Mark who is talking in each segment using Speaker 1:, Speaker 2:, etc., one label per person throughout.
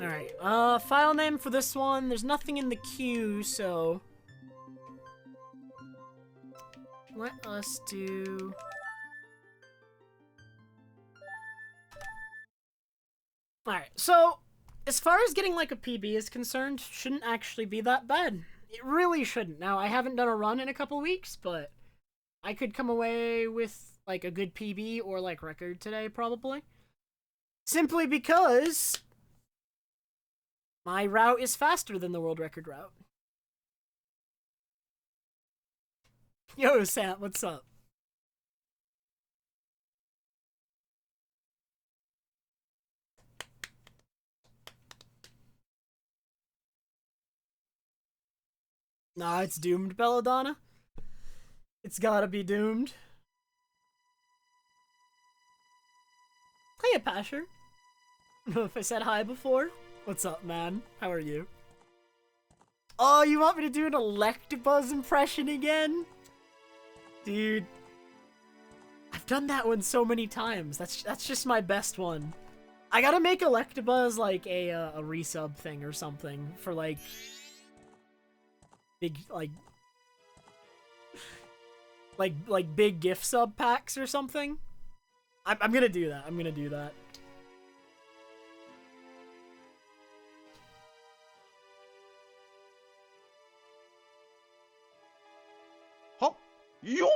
Speaker 1: Alright, file name for this one. There's nothing in the queue, so... let us do... Alright, so, as far as getting, like, a PB is concerned, shouldn't actually be that bad. It really shouldn't. Now, I haven't done a run in a couple weeks, but I could come away with, like, a good PB or, like, record today, probably. Simply because my route is faster than the world record route. Yo, Sam, what's up? Nah, it's doomed, Belladonna. It's gotta be doomed. Hey, Pasher. I don't know if I said hi before. What's up, man? How are you? Oh, you want me to do an Electabuzz impression again? Dude. I've done that one so many times. That's just my best one. I gotta make Electabuzz like a resub thing or something for like big like big gift sub packs or something. I'm gonna do that. I'm gonna do that.
Speaker 2: Hop, yo.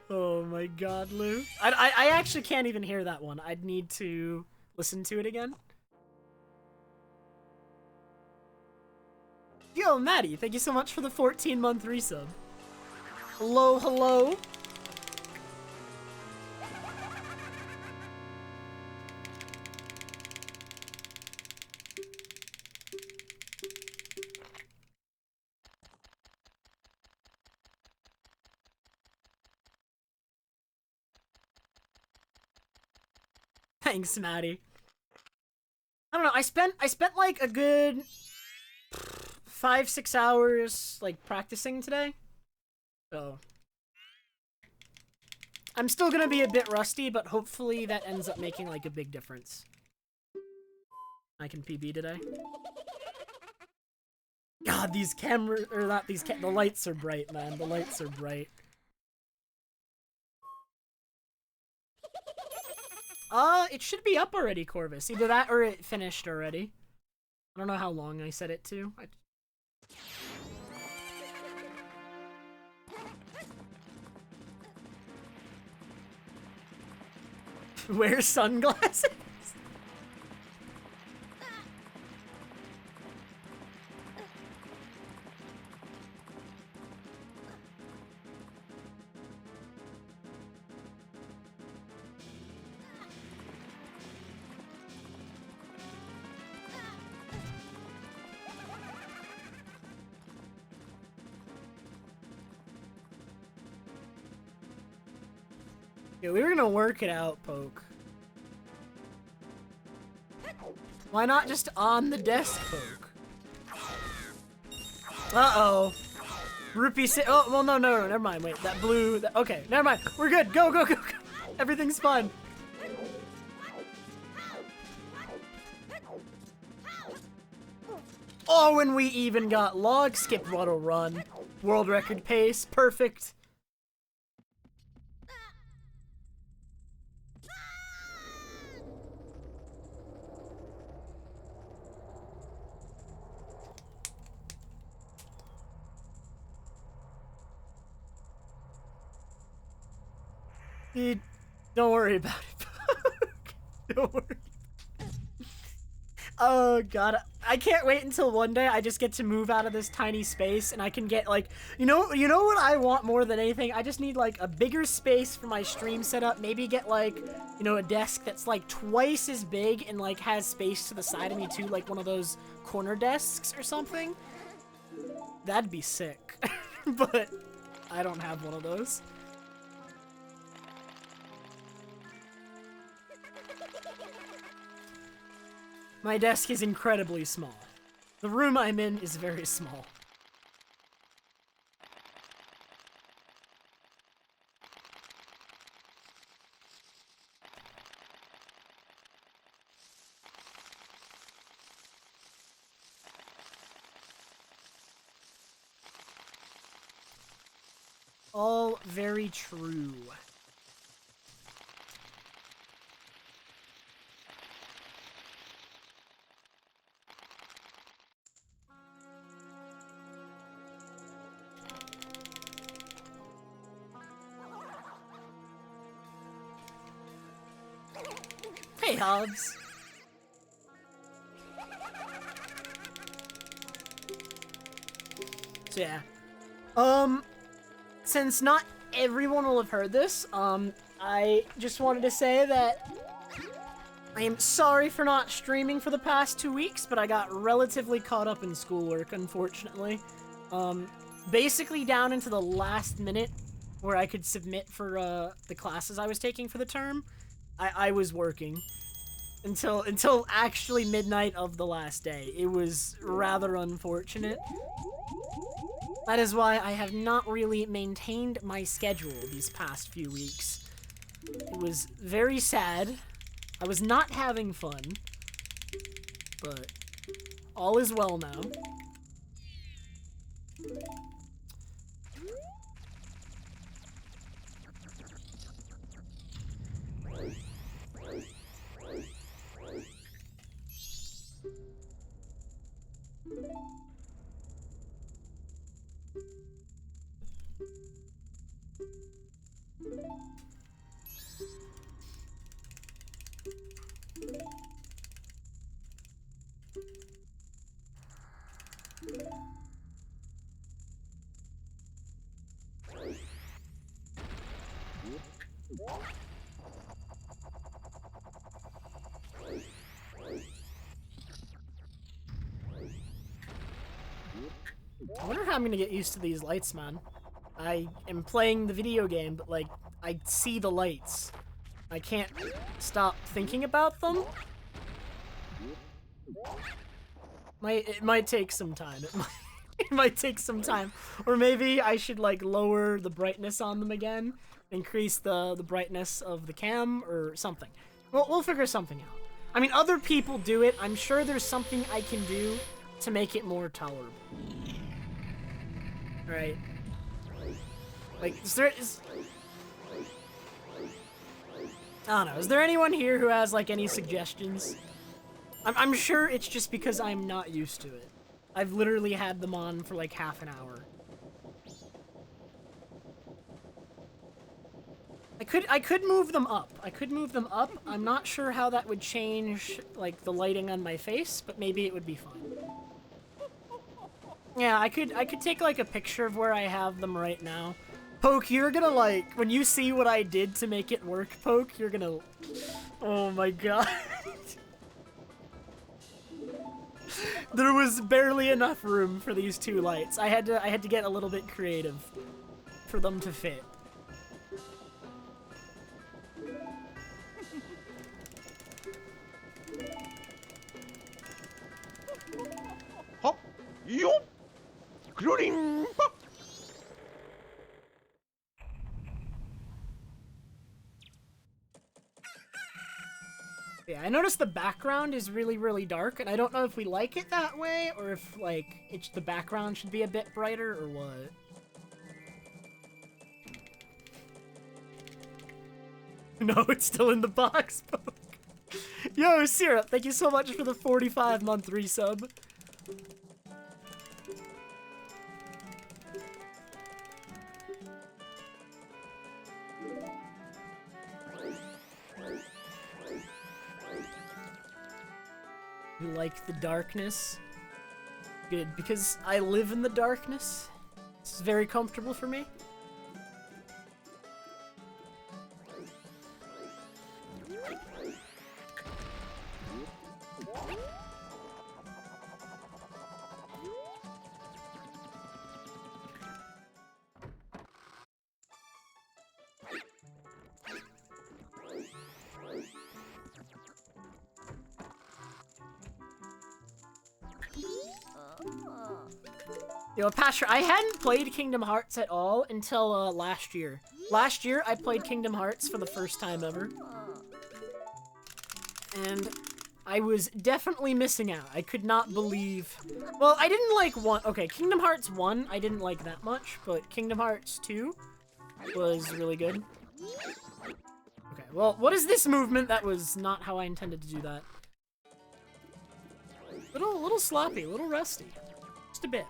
Speaker 1: Oh my god, Lou. I actually can't even hear that one. I'd need to listen to it again. Yo, Maddie, thank you so much for the 14-month resub. Hello, hello. Thanks, Maddie. I don't know, I spent like a good 5-6 hours like practicing today. So I'm still gonna be a bit rusty, but hopefully that ends up making like a big difference. I can PB today. God, these cameras, or not these the lights are bright, man. The lights are bright. It should be up already, Corvus. Either that or it finished already. I don't know how long I set it to. Wear sunglasses? Yeah, we were gonna work it out, Poke. Why not just on the desk, Poke? Uh-oh. Rupee oh, well, no, never mind. Wait, that blue... okay, never mind. We're good. Go, go, go, go. Everything's fine. Oh, and we even got log skip auto run. World record pace. Perfect. Dude, don't worry about it. Don't worry. Oh god, I can't wait until one day I just get to move out of this tiny space and I can get like, you know what I want more than anything? I just need like a bigger space for my stream setup. Maybe get like, you know, a desk that's like twice as big and like has space to the side of me too, like one of those corner desks or something. That'd be sick. But I don't have one of those. My desk is incredibly small. The room I'm in is very small. All very true. Hey, Hobbs. So yeah. Since not everyone will have heard this, I just wanted to say that I am sorry for not streaming for the past 2 weeks, but I got relatively caught up in schoolwork, unfortunately. Basically down into the last minute where I could submit for, the classes I was taking for the term, I was working. Until actually midnight of the last day. It was rather unfortunate. That is why I have not really maintained my schedule these past few weeks. It was very sad. I was not having fun. But all is well now. I wonder how I'm gonna get used to these lights, man. I am playing the video game, but, like, I see the lights. I can't stop thinking about them. It might take some time. It might take some time. Or maybe I should, like, lower the brightness on them again. Increase the brightness of the cam, or something. We'll figure something out. I mean, other people do it. I'm sure there's something I can do to make it more tolerable. Right. Like, I don't know, is there anyone here who has, like, any suggestions? I'm sure it's just because I'm not used to it. I've literally had them on for, like, half an hour. I could move them up. I'm not sure how that would change, like, the lighting on my face, but maybe it would be fine. Yeah, I could take, like, a picture of where I have them right now. Poke, you're gonna, like, when you see what I did to make it work, Poke, you're gonna... Oh my god. There was barely enough room for these two lights. I had to get a little bit creative for them to fit.
Speaker 2: Hop, yo, including.
Speaker 1: Yeah, I noticed the background is really, really dark, and I don't know if we like it that way, or if, like, the background should be a bit brighter, or what. No, it's still in the box, Poke. Yo, Syrup, thank you so much for the 45-month resub. You like the darkness? Good, because I live in the darkness. This is very comfortable for me. Yo, Pastor, I hadn't played Kingdom Hearts at all until last year. Last year, I played Kingdom Hearts for the first time ever. And I was definitely missing out. I could not believe... Well, I didn't like 1... Okay, Kingdom Hearts 1, I didn't like that much, but Kingdom Hearts 2, was really good. Okay, well, what is this movement? That was not how I intended to do that. Little sloppy, little rusty. Just a bit.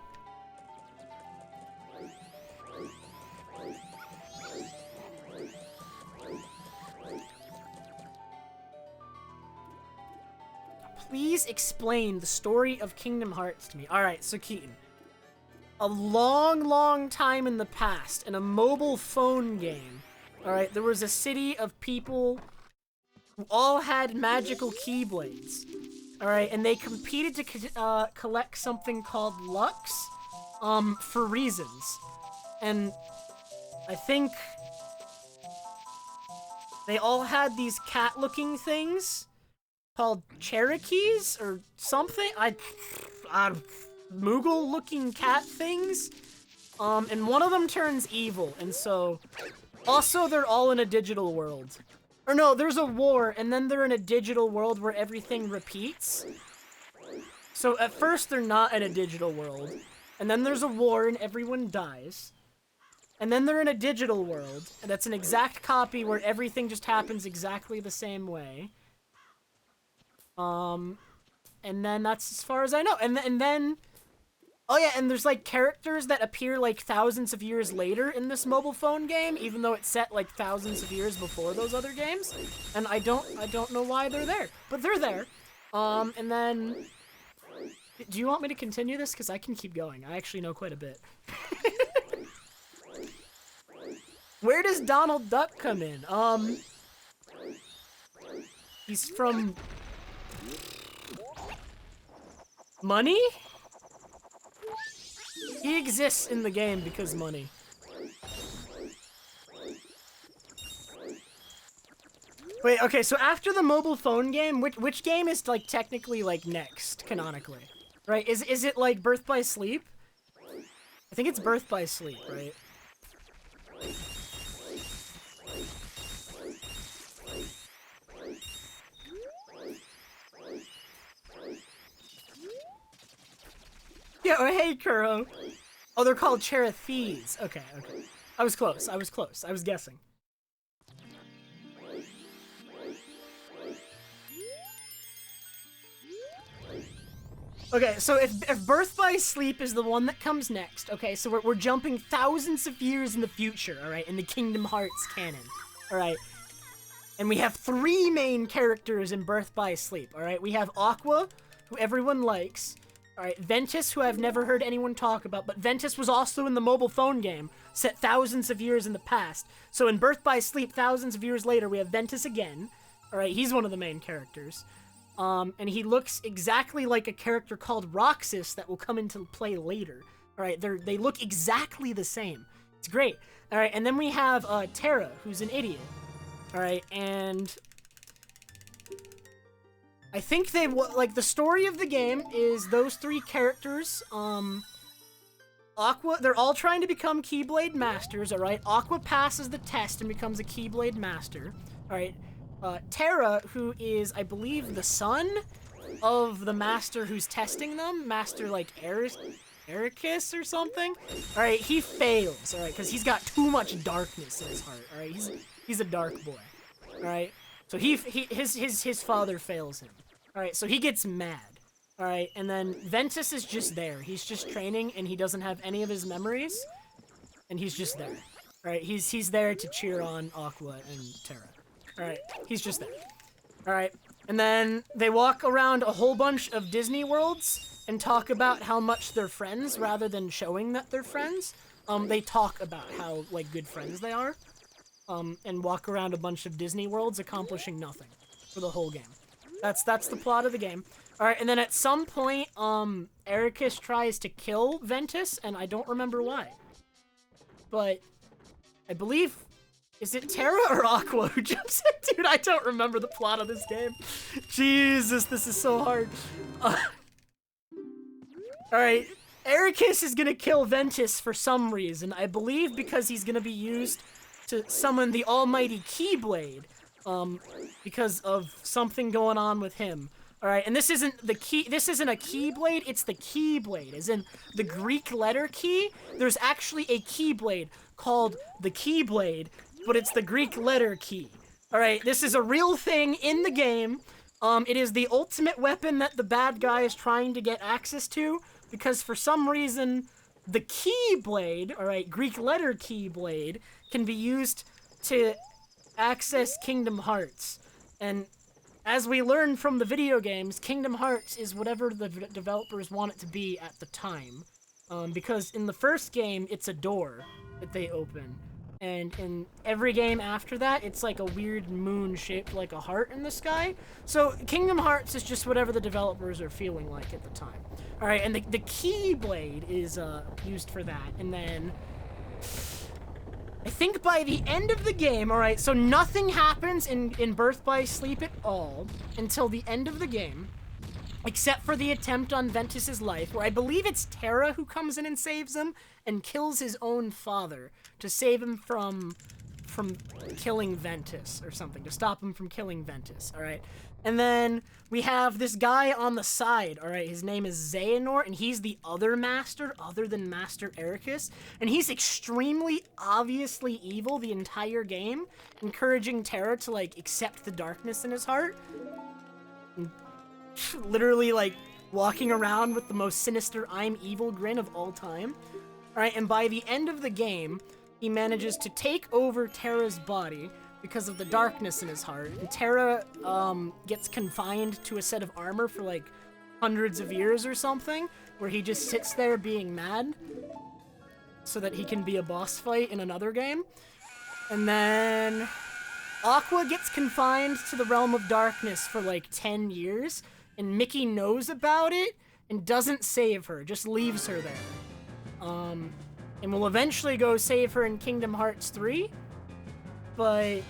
Speaker 1: Please explain the story of Kingdom Hearts to me. Alright, so Keaton. A long time in the past, in a mobile phone game, alright, there was a city of people who all had magical keyblades. Alright, and they competed to collect something called Lux, for reasons. And I think they all had these cat-looking things called Cherokees or something. Moogle-looking cat things. And one of them turns evil, and so... Also, they're all in a digital world. Or no, there's a war, and then they're in a digital world where everything repeats. So at first, they're not in a digital world. And then there's a war, and everyone dies. And then they're in a digital world, and that's an exact copy where everything just happens exactly the same way. And then that's as far as I know. And then... Oh yeah, and there's like characters that appear like thousands of years later in this mobile phone game, even though it's set like thousands of years before those other games. And I don't know why they're there, but they're there. And then... Do you want me to continue this? Because I can keep going. I actually know quite a bit. Where does Donald Duck come in? He's from... Money? He exists in the game because money. Wait, okay, so after the mobile phone game, which game is, like, technically, like, next, canonically? Right? Is it, like, Birth by Sleep? I think it's Birth by Sleep, right? Yeah, oh, hey, Kuro. Oh, they're called Cherokees. Okay. I was close. I was guessing. Okay, so if Birth by Sleep is the one that comes next, okay, so we're jumping thousands of years in the future, alright, in the Kingdom Hearts canon, alright? And we have 3 main characters in Birth by Sleep, alright? We have Aqua, who everyone likes. Alright, Ventus, who I've never heard anyone talk about, but Ventus was also in the mobile phone game, set thousands of years in the past. So in Birth by Sleep, thousands of years later, we have Ventus again. Alright, he's one of the main characters. And he looks exactly like a character called Roxas that will come into play later. Alright, they look exactly the same. It's great. Alright, and then we have Terra, who's an idiot. Alright, and... I think they, like, the story of the game is those 3 characters, Aqua, they're all trying to become Keyblade Masters, alright? Aqua passes the test and becomes a Keyblade Master, alright? Terra, who is, I believe, the son of the master who's testing them, Master, like, Ericus or something? Alright, he fails, alright, because he's got too much darkness in his heart, alright? He's a dark boy, alright? So his father fails him. Alright, so he gets mad. Alright, and then Ventus is just there. He's just training, and he doesn't have any of his memories. And he's just there. Alright, he's there to cheer on Aqua and Terra. Alright, he's just there. Alright, and then they walk around a whole bunch of Disney worlds and talk about how much they're friends rather than showing that they're friends. They talk about how, like, good friends they are. And walk around a bunch of Disney worlds accomplishing nothing for the whole game. That's the plot of the game. Alright, and then at some point, Ericus tries to kill Ventus, and I don't remember why. But I believe, is it Terra or Aqua who jumps in? Dude, I don't remember the plot of this game. Jesus, this is so hard. Alright, Ericus is gonna kill Ventus for some reason. I believe because he's gonna be used to summon the almighty Keyblade, because of something going on with him. Alright, and this isn't a Keyblade, it's the Keyblade, as in the Greek letter key. There's actually a Keyblade called the Keyblade, but it's the Greek letter key. Alright, this is a real thing in the game. It is the ultimate weapon that the bad guy is trying to get access to, because for some reason, the Keyblade, alright, Greek letter Keyblade, can be used to access Kingdom Hearts. And as we learned from the video games, Kingdom Hearts is whatever the developers want it to be at the time. Because in the first game, it's a door that they open. And in every game after that, it's like a weird moon shaped like a heart in the sky. So Kingdom Hearts is just whatever the developers are feeling like at the time. Alright, and the Keyblade is used for that. And then I think by the end of the game, alright, so nothing happens in Birth by Sleep at all until the end of the game, except for the attempt on Ventus's life, where I believe it's Terra who comes in and saves him and kills his own father to save him from killing Ventus or something, to stop him from killing Ventus, alright? And then we have this guy on the side, alright? His name is Xehanort, and he's the other master, other than Master Ericus. And he's extremely obviously evil the entire game, encouraging Terra to, like, accept the darkness in his heart. And literally, like, walking around with the most sinister I'm evil grin of all time. Alright, and by the end of the game, he manages to take over Terra's body because of the darkness in his heart. And Terra gets confined to a set of armor for like hundreds of years or something, where he just sits there being mad so that he can be a boss fight in another game. And then Aqua gets confined to the realm of darkness for like 10 years, and Mickey knows about it and doesn't save her, just leaves her there. And will eventually go save her in Kingdom Hearts 3, but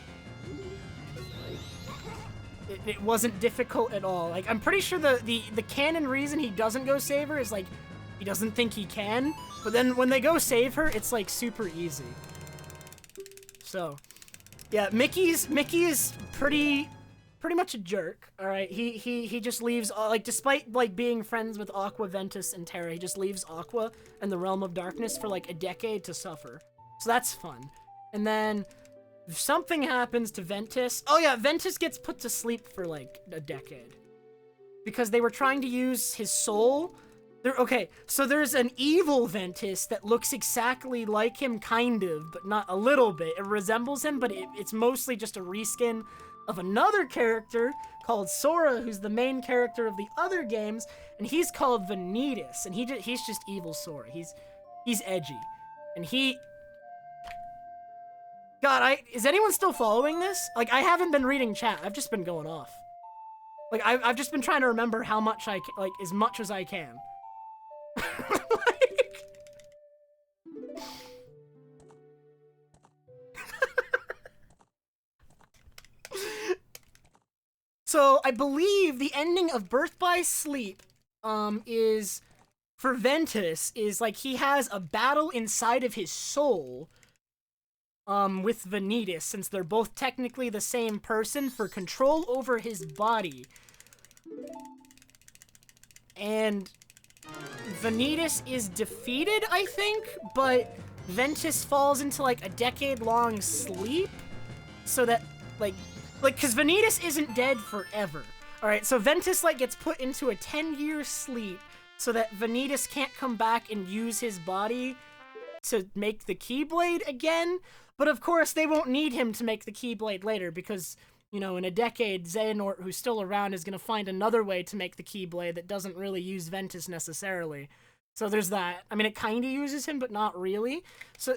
Speaker 1: it wasn't difficult at all. Like, I'm pretty sure the canon reason he doesn't go save her is, like, he doesn't think he can, but then when they go save her, it's, like, super easy. So, yeah, Mickey is pretty much a jerk, alright? He just leaves, like, despite, like, being friends with Aqua, Ventus, and Terra, he just leaves Aqua and the Realm of Darkness for, like, a decade to suffer. So that's fun. And then if something happens to Ventus... Oh yeah, Ventus gets put to sleep for, like, a decade. Because they were trying to use his soul. Okay, so there's an evil Ventus that looks exactly like him, kind of, but not a little bit. It resembles him, but it's mostly just a reskin of another character called Sora, who's the main character of the other games, and he's called Vanitas, and he's just evil Sora. He's edgy. And God, is anyone still following this? Like, I haven't been reading chat. I've just been going off. Like, I've just been trying to remember how much like, as much as I can. So, I believe the ending of Birth by Sleep, is, for Ventus, is, like, he has a battle inside of his soul, with Vanitas, since they're both technically the same person, for control over his body. And Vanitas is defeated, I think, but Ventus falls into, like, a decade-long sleep, so that, like, because Vanitas isn't dead forever. Alright, so Ventus, like, gets put into a 10-year sleep so that Vanitas can't come back and use his body to make the Keyblade again. But of course, they won't need him to make the Keyblade later because, you know, in a decade, Xehanort, who's still around, is going to find another way to make the Keyblade that doesn't really use Ventus necessarily. So there's that. I mean, it kind of uses him, but not really. So...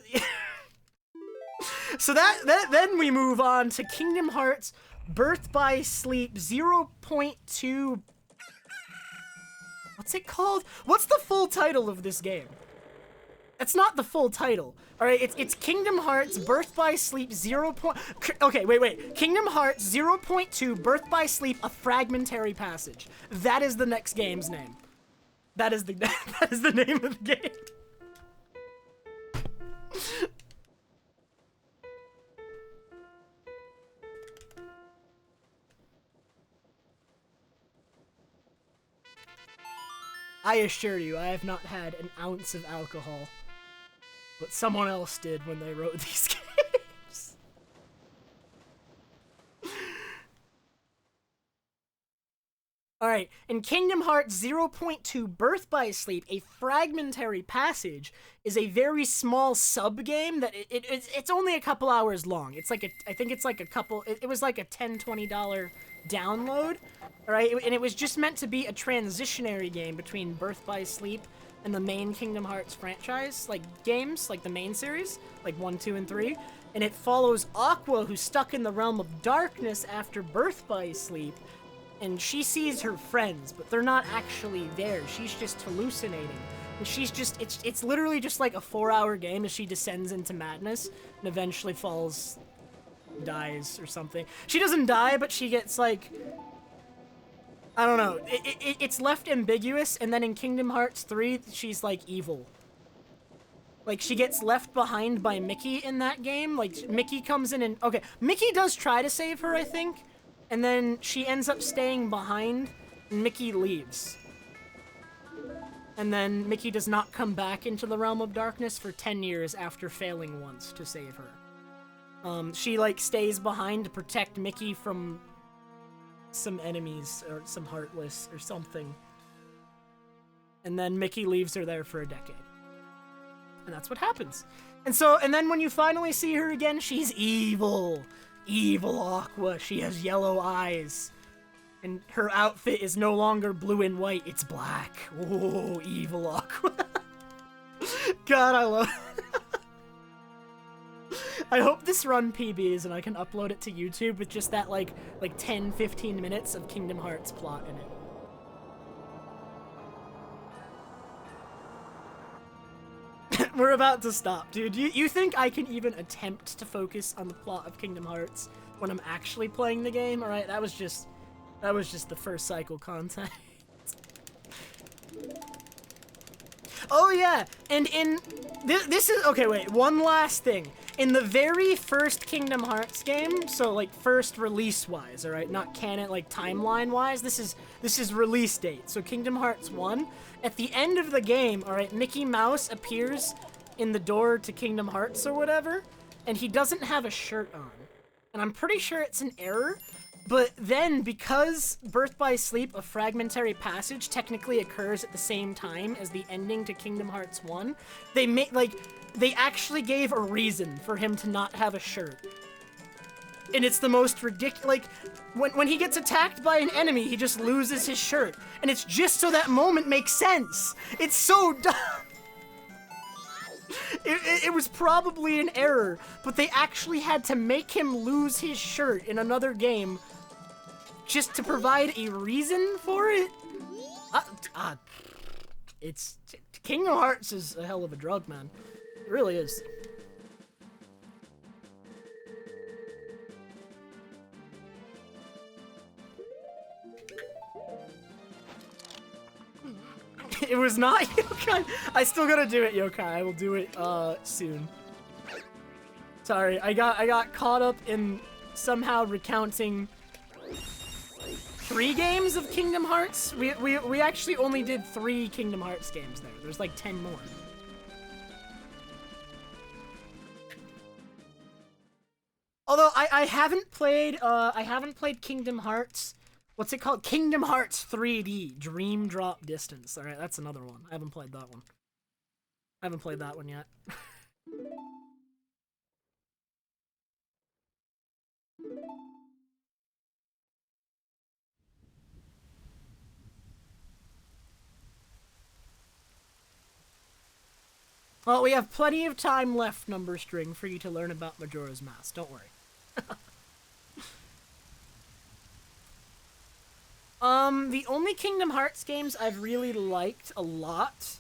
Speaker 1: So then we move on to Kingdom Hearts Birth by Sleep 0.2... What's it called? What's the full title of this game? That's not the full title. Alright, it's Kingdom Hearts Birth by Sleep 0. Okay, wait. Kingdom Hearts 0.2 Birth by Sleep, a fragmentary passage. That is the next game's name. That is the name of the game. I assure you, I have not had an ounce of alcohol. But someone else did when they wrote these games. Alright, in Kingdom Hearts 0.2 Birth by Sleep, a fragmentary passage is a very small sub-game that it's only a couple hours long. It's like I think it's like a couple, it was like a $10, $20 download, alright? And it was just meant to be a transitionary game between Birth by Sleep and the main Kingdom Hearts franchise, like games, like the main series, like 1, 2, and 3. And it follows Aqua, who's stuck in the realm of darkness after Birth by Sleep, and she sees her friends, but they're not actually there. She's just hallucinating. And she's just, it's literally just like a 4-hour game as she descends into madness and eventually falls, dies or something. She doesn't die, but she gets like, I don't know. It's left ambiguous, and then in Kingdom Hearts 3, she's like evil. Like, she gets left behind by Mickey in that game. Like, Mickey comes in and, okay, Mickey does try to save her, I think. And then she ends up staying behind, and Mickey leaves. And then Mickey does not come back into the realm of darkness for 10 years after failing once to save her. She, like, stays behind to protect Mickey from some enemies, or some Heartless, or something. And then Mickey leaves her there for a decade. And that's what happens. And then when you finally see her again, she's evil. Evil Aqua. She has yellow eyes. And her outfit is no longer blue and white, it's black. Oh, evil Aqua. God, I love I hope this run PBs and I can upload it to YouTube with just that like 10-15 minutes of Kingdom Hearts plot in it. We're about to stop, dude. You think I can even attempt to focus on the plot of Kingdom Hearts when I'm actually playing the game? Alright, that was just the first cycle content. Oh yeah, and in this is okay. Wait, one last thing. In the very first Kingdom Hearts game, so like first release wise, all right, not canon like timeline wise. This is release date. So Kingdom Hearts 1. At the end of the game, all right, Mickey Mouse appears in the door to Kingdom Hearts or whatever, and he doesn't have a shirt on, and I'm pretty sure it's an error. But then, because Birth by Sleep, a fragmentary passage, technically occurs at the same time as the ending to Kingdom Hearts 1, they actually gave a reason for him to not have a shirt. And it's the most ridiculous, like, when he gets attacked by an enemy, he just loses his shirt. And it's just so that moment makes sense. It's so dumb. It was probably an error, but they actually had to make him lose his shirt in another game just to provide a reason for it. It's Kingdom Hearts is a hell of a drug, man. It really is. It was not Yokai. I still gotta do it, Yokai. I will do it soon. Sorry, I got caught up in somehow recounting 3 games of Kingdom Hearts. We actually only did 3 Kingdom Hearts games there. There's like 10 more. Although I haven't played Kingdom Hearts. What's it called? Kingdom Hearts 3D, Dream Drop Distance. Alright, that's another one. I haven't played that one. I haven't played that one yet. Well, we have plenty of time left, Number String, for you to learn about Majora's Mask. Don't worry. The only Kingdom Hearts games I've really liked a lot...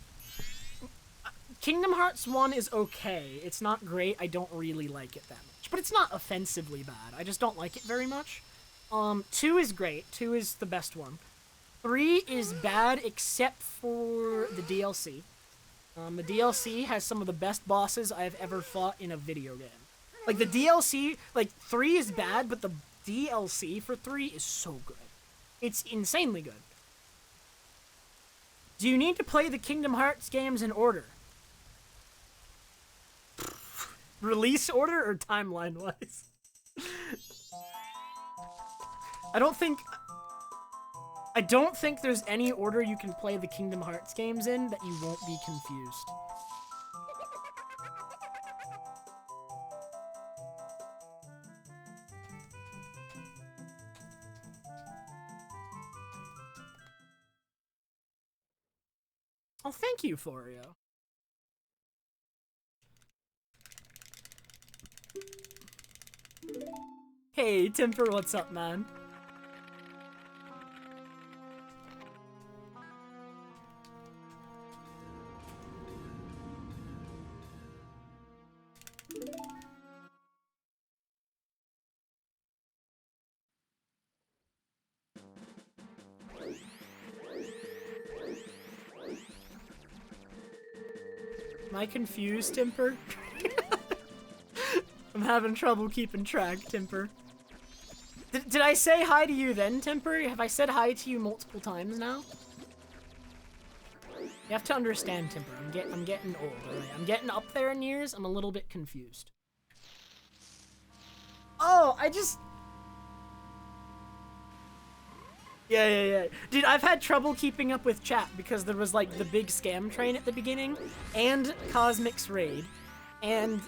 Speaker 1: Kingdom Hearts 1 is okay. It's not great. I don't really like it that much. But it's not offensively bad. I just don't like it very much. 2 is great. 2 is the best one. 3 is bad except for the DLC. The DLC has some of the best bosses I've ever fought in a video game. Like, the DLC... Like, 3 is bad, but the DLC for 3 is so good. It's insanely good. Do you need to play the Kingdom Hearts games in order? Release order or timeline-wise? I don't think there's any order you can play the Kingdom Hearts games in that you won't be confused. Oh, thank you, Florio. Hey, Timper, what's up, man? Am I confused, Timper? I'm having trouble keeping track, Timper. Did I say hi to you then, Timper? Have I said hi to you multiple times now? You have to understand, Timper. I'm getting old, alright? I'm getting up there in years. I'm a little bit confused. Oh, I just... Yeah. Dude, I've had trouble keeping up with chat because there was, like, the big scam train at the beginning, and Cosmic's raid, and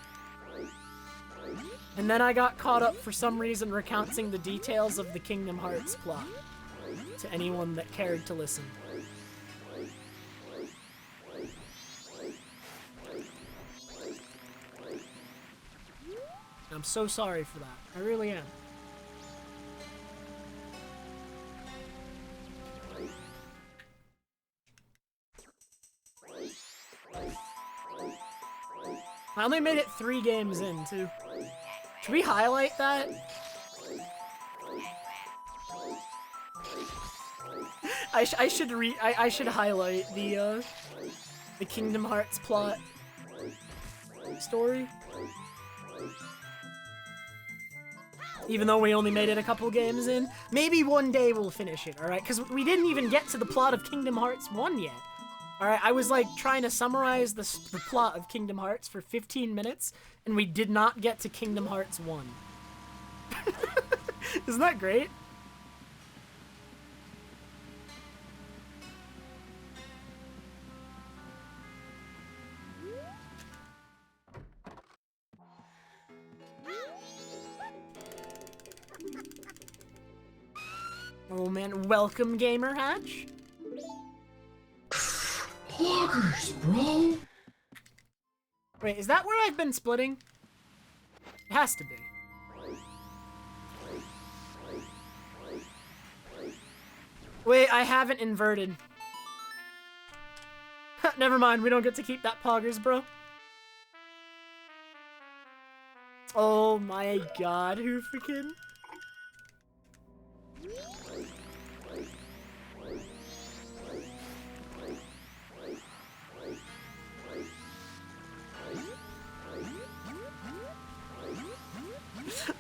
Speaker 1: then I got caught up for some reason recounting the details of the Kingdom Hearts plot to anyone that cared to listen. I'm so sorry for that. I really am. I only made it 3 games in, too. Should we highlight that? I should highlight the Kingdom Hearts plot story. Even though we only made it a couple games in. Maybe one day we'll finish it, alright? Because we didn't even get to the plot of Kingdom Hearts 1 yet. Alright, I was like trying to summarize the plot of Kingdom Hearts for 15 minutes, and we did not get to Kingdom Hearts 1. Isn't that great? Oh man, welcome, Gamer Hatch.
Speaker 3: Poggers, bro!
Speaker 1: Wait, is that where I've been splitting? It has to be. Wait, I haven't inverted. Never mind, we don't get to keep that poggers, bro. Oh my god, who freaking...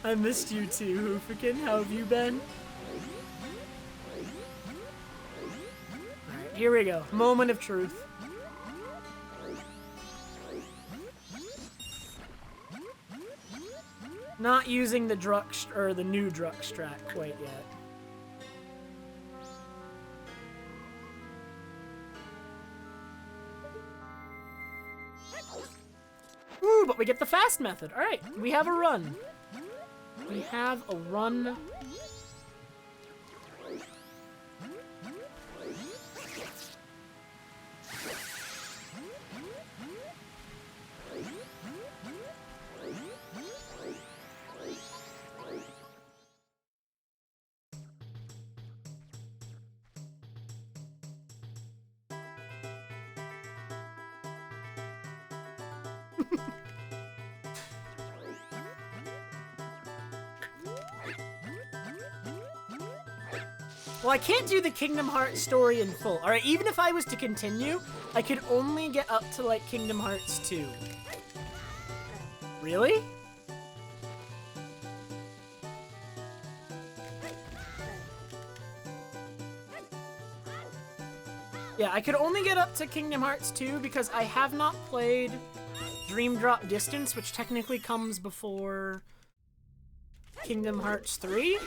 Speaker 1: I missed you too, Hoofikin. How have you been? Alright, here we go. Moment of truth. Not using the the new Druk strat quite yet. Woo, but we get the fast method. Alright, we have a run. We have a run. Well, I can't do the Kingdom Hearts story in full. Alright, even if I was to continue, I could only get up to, like, Kingdom Hearts 2. Really? Yeah, I could only get up to Kingdom Hearts 2 because I have not played Dream Drop Distance, which technically comes before Kingdom Hearts 3?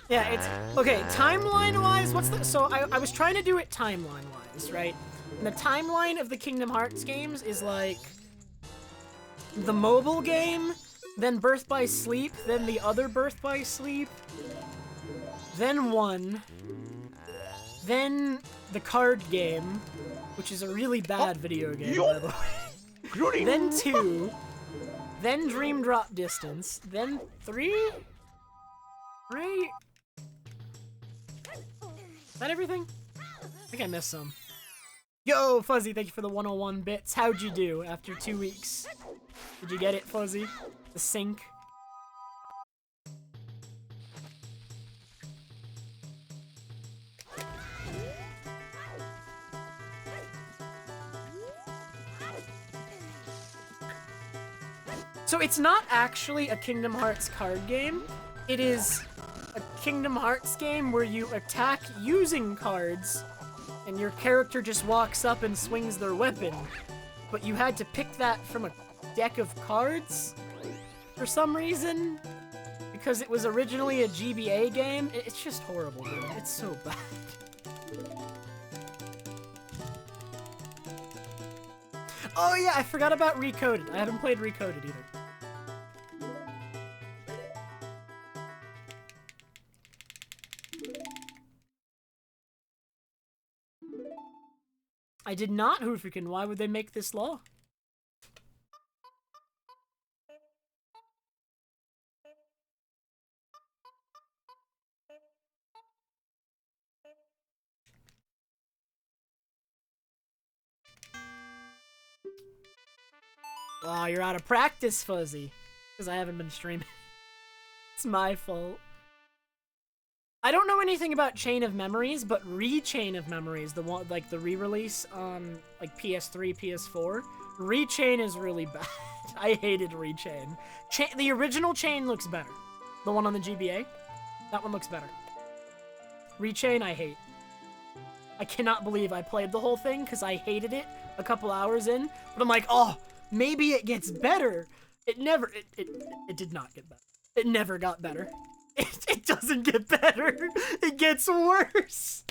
Speaker 1: Yeah, it's... Okay, timeline-wise, what's the... So, I was trying to do it timeline-wise, right? And the timeline of the Kingdom Hearts games is, like... the mobile game, then Birth by Sleep, then the other Birth by Sleep, then 1, then the card game, which is a really bad video game, by the way. Then 2, then Dream Drop Distance, then 3? Right? Is that everything? I think I missed some. Yo, Fuzzy, thank you for the 101 bits. How'd you do after 2 weeks? Did you get it, Fuzzy? The sync? So it's not actually a Kingdom Hearts card game. It is a Kingdom Hearts game where you attack using cards, and your character just walks up and swings their weapon. But you had to pick that from a deck of cards for some reason, because it was originally a GBA game. It's just horrible, dude. It's so bad. Oh yeah, I forgot about Recoded. I haven't played Recoded either. I did not, Hoofikin. Why would they make this law? Oh, you're out of practice, Fuzzy. Because I haven't been streaming. It's my fault. I don't know anything about Chain of Memories, but Re-Chain of Memories, the one, like the re-release on like PS3, PS4, Re-Chain is really bad. I hated Re-Chain. The original Chain looks better. The one on the GBA, that one looks better. Re-Chain, I hate. I cannot believe I played the whole thing because I hated it a couple hours in, but I'm like, oh, maybe it gets better. It never, it did not get better. It never got better. It doesn't get better. It gets worse.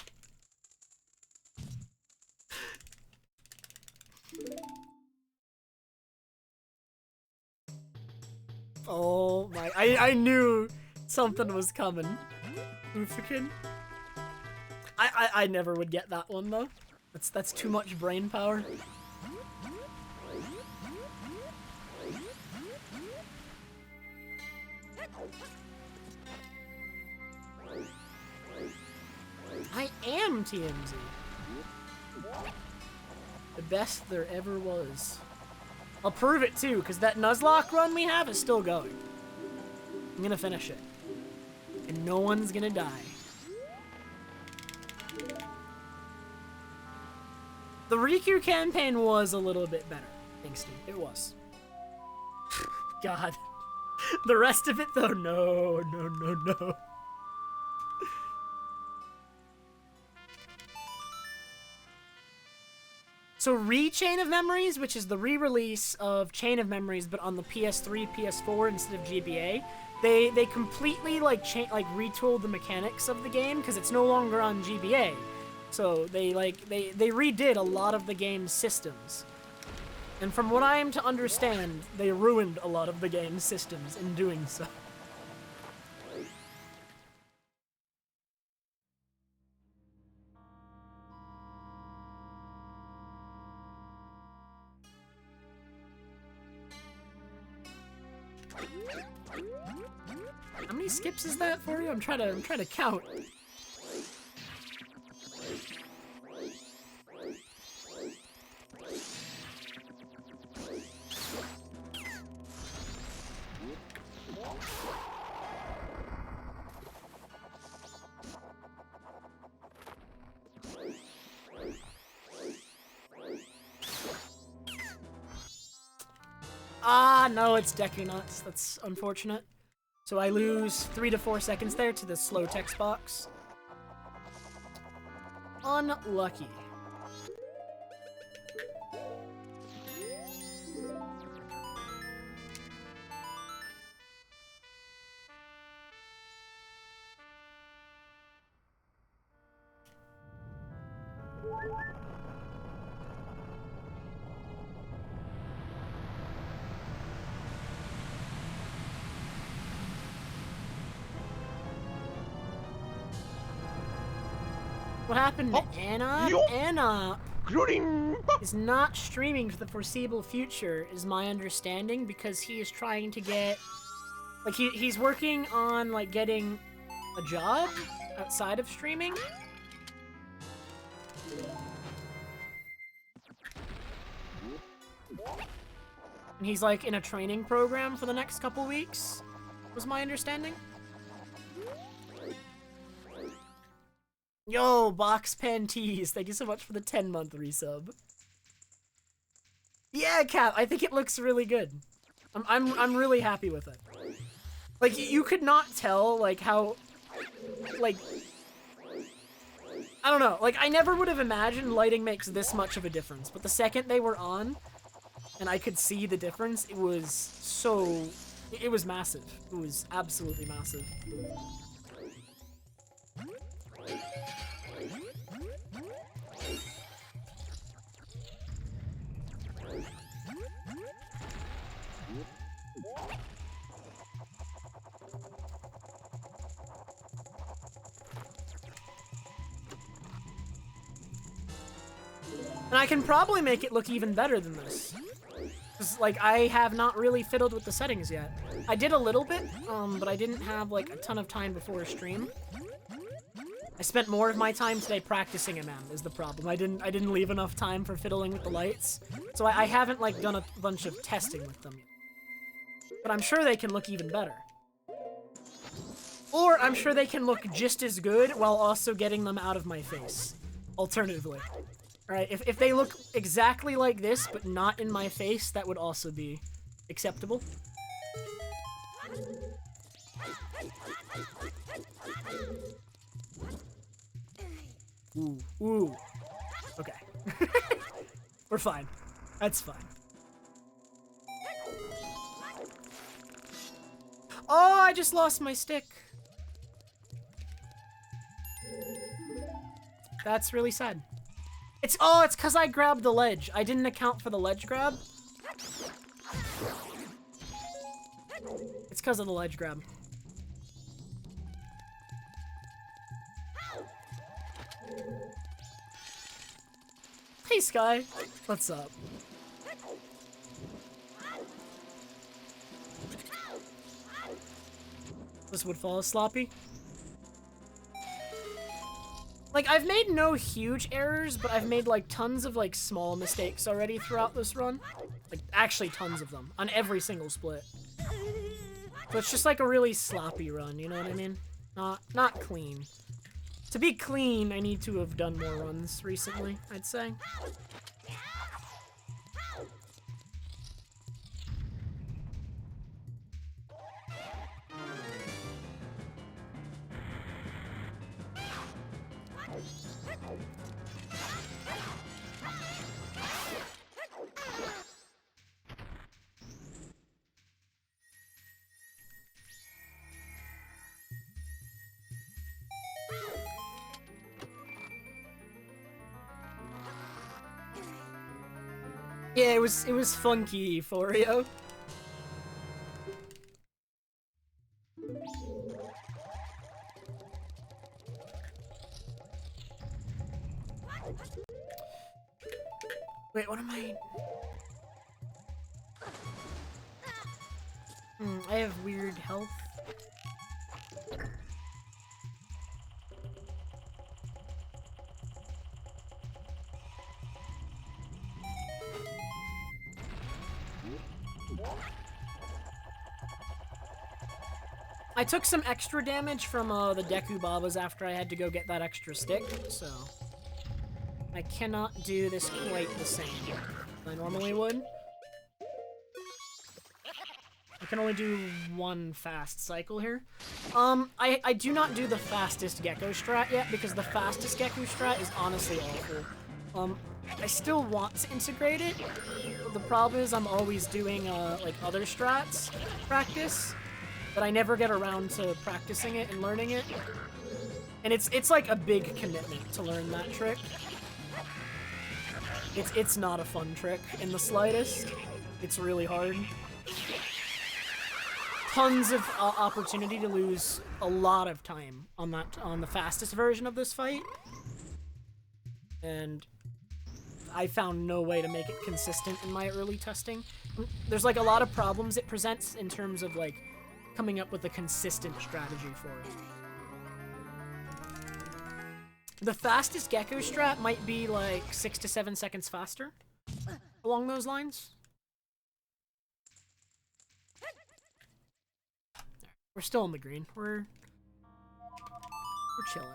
Speaker 1: Oh my, I knew something was coming. Oofikin. I never would get that one though. That's too much brain power. I am TMZ. The best there ever was. I'll prove it too, because that Nuzlocke run we have is still going. I'm gonna finish it. And no one's gonna die. The Riku campaign was a little bit better. Thanks, Steve. It was. God. The rest of it, though, no. So Re-Chain of Memories, which is the re-release of Chain of Memories, but on the PS3, PS4 instead of GBA, they completely retooled the mechanics of the game because it's no longer on GBA. So they redid a lot of the game's systems. And from what I am to understand, they ruined a lot of the game's systems in doing so. How many skips is that for you? I'm trying to count. Ah, no, it's Deku Nuts. That's unfortunate. So I lose 3 to 4 seconds there to the slow text box. Unlucky. What happened to
Speaker 2: Oh,
Speaker 1: Anna?
Speaker 2: yo.
Speaker 1: Anna
Speaker 2: Including.
Speaker 1: is not streaming for the foreseeable future, is my understanding, because he is trying to get... Like, he's working on, like, getting a job outside of streaming. And he's, like, in a training program for the next couple weeks, was my understanding. Yo, Box Panties, thank you so much for the 10-month resub. Yeah, Cap, I think it looks really good. I'm really happy with it. Like, you could not tell, like, how, like, I don't know, like, I never would have imagined lighting makes this much of a difference, but the second they were on, and I could see the difference, it was so, it was massive. It was absolutely massive. And I can probably make it look even better than this. 'Cause, like, I have not really fiddled with the settings yet. I did a little bit, but I didn't have, like, a ton of time before a stream. I spent more of my time today practicing MM, is the problem. I didn't leave enough time for fiddling with the lights. So I haven't, like, done a bunch of testing with them yet. But I'm sure they can look even better. Or I'm sure they can look just as good while also getting them out of my face. Alternatively. Alright, if they look exactly like this, but not in my face, that would also be acceptable. Ooh, ooh. Okay. We're fine. That's fine. Oh, I just lost my stick. That's really sad. It's because I grabbed the ledge. I didn't account for the ledge grab. It's because of the ledge grab. Hey, Sky. What's up? This would fall sloppy. Like, I've made no huge errors, but I've made, like, tons of, like, small mistakes already throughout this run. Like, actually tons of them. On every single split. So it's just, like, a really sloppy run, you know what I mean? Not clean. To be clean, I need to have done more runs recently, I'd say. Yeah, it was funky, Forio. Wait, what am I? I have weird health. I took some extra damage from the Deku Babas after I had to go get that extra stick, so I cannot do this quite the same as I normally would. I can only do one fast cycle here. I do not do the fastest Gecko strat yet, because the fastest Gecko strat is honestly awful. I still want to integrate it, but the problem is I'm always doing, like, other strats practice, but I never get around to practicing it and learning it. And it's like a big commitment to learn that trick. It's not a fun trick in the slightest. It's really hard. Tons of opportunity to lose a lot of time on the fastest version of this fight, and I found no way to make it consistent in my early testing. There's like a lot of problems it presents in terms of like coming up with a consistent strategy for it. The fastest Gecko strat might be like 6 to 7 seconds faster, along those lines. We're still in the green. We're chilling.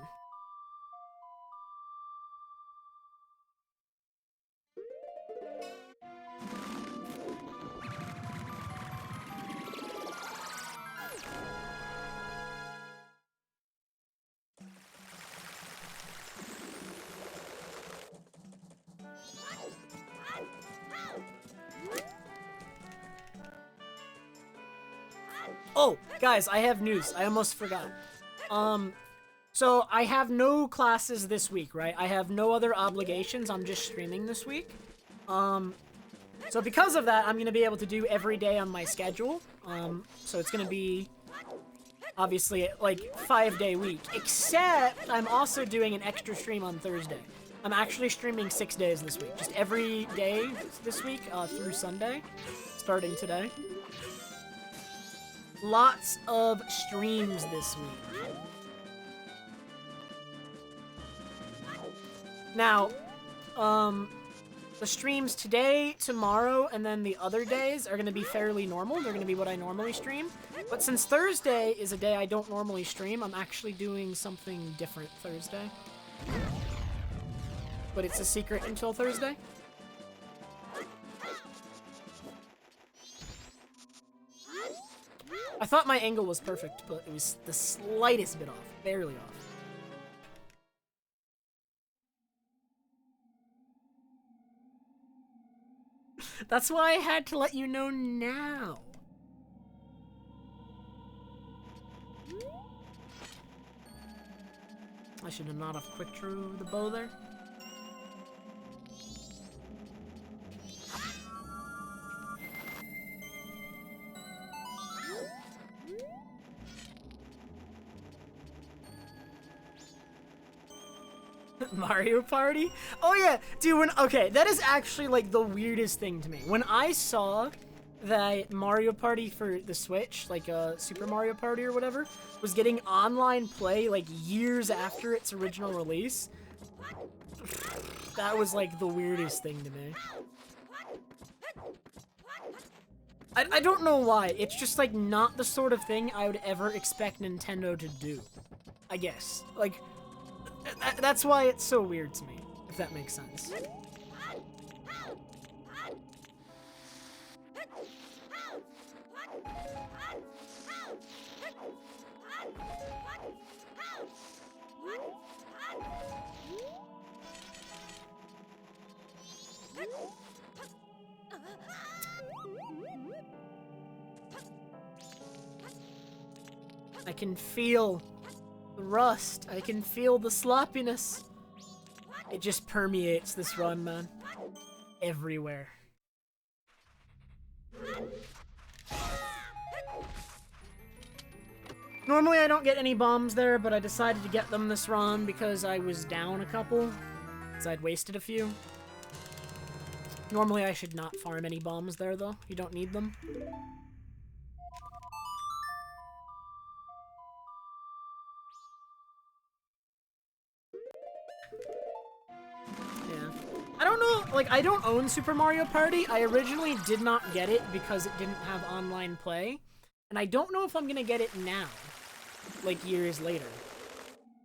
Speaker 1: Oh, guys, I have news. I almost forgot. So I have no classes this week, right? I have no other obligations. I'm just streaming this week. So because of that, I'm gonna be able to do every day on my schedule. So it's gonna be obviously like 5-day week. Except I'm also doing an extra stream on Thursday. I'm actually streaming 6 days this week, just every day this week through Sunday, starting today. Lots of streams this week. Now, the streams today, tomorrow, and then the other days are going to be fairly normal. They're going to be what I normally stream. But since Thursday is a day I don't normally stream, I'm actually doing something different Thursday. But it's a secret until Thursday. I thought my angle was perfect, but it was the slightest bit off. Barely off. That's why I had to let you know now. I should have not have quick drew the bow there. Mario Party? Oh yeah, dude, okay, that is actually like the weirdest thing to me. When I saw that Mario Party for the Switch, like Super Mario Party or whatever, was getting online play like years after its original release, that was like the weirdest thing to me. I don't know why, it's just like not the sort of thing I would ever expect Nintendo to do, I guess. Like, that's why it's so weird to me, if that makes sense. I can feel the rust. I can feel the sloppiness. It just permeates this run, man. Everywhere. Normally I don't get any bombs there, but I decided to get them this run because I was down a couple. Because I'd wasted a few. Normally I should not farm any bombs there, though. You don't need them. I don't know, like, I don't own Super Mario Party. I originally did not get it because it didn't have online play. And I don't know if I'm gonna get it now, like, years later.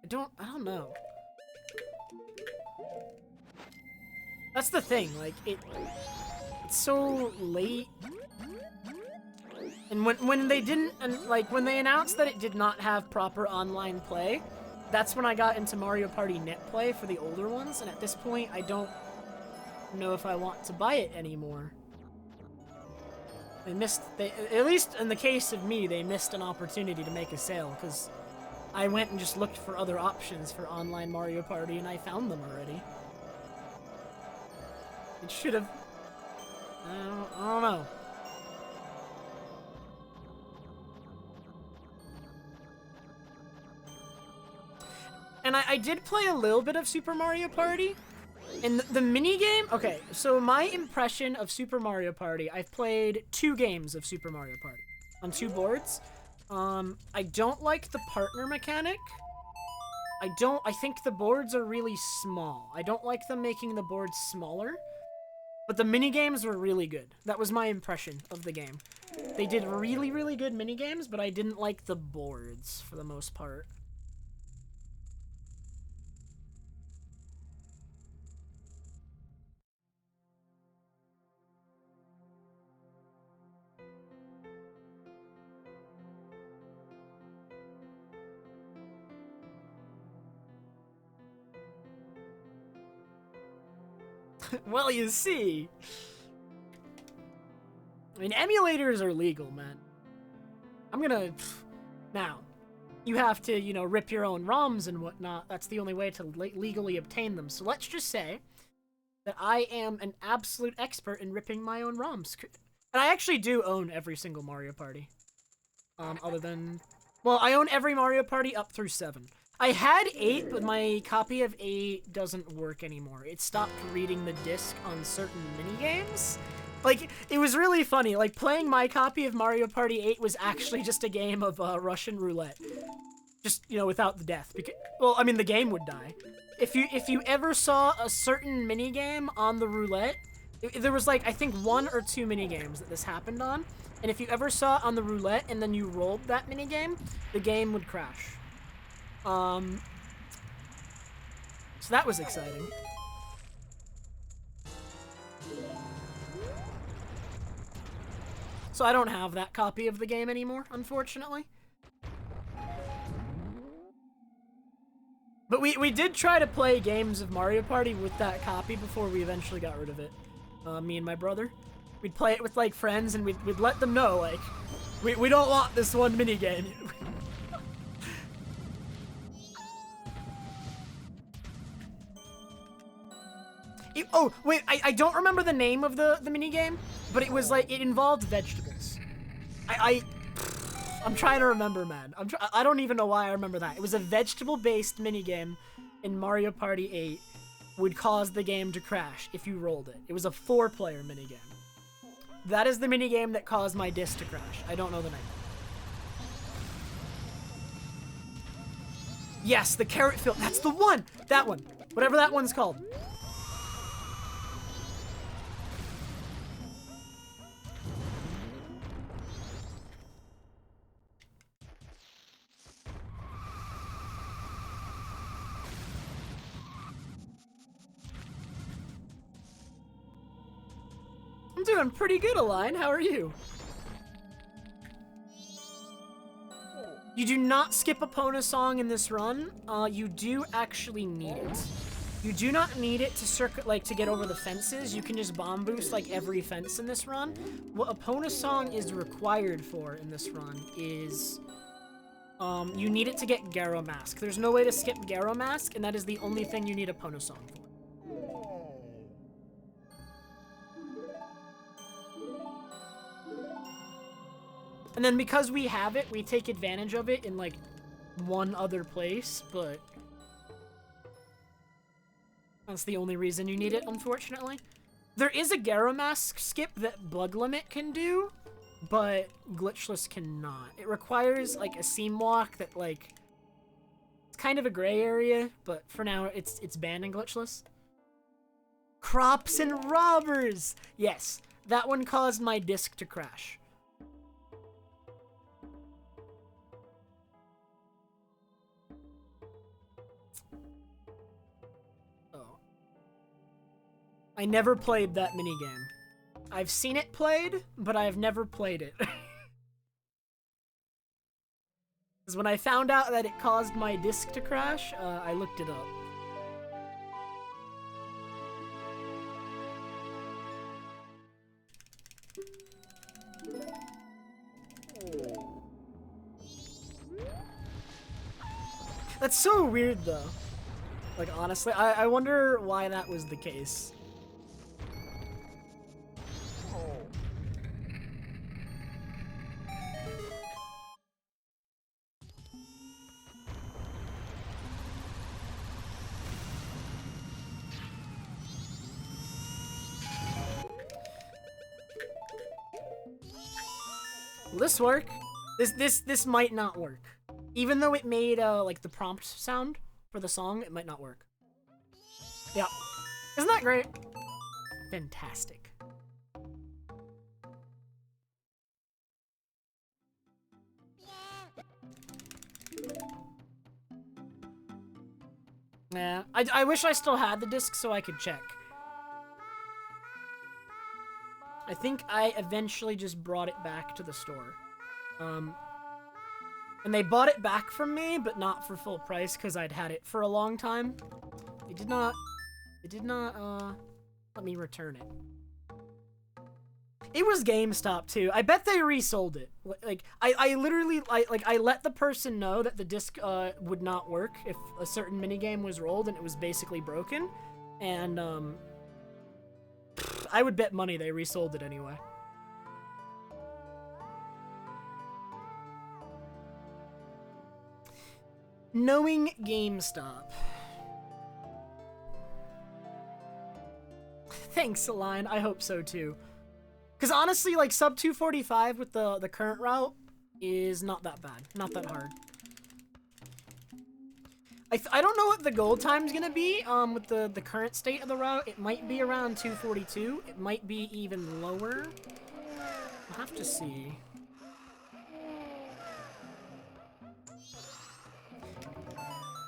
Speaker 1: I don't know. That's the thing, like, it's so late. And when they didn't, and like, when they announced that it did not have proper online play, that's when I got into Mario Party Net Play for the older ones, and at this point, I don't know if I want to buy it anymore. At least in the case of me, they missed an opportunity to make a sale, because I went and just looked for other options for online Mario Party, and I found them already. It should have... I don't know. And I did play a little bit of Super Mario Party. And the minigame... Okay, so my impression of Super Mario Party, I've played 2 games of Super Mario Party on 2 boards. I don't like the partner mechanic. I think the boards are really small. I don't like them making the boards smaller. But the minigames were really good. That was my impression of the game. They did really, really good minigames, but I didn't like the boards for the most part. Well, you see. I mean, emulators are legal, man. I'm gonna... Now, you have to, you know, rip your own ROMs and whatnot. That's the only way to legally obtain them. So let's just say that I am an absolute expert in ripping my own ROMs. And I actually do own every single Mario Party. Other than... Well, I own every Mario Party up through 7. I had 8, but my copy of 8 doesn't work anymore. It stopped reading the disc on certain minigames. Like, it was really funny. Like, playing my copy of Mario Party 8 was actually just a game of Russian roulette. Just, you know, without the death. Because, well, I mean, the game would die. If you ever saw a certain minigame on the roulette, there was, like, I think 1 or 2 minigames that this happened on. And if you ever saw it on the roulette and then you rolled that minigame, the game would crash. So that was exciting. So I don't have that copy of the game anymore, unfortunately. But we did try to play games of Mario Party with that copy before we eventually got rid of it. Me and my brother. We'd play it with, like, friends, and we'd let them know, like, we don't want this one minigame. Oh, wait, I don't remember the name of the minigame, but it was like, it involved vegetables. I'm trying to remember, man. I don't even know why I remember that. It was a vegetable-based minigame in Mario Party 8 would cause the game to crash if you rolled it. It was a 4-player minigame. That is the minigame that caused my disc to crash. I don't know the name. Yes, the carrot field. That's the one! That one. Whatever that one's called. I'm doing pretty good, Align. How are you? You do not skip a Pona song in this run. You do actually need it. You do not need it to get over the fences. You can just bomb boost like every fence in this run. What a Pona song is required for in this run is you need it to get Garo Mask. There's no way to skip Garo Mask, and that is the only thing you need a Pona song for. And then because we have it, we take advantage of it in, like, one other place, but that's the only reason you need it, unfortunately. There is a Garo Mask skip that Blood Limit can do, but Glitchless cannot. It requires, like, a seam walk that, like, it's kind of a gray area, but for now, it's banned in Glitchless. Crops and Robbers! Yes, that one caused my disc to crash. I never played that minigame. I've seen it played, but I've never played it. Because when I found out that it caused my disc to crash, I looked it up. That's so weird, though. Like, honestly, I wonder why that was the case. Will this work? This might not work. Even though it made like the prompt sound for the song, it might not work. Yeah. Isn't that great? Fantastic. Yeah, I wish I still had the disc so I could check. I think I eventually just brought it back to the store. And they bought it back from me, but not for full price because I'd had it for a long time. They did not let me return it. It was GameStop too. I bet they resold it. Like I literally I let the person know that the disc would not work if a certain minigame was rolled and it was basically broken, and I would bet money they resold it anyway. Knowing GameStop. Thanks, Align. I hope so too. Because honestly, like sub 245 with the current route is not that bad, not that hard. I don't know what the gold time's gonna be with the current state of the route. It might be around 242. It might be even lower. I'll have to see.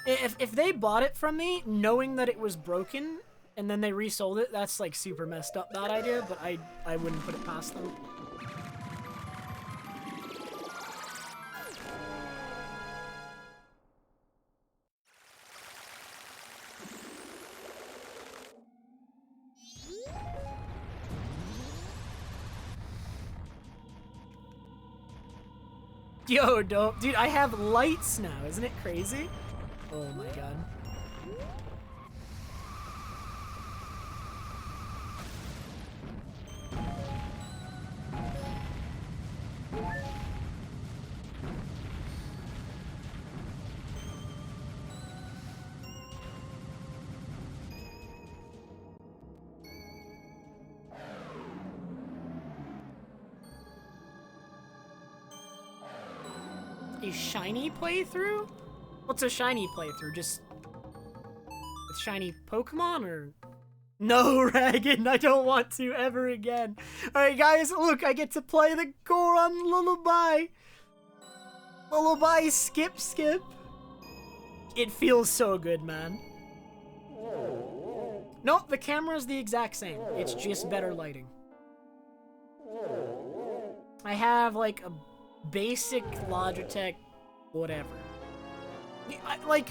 Speaker 1: If they bought it from me knowing that it was broken and then they resold it, that's like super messed up, bad idea, but I wouldn't put it past them. Yo, dope. Dude, I have lights now. Isn't it crazy? Oh my god. A shiny playthrough? What's a shiny playthrough? Just with shiny Pokemon or? No, Ragged, I don't want to ever again. Alright guys, look, I get to play the Goron Lullaby. Lullaby skip. It feels so good, man. Nope, the camera's the exact same. It's just better lighting. I have like a basic Logitech, whatever. Like,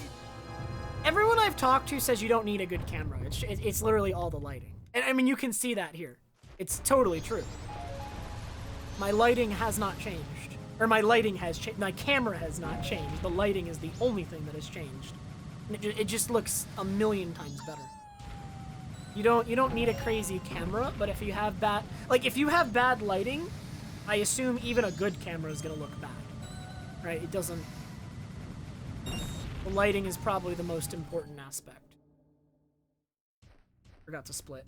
Speaker 1: everyone I've talked to says you don't need a good camera. It's literally all the lighting. And I mean, you can see that here. It's totally true. My lighting has not changed. Or my lighting has changed. My camera has not changed. The lighting is the only thing that has changed. And it just looks a million times better. You don't need a crazy camera, but if you have bad lighting, I assume even a good camera is gonna look bad, right? It doesn't. The lighting is probably the most important aspect. Forgot to split.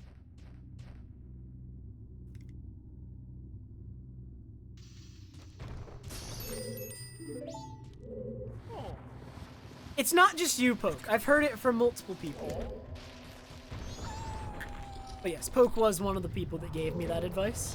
Speaker 1: It's not just you, Poke. I've heard it from multiple people. But yes, Poke was one of the people that gave me that advice.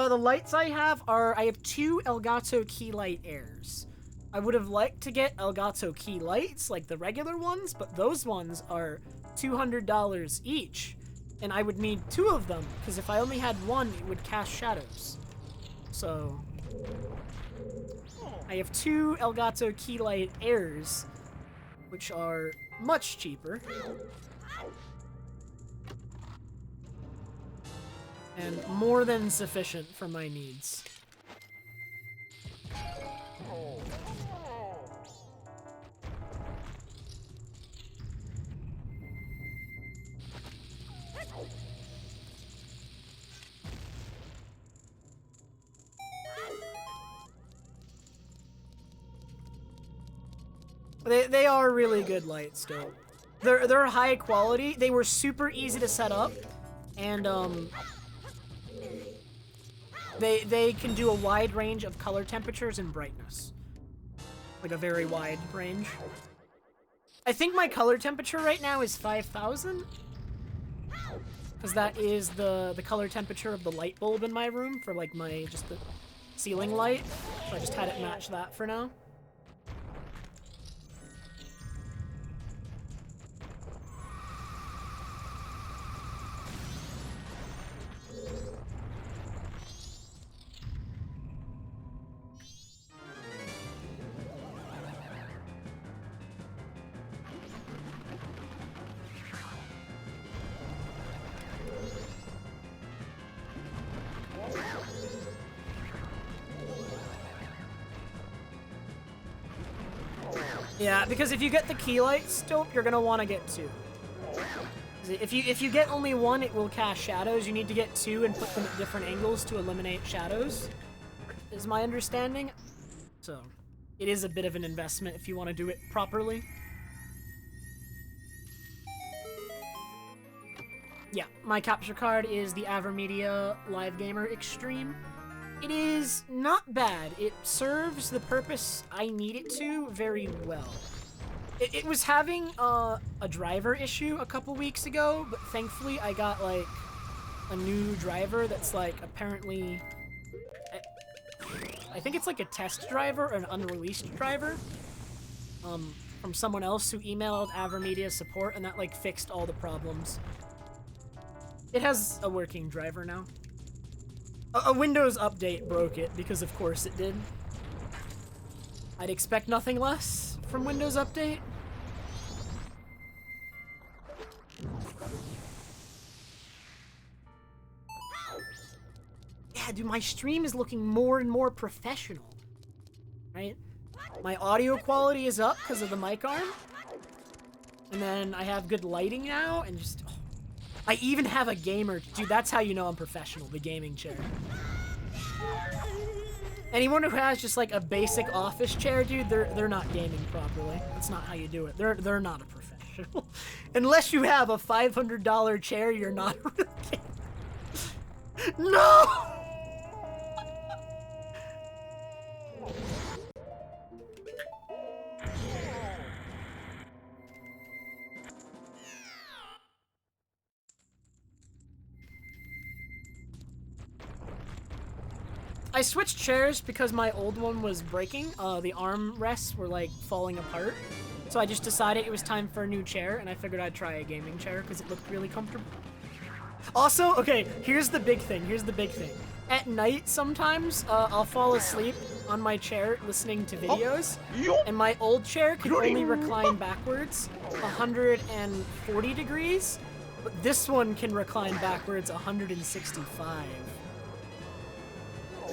Speaker 1: The lights I have have 2 Elgato Key Light Airs. I would have liked to get Elgato Key Lights, like the regular ones, but those ones are $200 each. And I would need 2 of them, because if I only had 1, it would cast shadows. So I have 2 Elgato Key Light Airs, which are much cheaper. And more than sufficient for my needs. They are really good lights still. They're high quality. They were super easy to set up, and they can do a wide range of color temperatures and brightness, like a very wide range. I think my color temperature right now is 5,000, because that is the color temperature of the light bulb in my room for like my just the ceiling light. So I just had it match that for now. Yeah, because if you get the key light scope, you're gonna want to get two. If you get only one, it will cast shadows. You need to get two and put them at different angles to eliminate shadows, is my understanding. So, it is a bit of an investment if you want to do it properly. Yeah, my capture card is the AverMedia Live Gamer Extreme. It is not bad. It serves the purpose I need it to very well. It was having a driver issue a couple weeks ago, but thankfully I got like a new driver that's like apparently... I think it's like a test driver or an unreleased driver from someone else who emailed AverMedia support, and that like fixed all the problems. It has a working driver now. A Windows update broke it, because of course it did. I'd expect nothing less from Windows Update. Yeah, dude, my stream is looking more and more professional, right? My audio quality is up because of the mic arm. And then I have good lighting now, and just... Oh, I even have a gamer... Dude, that's how you know I'm professional, the gaming chair. Anyone who has just like a basic office chair, dude, they're not gaming properly. That's not how you do it. They're not a professional. Unless you have a $500 chair, you're not a real gamer. No! I switched chairs because my old one was breaking. The arm rests were like falling apart. So I just decided it was time for a new chair, and I figured I'd try a gaming chair because it looked really comfortable. Also, okay, here's the big thing. At night, sometimes, I'll fall asleep on my chair listening to videos, and my old chair can only recline backwards 140 degrees, but this one can recline backwards 165.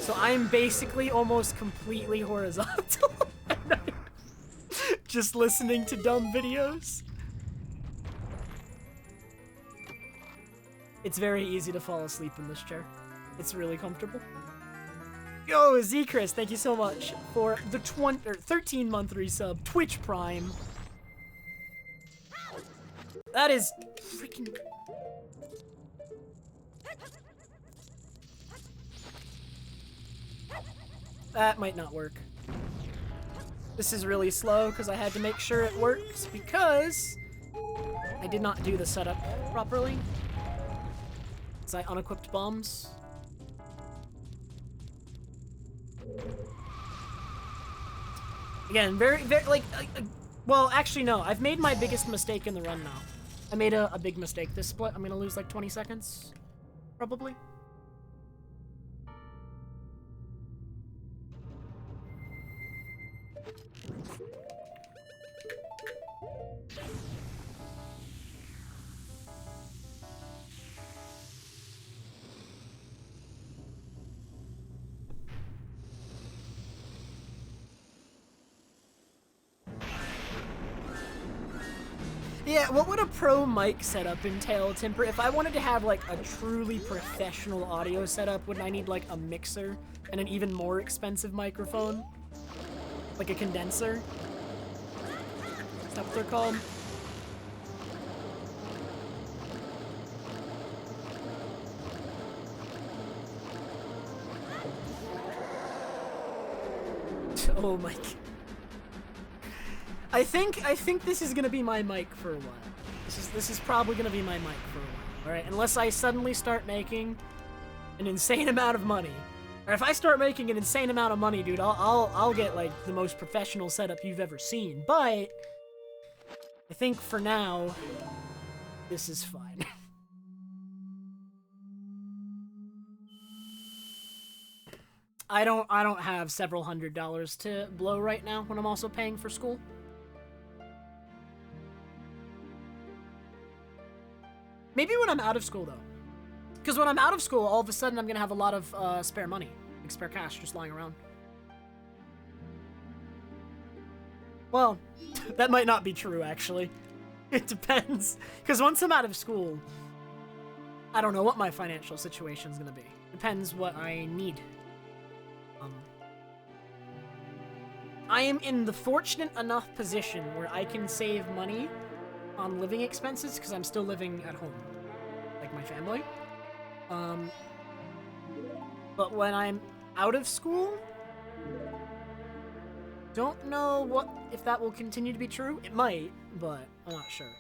Speaker 1: So I'm basically almost completely horizontal at night, just listening to dumb videos. It's very easy to fall asleep in this chair. It's really comfortable. Yo, Z-Chris, thank you so much for the 13-month resub. Twitch Prime. That is freaking... That might not work. This is really slow because I had to make sure it works because I did not do the setup properly. Because I unequipped bombs. Again, very, like, well, actually, no. I've made my biggest mistake in the run now. I made a big mistake this split. I'm gonna lose like 20 seconds, probably. Yeah, what would a pro mic setup entail, Timper? If I wanted to have like a truly professional audio setup, wouldn't I need like a mixer and an even more expensive microphone? Like a condenser? what they're called. Oh my god. I think this is gonna be my mic for a while. This is probably gonna be my mic for a while. Alright, unless I suddenly start making an insane amount of money. Or if I start making an insane amount of money, dude, I'll get like the most professional setup you've ever seen. But I think for now, this is fine. I don't have several $100s to blow right now when I'm also paying for school. Maybe when I'm out of school though. Because when I'm out of school, all of a sudden I'm gonna have a lot of spare money, like spare cash just lying around. Well, that might not be true actually. It depends. Because once I'm out of school, I don't know what my financial situation's gonna be. Depends what I need. I am in the fortunate enough position where I can save money on living expenses because I'm still living at home, like my family. But when I'm out of school, don't know if that will continue to be true. It might, but I'm not sure.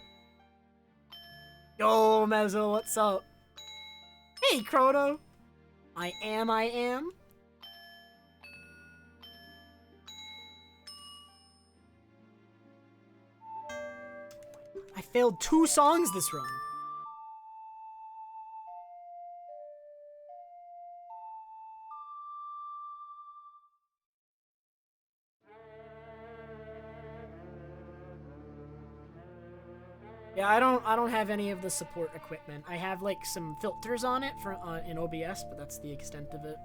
Speaker 1: Yo, Mezzo, what's up? Hey, Chrono. I am. I failed 2 songs this run. Yeah, I don't have any of the support equipment. I have like some filters on it for in OBS, but that's the extent of it.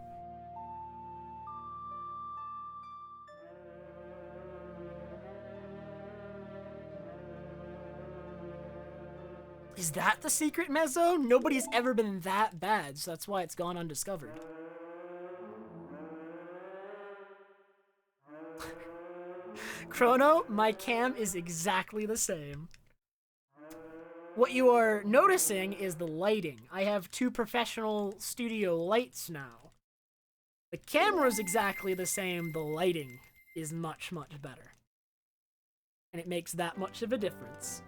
Speaker 1: Is that the secret, Mezzo? Nobody's ever been that bad, so that's why it's gone undiscovered. Chrono, my cam is exactly the same. What you are noticing is the lighting. I have 2 professional studio lights now. The camera's exactly the same, the lighting is much, much better. And it makes that much of a difference.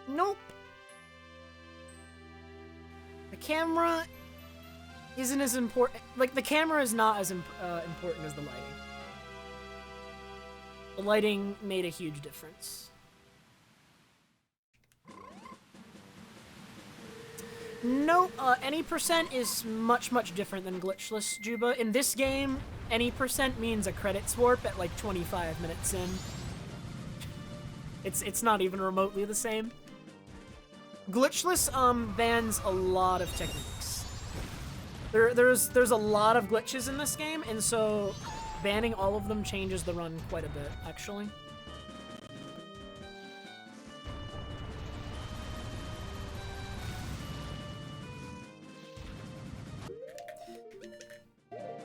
Speaker 1: Nope. The camera isn't as important. Like, the camera is not as important as the lighting. The lighting made a huge difference. No, any percent is much, much different than Glitchless, Juba. In this game, any percent means a credits warp at like 25 minutes in. It's not even remotely the same. Glitchless bans a lot of techniques. There's a lot of glitches in this game, and so banning all of them changes the run quite a bit, actually.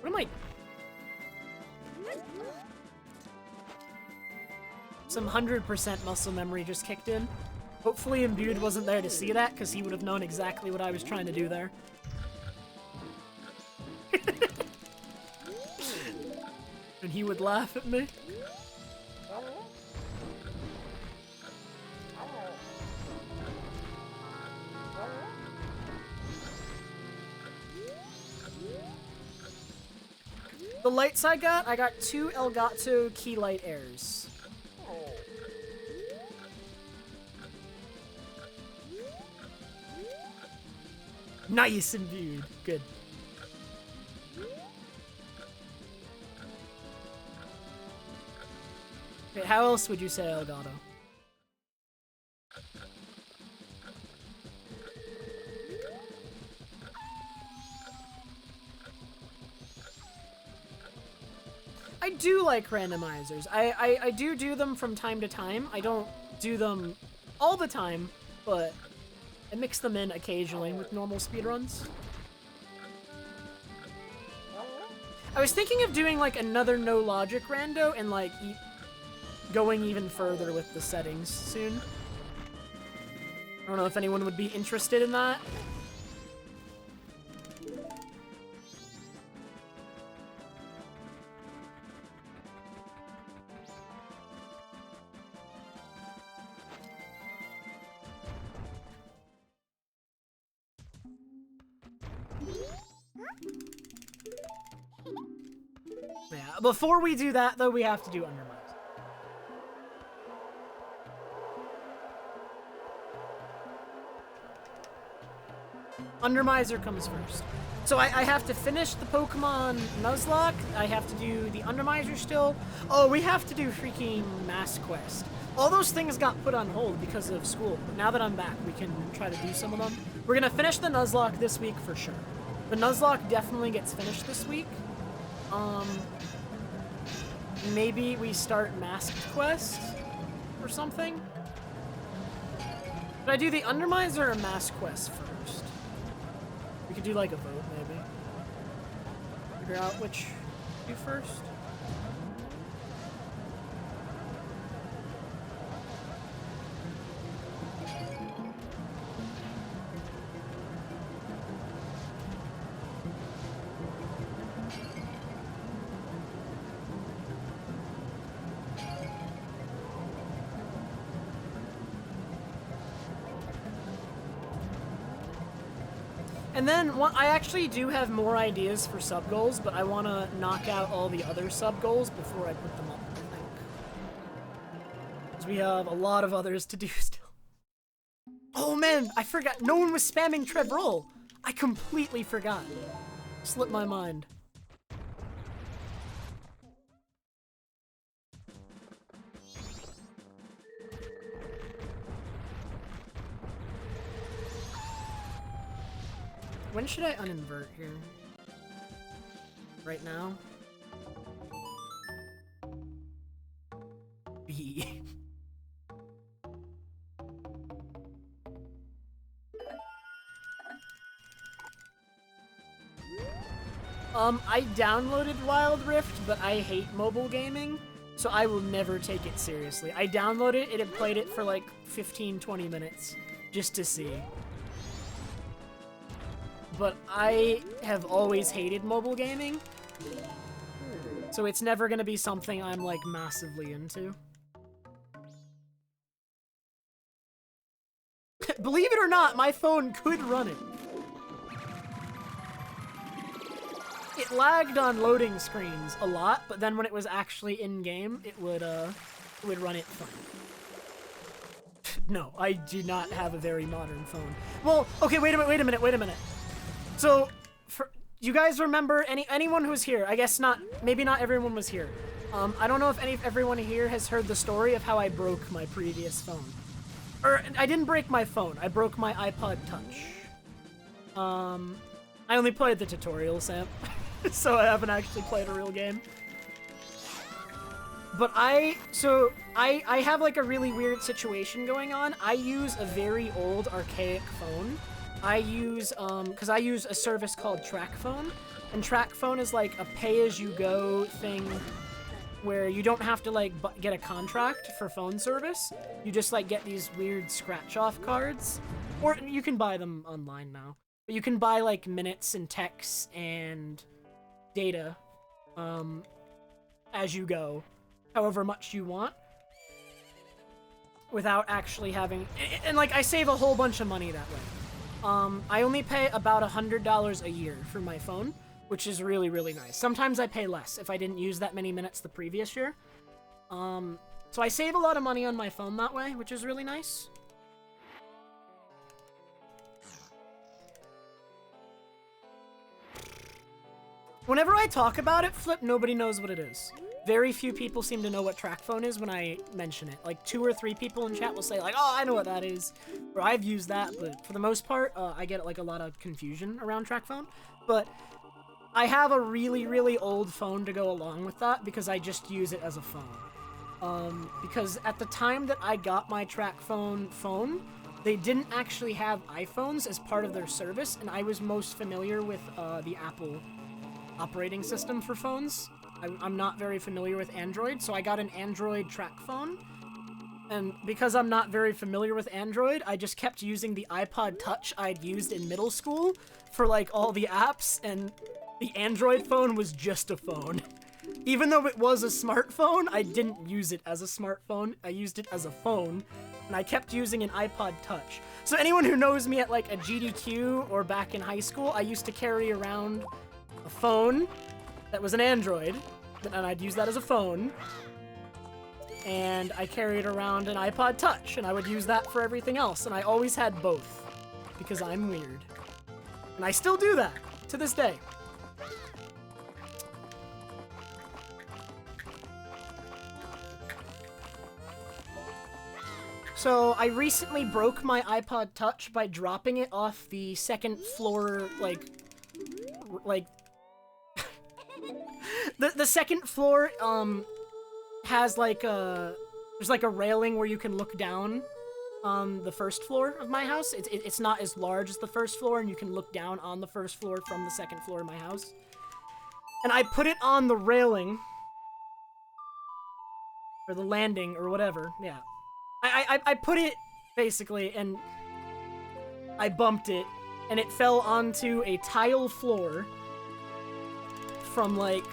Speaker 1: What am I... Some 100% muscle memory just kicked in. Hopefully Imbued wasn't there to see that, because he would have known exactly what I was trying to do there. And he would laugh at me. The lights I got 2 Elgato key light airs. Nice, Imbued. Good. Okay, how else would you say Elgato? I do like randomizers. I do them from time to time. I don't do them all the time, but I mix them in occasionally with normal speedruns. I was thinking of doing like another no logic rando and like going even further with the settings soon. I don't know if anyone would be interested in that. Yeah, before we do that, though, we have to do Undermines. Undermiser comes first. So I have to finish the Pokemon Nuzlocke. I have to do the Undermiser still. Oh, we have to do freaking Mass Quest. All those things got put on hold because of school. But now that I'm back, we can try to do some of them. We're gonna finish the Nuzlocke this week for sure. The Nuzlocke definitely gets finished this week. Maybe we start Masked Quest or something. Should I do the Undermiser or Masked Quest first? We could do like a vote, maybe. Figure out which to do first. And then, I actually do have more ideas for sub-goals, but I want to knock out all the other sub-goals before I put them up, I think. Because we have a lot of others to do still. Oh man, I forgot. No one was spamming Trevorroll. I completely forgot. Slipped my mind. When should I uninvert here? Right now? B. I downloaded Wild Rift, but I hate mobile gaming, so I will never take it seriously. I downloaded it and played it for like 15-20 minutes, just to see. But I have always hated mobile gaming, so it's never gonna be something I'm like massively into. Believe it or not, my phone could run it. It lagged on loading screens a lot, but then when it was actually in-game, it would run it fine. No, I do not have a very modern phone. Well, okay, wait a minute. So, you guys remember anyone who's here? I guess not. Maybe not everyone was here. I don't know if everyone here has heard the story of how I broke my previous phone. Or I didn't break my phone. I broke my iPod Touch. I only played the tutorial, Sam, so I haven't actually played a real game. But I have like a really weird situation going on. I use a very old, archaic phone. I use, because I use a service called TrackPhone, and TrackPhone is like a pay-as-you-go thing where you don't have to like get a contract for phone service. You just like get these weird scratch-off cards, or you can buy them online now. But you can buy like minutes and texts and data, as you go, however much you want, without actually having, and like I save a whole bunch of money that way. I only pay about $100 a year for my phone, which is really, really nice. Sometimes I pay less if I didn't use that many minutes the previous year. So I save a lot of money on my phone that way, which is really nice. Whenever I talk about it, Flip, nobody knows what it is. Very few people seem to know what TrackPhone is when I mention it. Like 2 or 3 people in chat will say like, oh, I know what that is, or I've used that, but for the most part, I get like a lot of confusion around TrackPhone. But I have a really, really old phone to go along with that because I just use it as a phone. Because at the time that I got my track phone, they didn't actually have iPhones as part of their service, and I was most familiar with the Apple operating system for phones. I'm not very familiar with Android, so I got an Android track phone. And because I'm not very familiar with Android, I just kept using the iPod Touch I'd used in middle school for, like, all the apps, and the Android phone was just a phone. Even though it was a smartphone, I didn't use it as a smartphone. I used it as a phone, and I kept using an iPod Touch. So anyone who knows me at, like, a GDQ or back in high school, I used to carry around a phone that was an Android, and I'd use that as a phone. And I carried around an iPod Touch, and I would use that for everything else, and I always had both, because I'm weird. And I still do that, to this day. So, I recently broke my iPod Touch by dropping it off the second floor, like... the second floor, has like there's like a railing where you can look down on the first floor of my house. It's not as large as the first floor, and you can look down on the first floor from the second floor of my house. And I put it on the railing, or the landing, or whatever, yeah. I put it, basically, and I bumped it, and it fell onto a tile floor from, like,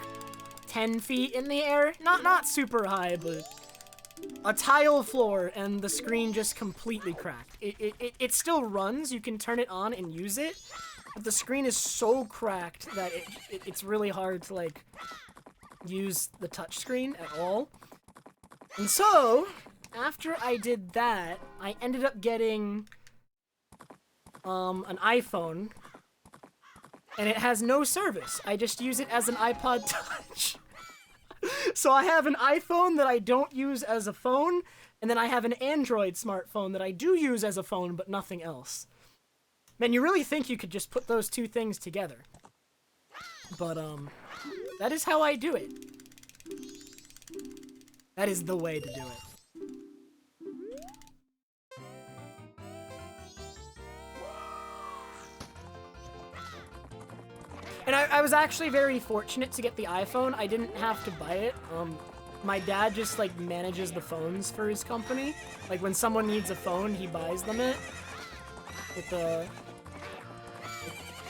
Speaker 1: 10 feet in the air. Not super high, but a tile floor, and the screen just completely cracked. It still runs, you can turn it on and use it, but the screen is so cracked that it's really hard to, like, use the touchscreen at all. And so, after I did that, I ended up getting an iPhone, and it has no service. I just use it as an iPod Touch. So I have an iPhone that I don't use as a phone, and then I have an Android smartphone that I do use as a phone, but nothing else. Man, you really think you could just put those two things together. But, that is how I do it. That is the way to do it. And I was actually very fortunate to get the iPhone. I didn't have to buy it. My dad just, like, manages the phones for his company. Like, when someone needs a phone, he buys them it.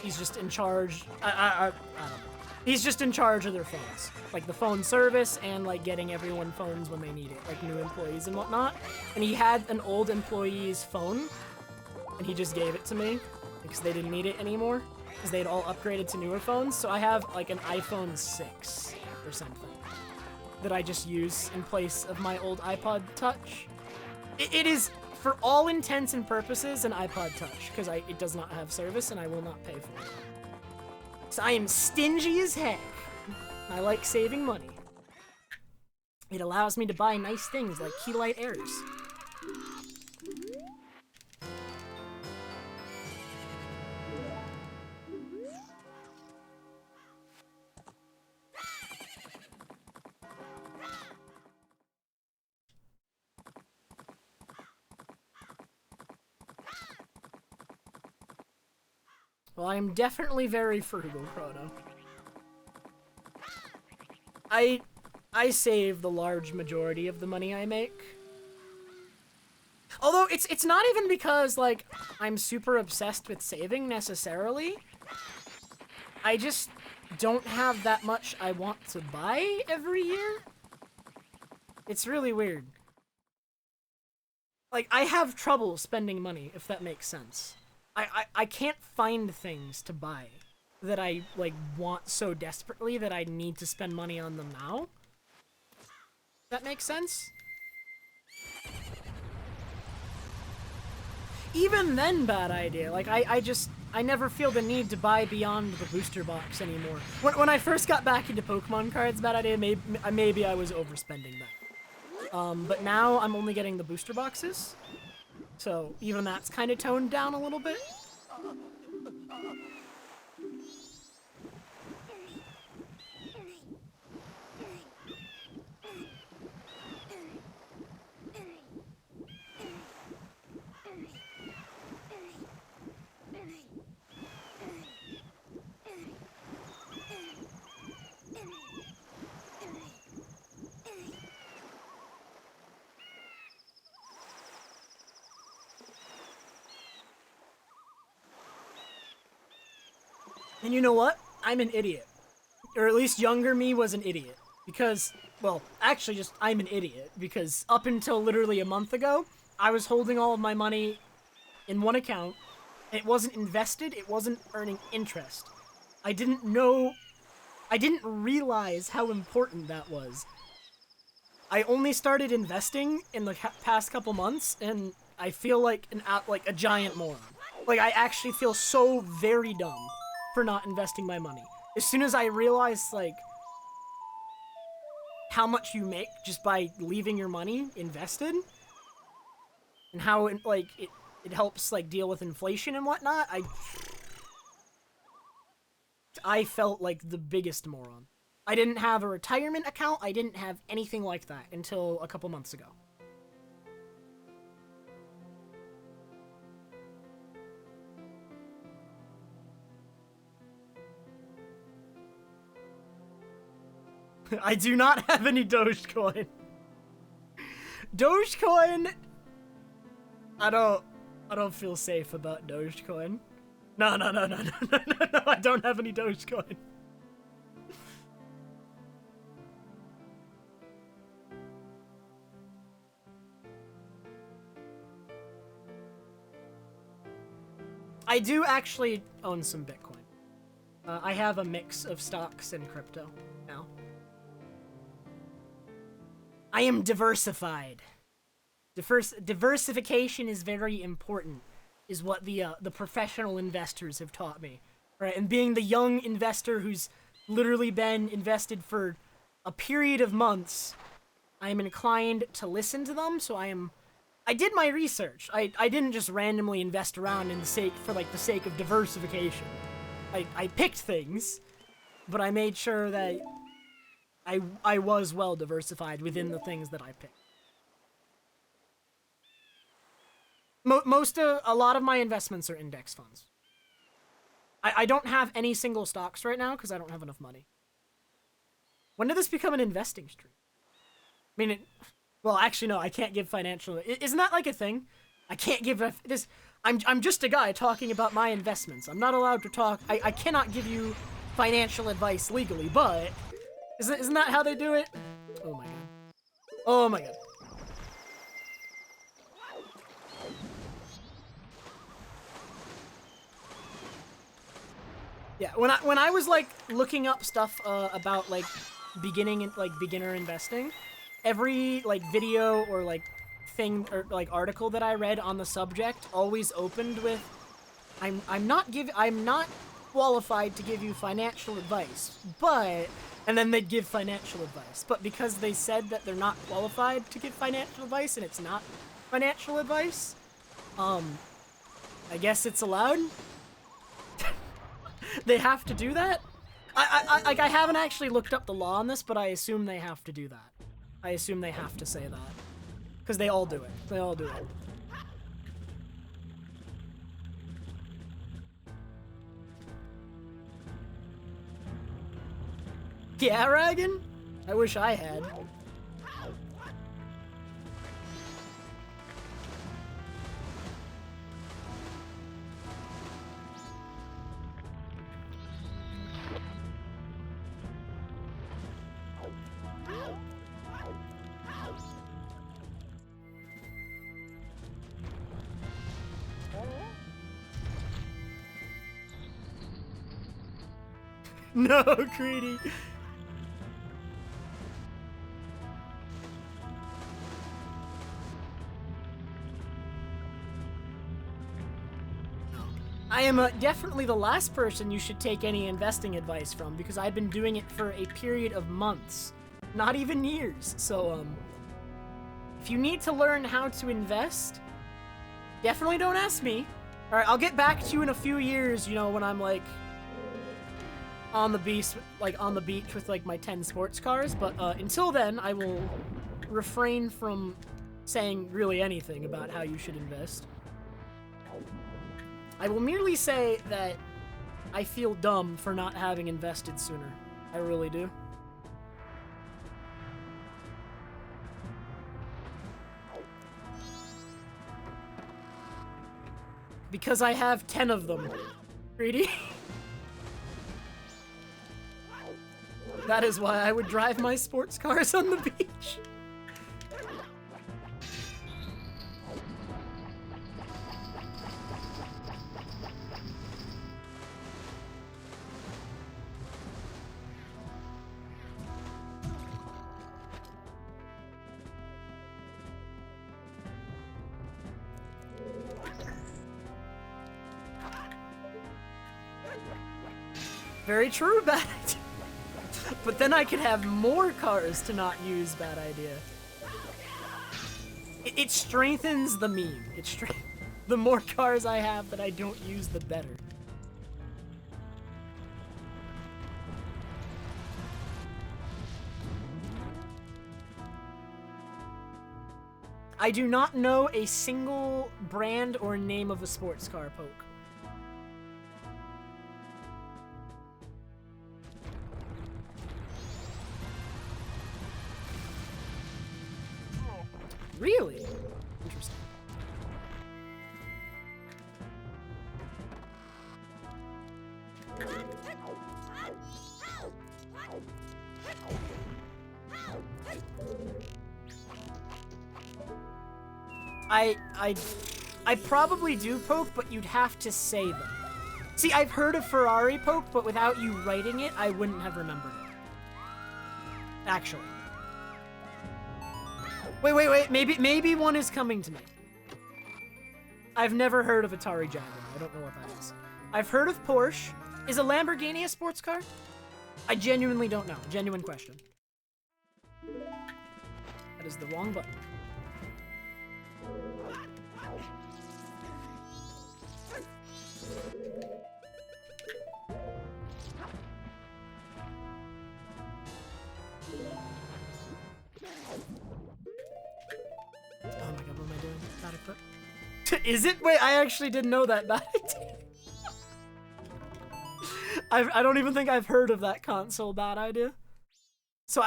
Speaker 1: He's just in charge. I don't know. He's just in charge of their phones. Like, the phone service and, like, getting everyone phones when they need it. Like, new employees and whatnot. And he had an old employee's phone, and he just gave it to me because they didn't need it anymore. Because they'd all upgraded to newer phones, so I have, like, an iPhone 6 or something that I just use in place of my old iPod Touch. It is, for all intents and purposes, an iPod Touch, because it does not have service, and I will not pay for it. So I am stingy as heck. I like saving money. It allows me to buy nice things like key light airs. Well, I am definitely very frugal, Chrono. I save the large majority of the money I make. Although, it's not even because, like, I'm super obsessed with saving, necessarily. I just don't have that much I want to buy every year. It's really weird. Like, I have trouble spending money, if that makes sense. I can't find things to buy that I, like, want so desperately that I need to spend money on them now. That makes sense? Even then, bad idea. Like, I never feel the need to buy beyond the booster box anymore. When I first got back into Pokemon cards, bad idea, maybe I was overspending that. But now I'm only getting the booster boxes. So, even that's kind of toned down a little bit. And you know what? I'm an idiot. Or at least younger me was an idiot. Because, well, actually just, I'm an idiot. Because up until literally a month ago, I was holding all of my money in one account. It wasn't invested, it wasn't earning interest. I didn't realize how important that was. I only started investing in the past couple months, and I feel like a giant moron. Like, I actually feel so very dumb for not investing my money. As soon as I realized, like, how much you make just by leaving your money invested, and how, like, it helps, like, deal with inflation and whatnot, I felt like the biggest moron. I didn't have a retirement account, I didn't have anything like that until a couple months ago. I do not have any Dogecoin. Dogecoin, I don't feel safe about Dogecoin. No, I don't have any Dogecoin. I do actually own some Bitcoin. I have a mix of stocks and crypto now. I am diversified. Diversification is very important, is what the professional investors have taught me. Right, and being the young investor who's literally been invested for a period of months, I am inclined to listen to them, so I did my research. I didn't just randomly invest around for the sake of diversification. I picked things, but I made sure that I was well diversified within the things that I picked. A lot of my investments are index funds. I don't have any single stocks right now because I don't have enough money. When did this become an investing stream? I mean, well, actually, no, I can't give financial... Isn't that like a thing? I can't give this... I'm just a guy talking about my investments. I'm not allowed to talk... I cannot give you financial advice legally, but... Isn't that how they do it? Oh my god. Oh my god. Yeah, when I was like looking up stuff about like beginner investing, every like video or like thing or like article that I read on the subject always opened with I'm not qualified to give you financial advice, but and then they'd give financial advice. But because they said that they're not qualified to give financial advice and it's not financial advice, I guess it's allowed. They have to do that? I haven't actually looked up the law on this, but I assume they have to do that. I assume they have to say that. Because they all do it. They all do it. Yeah, Ragan? I wish I had. No, Greedy. I am definitely the last person you should take any investing advice from because I've been doing it for a period of months, not even years. So, if you need to learn how to invest, definitely don't ask me. All right, I'll get back to you in a few years, you know, when I'm like on the beach with like my 10 sports cars, but until then, I will refrain from saying really anything about how you should invest. I will merely say that I feel dumb for not having invested sooner. I really do. Because I have 10 of them. Greedy? That is why I would drive my sports cars on the beach. Very true, bad idea. But then I could have more cars to not use, bad idea. It strengthens the meme. The more cars I have that I don't use, the better. I do not know a single brand or name of a sports car, Poke. Really? Interesting. I probably do, Poke, but you'd have to say them. See, I've heard of Ferrari, Poke, but without you writing it, I wouldn't have remembered it. Actually. Wait, maybe one is coming to me. I've never heard of Atari Jaguar. I don't know what that is. I've heard of Porsche. Is a Lamborghini a sports car? I genuinely don't know. Genuine question. That is the wrong button. Oh my god, what am I doing? Bad equip. Is it? Wait, I actually didn't know that. Bad idea. I don't even think I've heard of that console. Bad idea. So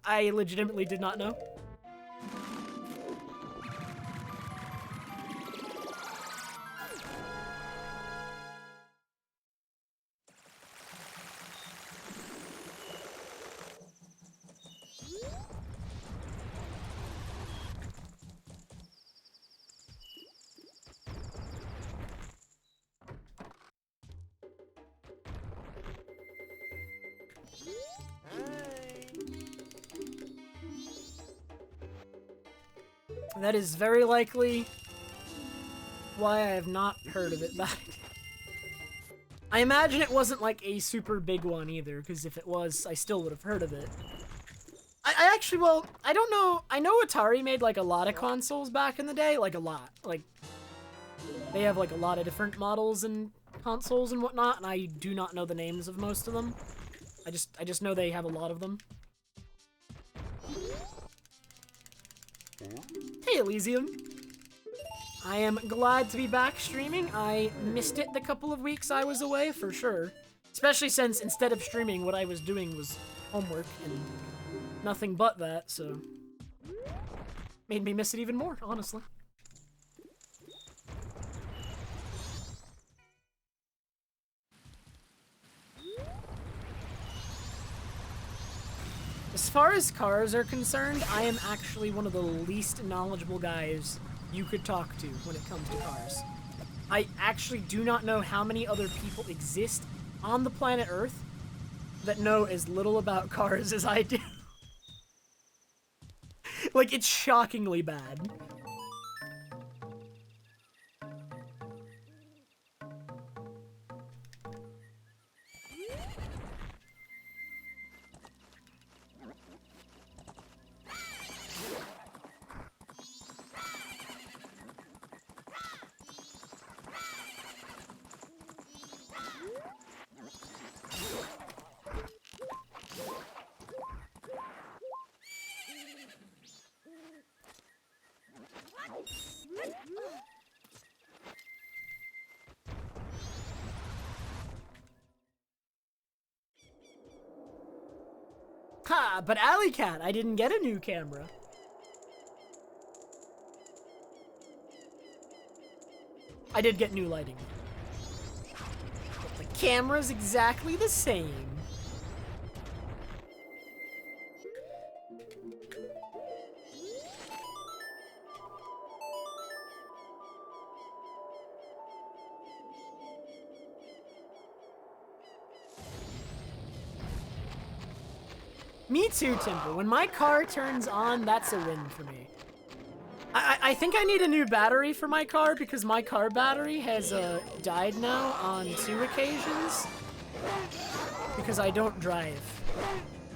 Speaker 1: I legitimately did not know. That is very likely why I have not heard of it back. I imagine it wasn't like a super big one either, because if it was, I still would have heard of it. I actually, well, I don't know. I know Atari made like a lot of consoles back in the day, like a lot. Like, they have like a lot of different models and consoles and whatnot, and I do not know the names of most of them. I just know they have a lot of them. Hey, Elysium. I am glad to be back streaming. I missed it the couple of weeks I was away, for sure. Especially since instead of streaming, what I was doing was homework and nothing but that, so... made me miss it even more, honestly. As far as cars are concerned, I am actually one of the least knowledgeable guys you could talk to when it comes to cars. I actually do not know how many other people exist on the planet Earth that know as little about cars as I do. Like, it's shockingly bad. Ha, but Alley Cat, I didn't get a new camera. I did get new lighting. But the camera's exactly the same. Me too, Timber. When my car turns on, that's a win for me. I think I need a new battery for my car because my car battery has died now on 2 occasions because I don't drive.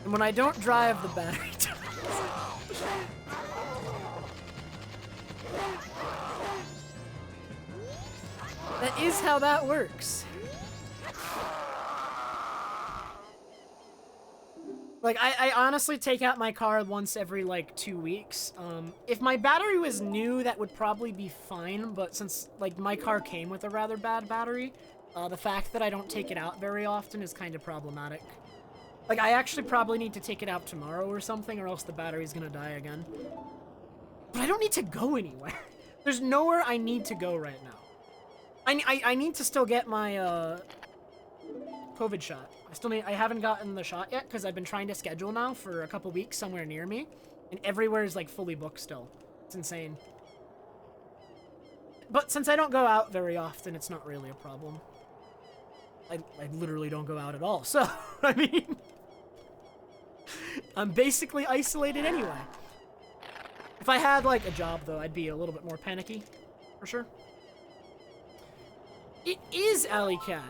Speaker 1: And when I don't drive, the battery dies. That is how that works. Like, I honestly take out my car once every, like, 2 weeks. If my battery was new, that would probably be fine, but since, like, my car came with a rather bad battery, the fact that I don't take it out very often is kind of problematic. Like, I actually probably need to take it out tomorrow or something, or else the battery's gonna die again. But I don't need to go anywhere. There's nowhere I need to go right now. I need to still get my, COVID shot. I haven't gotten the shot yet because I've been trying to schedule now for a couple weeks somewhere near me, and everywhere is like fully booked still. It's insane. But since I don't go out very often, it's not really a problem. I literally don't go out at all, so, I mean, I'm basically isolated anyway. If I had like a job though, I'd be a little bit more panicky, for sure. It is Alley Cat.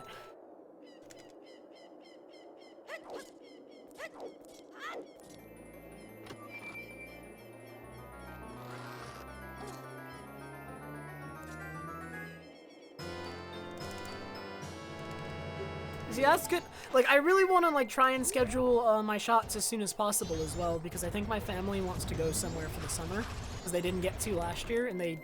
Speaker 1: See, that's good. Like, I really want to, like, try and schedule my shots as soon as possible as well, because I think my family wants to go somewhere for the summer, because they didn't get to last year, and they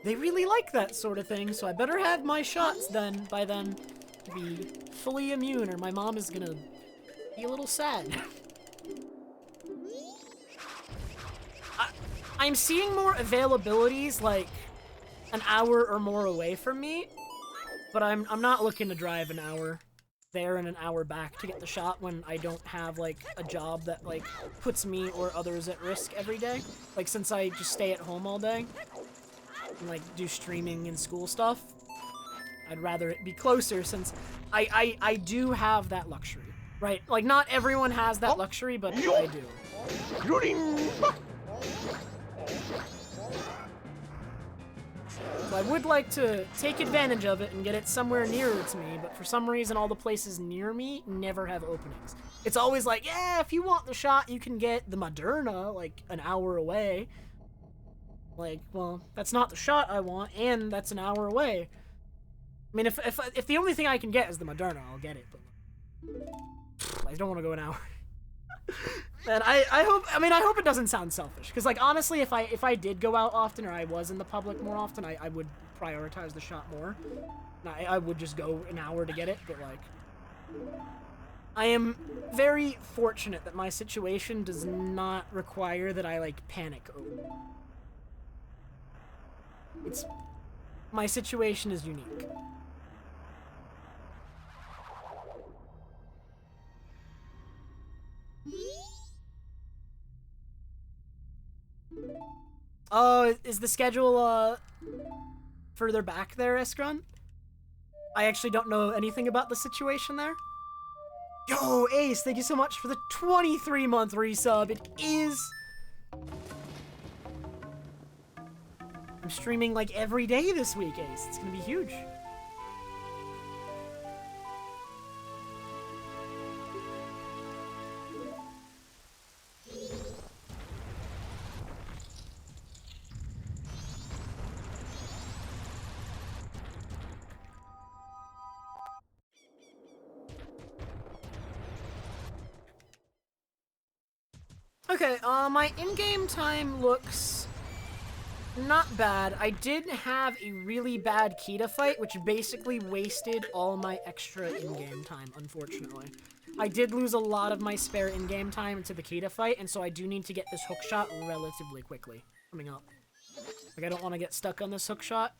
Speaker 1: really like that sort of thing, so I better have my shots by then to be fully immune, or my mom is gonna be a little sad. I'm seeing more availabilities, like, an hour or more away from me, but I'm not looking to drive an hour there and an hour back to get the shot when I don't have, like, a job that, like, puts me or others at risk every day. Like, since I just stay at home all day and, like, do streaming and school stuff, I'd rather it be closer since I do have that luxury, right? Like, not everyone has that luxury, but I do. So I would like to take advantage of it and get it somewhere nearer to me, but for some reason all the places near me never have openings. It's always like, yeah, if you want the shot, you can get the Moderna, like, an hour away. Like, well, that's not the shot I want, and that's an hour away. I mean, if the only thing I can get is the Moderna, I'll get it, but I don't want to go an hour. And I hope it doesn't sound selfish, because, like, honestly, if I did go out often, or I was in the public more often, I would prioritize the shot more. I would just go an hour to get it, but, like, I am very fortunate that my situation does not require that I, like, panic over. My situation is unique. Oh, is the schedule, further back there, Eskrun? I actually don't know anything about the situation there. Yo, Ace, thank you so much for the 23-month resub. It is... I'm streaming, like, every day this week, Ace. It's gonna be huge. Okay, my in-game time looks not bad. I did have a really bad Kita fight, which basically wasted all my extra in-game time, unfortunately. I did lose a lot of my spare in-game time into the Kita fight, and so I do need to get this hook shot relatively quickly coming up. Like, I don't want to get stuck on this hook shot.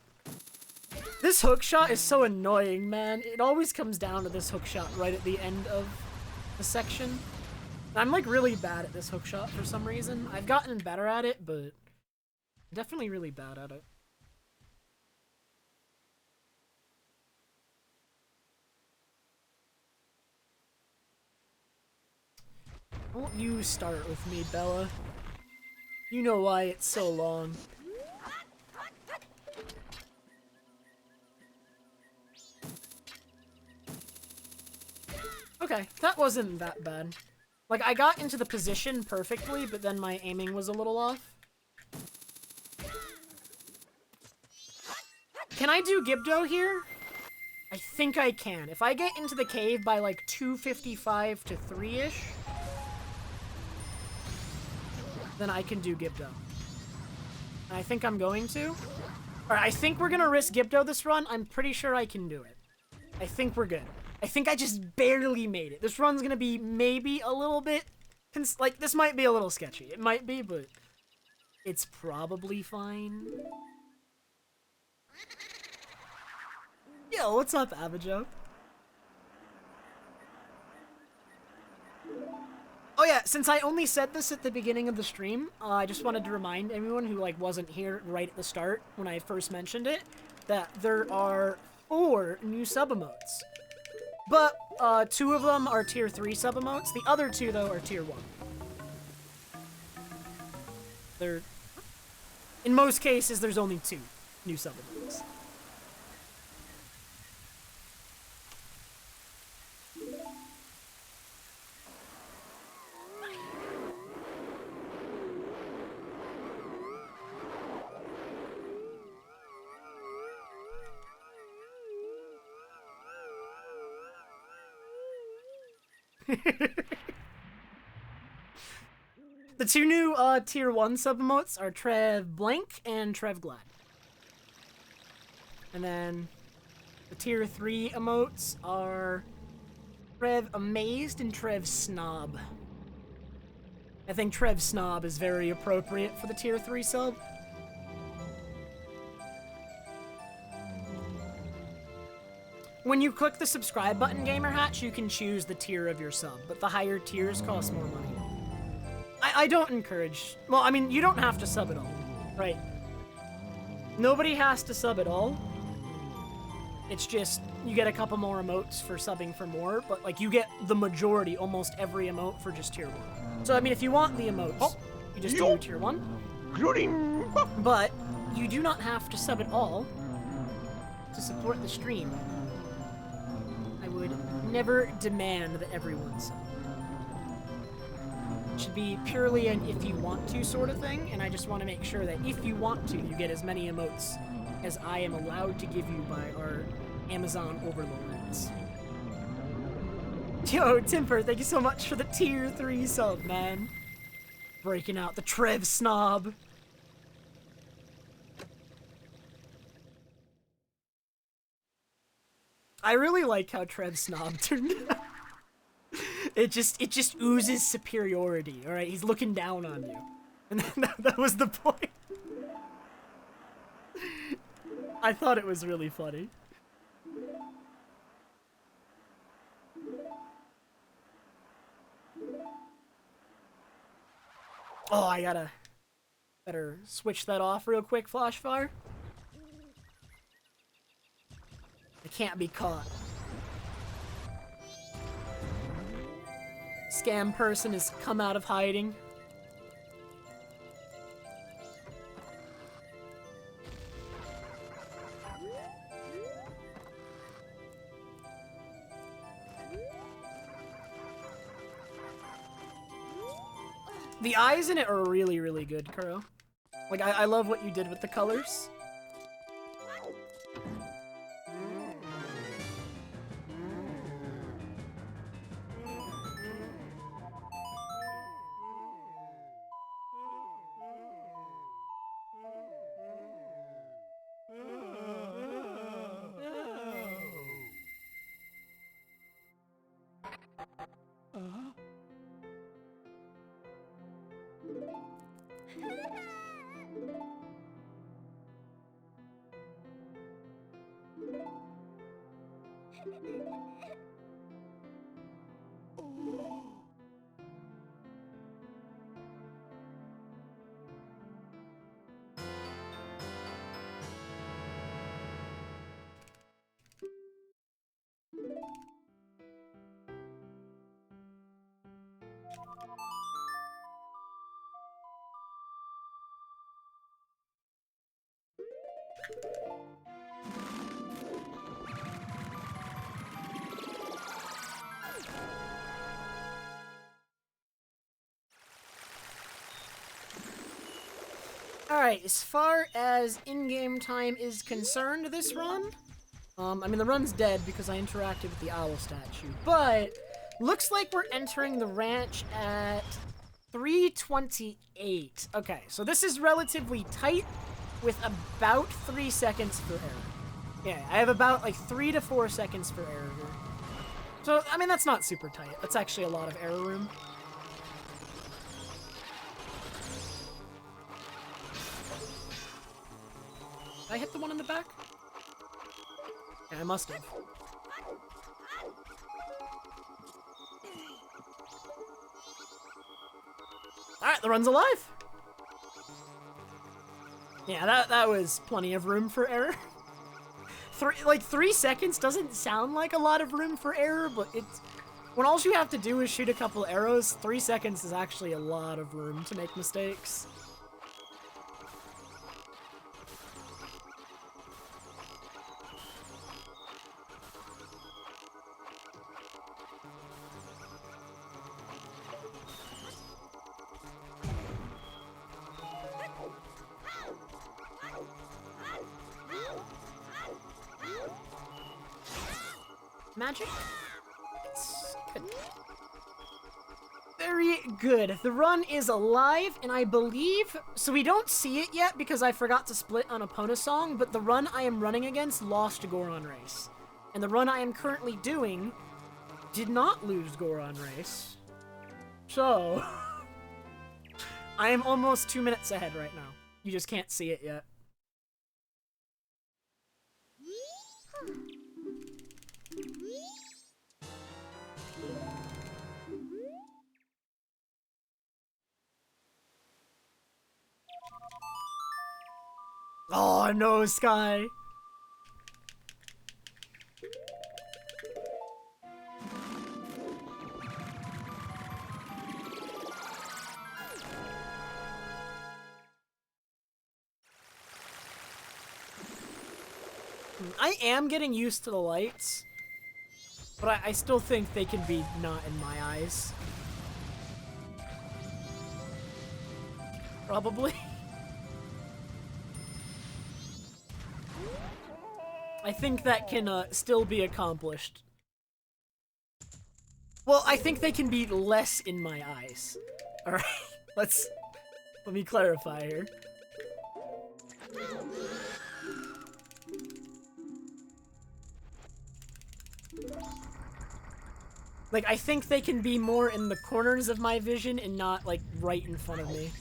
Speaker 1: This hook shot is so annoying, man. It always comes down to this hook shot right at the end of the section. I'm, like, really bad at this hook shot for some reason. I've gotten better at it, but I'm definitely really bad at it. Won't you start with me, Bella? You know why it's so long. Okay, that wasn't that bad. Like, I got into the position perfectly, but then my aiming was a little off. Can I do Gibdo here? I think I can. If I get into the cave by like 2:55 to 3-ish, then I can do Gibdo. And I think I'm going to. Alright, I think we're gonna risk Gibdo this run. I'm pretty sure I can do it. I think we're good. I think I just barely made it. This run's gonna be maybe a little bit... like, this might be a little sketchy. It might be, but... it's probably fine. Yo, what's up, Abijo? Oh yeah, since I only said this at the beginning of the stream, I just wanted to remind everyone who like wasn't here right at the start when I first mentioned it, that there are 4 new sub-emotes. But 2 of them are tier 3 sub-emotes. The other 2, though, are tier 1. They're... in most cases, there's only 2 new sub-emotes. The 2 new tier 1 sub-emotes are Trev Blank and Trev Glad. And then the tier 3 emotes are Trev Amazed and Trev Snob. I think Trev Snob is very appropriate for the tier 3 sub. When you click the subscribe button, Gamer Hatch, you can choose the tier of your sub, but the higher tiers cost more money. I don't encourage... well, I mean, you don't have to sub at all, right? Nobody has to sub at all. It's just, you get a couple more emotes for subbing for more, but, like, you get the majority, almost every emote for just tier 1. So, I mean, if you want the emotes, you just do tier 1. But you do not have to sub at all to support the stream. I would never demand that everyone sub. It should be purely an if you want to sort of thing, and I just want to make sure that if you want to, you get as many emotes as I am allowed to give you by our Amazon overlords. Yo, Timper, thank you so much for the tier 3 sub, man. Breaking out the Trev Snob. I really like how Trev Snob turned out. It just oozes superiority, alright? He's looking down on you. And that was the point. I thought it was really funny. Oh, I gotta... better switch that off real quick, Flashfire. I can't be caught. Scam person has come out of hiding. The eyes in it are really, really good, Kuro. Like, I love what you did with the colors. Alright, as far as in-game time is concerned this run, I mean, the run's dead because I interacted with the owl statue, but looks like we're entering the ranch at 3:28. Okay, so this is relatively tight with about 3 seconds for error. Yeah, I have about like 3 to 4 seconds for error here. So, I mean, that's not super tight. That's actually a lot of error room. Did I hit the one in the back? Yeah, I must have. Alright, the run's alive! Yeah, that was plenty of room for error. 3 seconds doesn't sound like a lot of room for error, but it's... When all you have to do is shoot a couple arrows, 3 seconds is actually a lot of room to make mistakes. Magic? It's good. Very good. The run is alive, and I believe... So we don't see it yet because I forgot to split on Epona song, but the run I am running against lost Goron Race. And the run I am currently doing did not lose Goron Race. So... I am almost 2 minutes ahead right now. You just can't see it yet. Oh no, Sky! I am getting used to the lights, but I still think they can be not in my eyes. Probably. I think that can still be accomplished. Well, I think they can be less in my eyes. Alright, let me clarify here. Like, I think they can be more in the corners of my vision and not, like, right in front of me.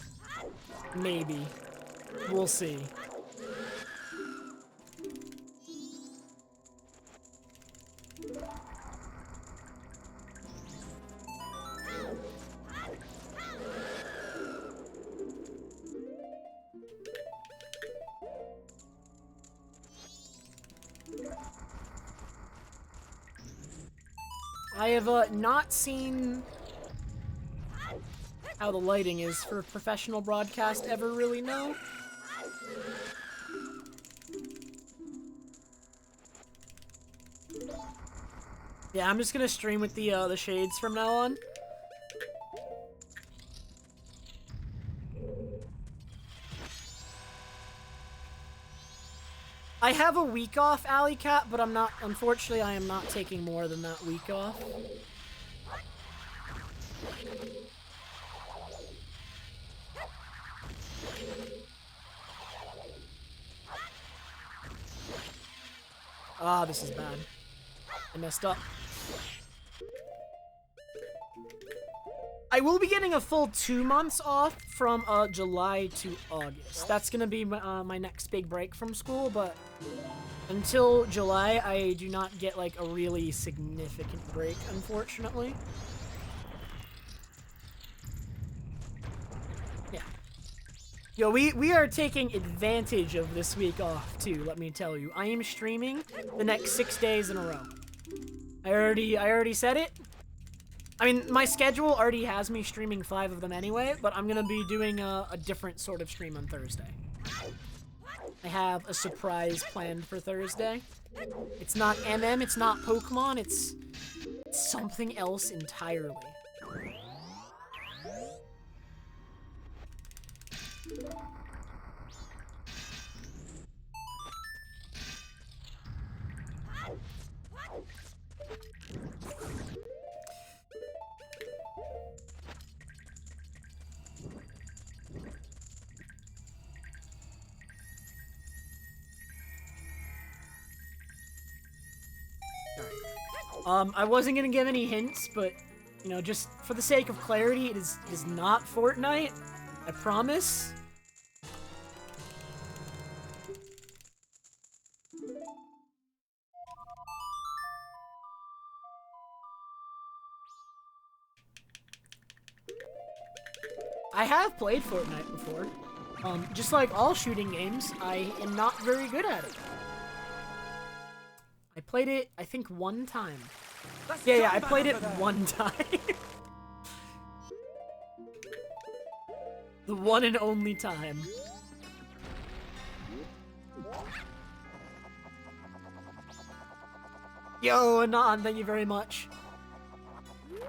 Speaker 1: Maybe. We'll see. I have not seen how the lighting is for professional broadcast ever really know. Yeah, I'm just gonna stream with the shades from now on. I have a week off, Alley Cat, but unfortunately, I am not taking more than that week off. Ah, this is bad. I messed up. I will be getting a full 2 months off from July to August. That's gonna be my next big break from school, but until July, I do not get like a really significant break, unfortunately. Yeah. Yo, we are taking advantage of this week off too, let me tell you. I am streaming the next 6 days in a row. I already said it. I mean, my schedule already has me streaming 5 of them anyway, but I'm gonna be doing a different sort of stream on Thursday. I have a surprise planned for Thursday. It's not MM, it's not Pokemon, it's something else entirely. I wasn't gonna give any hints, but, you know, just for the sake of clarity, it is not Fortnite. I promise. I have played Fortnite before. Just like all shooting games, I am not very good at it. I played it, I think, one time. Yeah, I played it one time. The one and only time. Yo, Anon, thank you very much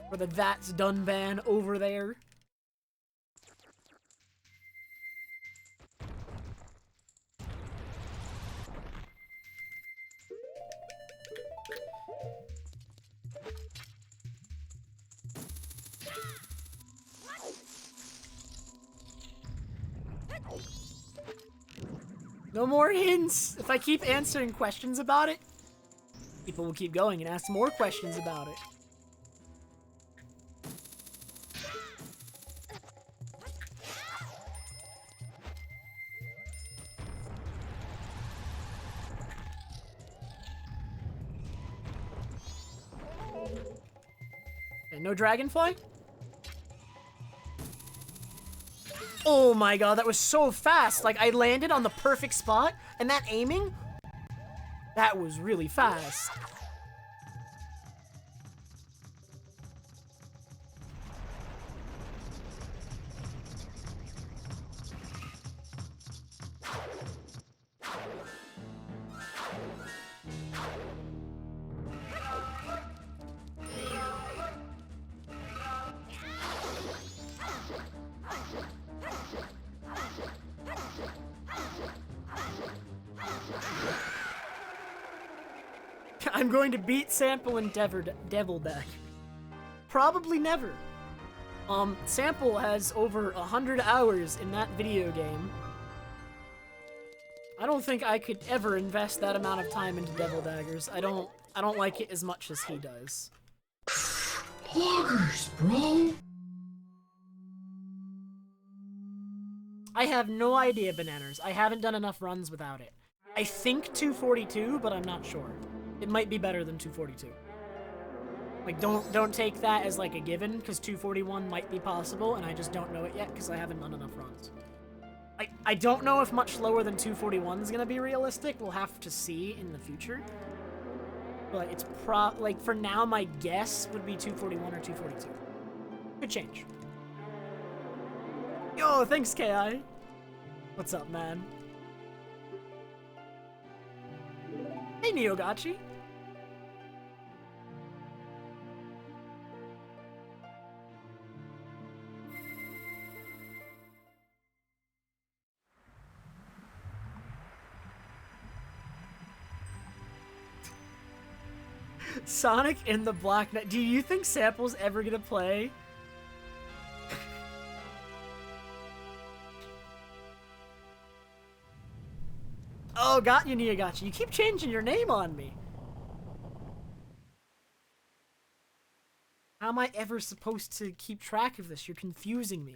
Speaker 1: for the That's Done ban over there. No more hints! If I keep answering questions about it, people will keep going and ask more questions about it. Okay, no dragonfly? Oh my god, that was so fast! Like, I landed on the perfect spot, and that aiming? That was really fast. I'm going to beat Sample and Devil Deck. Probably never. Sample has over 100 hours in that video game. I don't think I could ever invest that amount of time into Devil Daggers. I don't like it as much as he does.
Speaker 3: Loggers, bro.
Speaker 1: I have no idea, Bananas. I haven't done enough runs without it. I think 242, but I'm not sure. It might be better than 242. Like, don't take that as like a given, because 241 might be possible, and I just don't know it yet because I haven't done enough runs. I don't know if much lower than 241 is gonna be realistic. We'll have to see in the future. But it's like for now, my guess would be 241 or 242. Could change. Yo, thanks, Ki. What's up, man? Hey, Neogachi. Sonic in the Black Knight. Do you think Sample's ever gonna play? Oh, got you, Neogachi. You keep changing your name on me. How am I ever supposed to keep track of this? You're confusing me.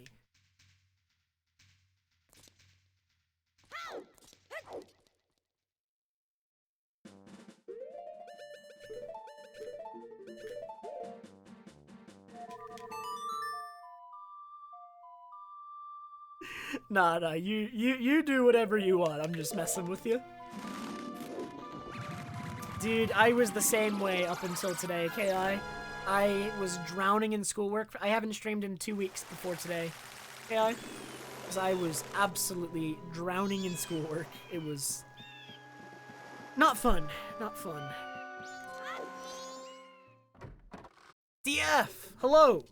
Speaker 1: Nah, you do whatever you want. I'm just messing with you. Dude, I was the same way up until today, KI. I was drowning in schoolwork. I haven't streamed in 2 weeks before today, KI. Because I was absolutely drowning in schoolwork. It was not fun. Not fun. DF! Hello!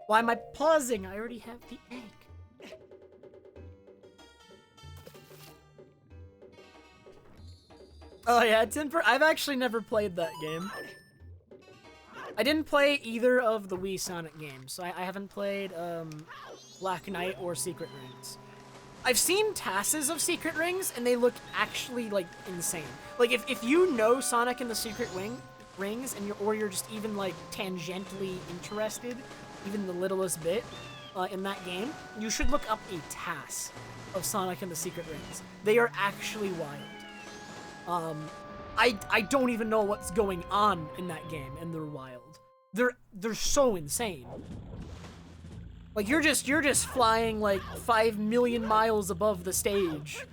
Speaker 1: Why am I pausing? I already have the egg. Oh yeah, I've actually never played that game. I didn't play either of the Wii Sonic games, so I haven't played Black Knight or Secret Rings. I've seen TASes of secret rings, and they look actually, like, insane. Like, if you know Sonic and the Secret Rings, and you're just even, like, tangentially interested, even the littlest bit, in that game, you should look up a TAS of Sonic and the Secret Rings. They are actually wild. I don't even know what's going on in that game, and they're wild. They're so insane. Like, you're just flying, like, 5 million miles above the stage.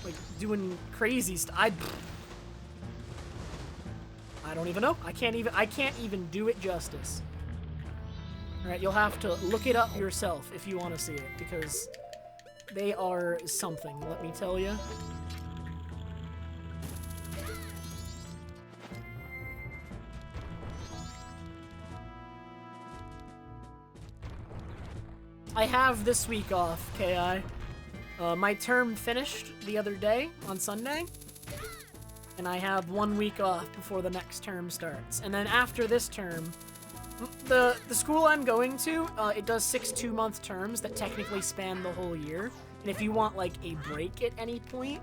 Speaker 1: Like, doing crazy stuff. I don't even know. I can't even do it justice. Alright, you'll have to look it up yourself if you want to see it, because they are something, let me tell you. I have this week off, KI. My term finished the other day, on Sunday. And I have 1 week off before the next term starts. And then after this term, the school I'm going to, it does 6 2-month terms that technically span the whole year. And if you want, like, a break at any point,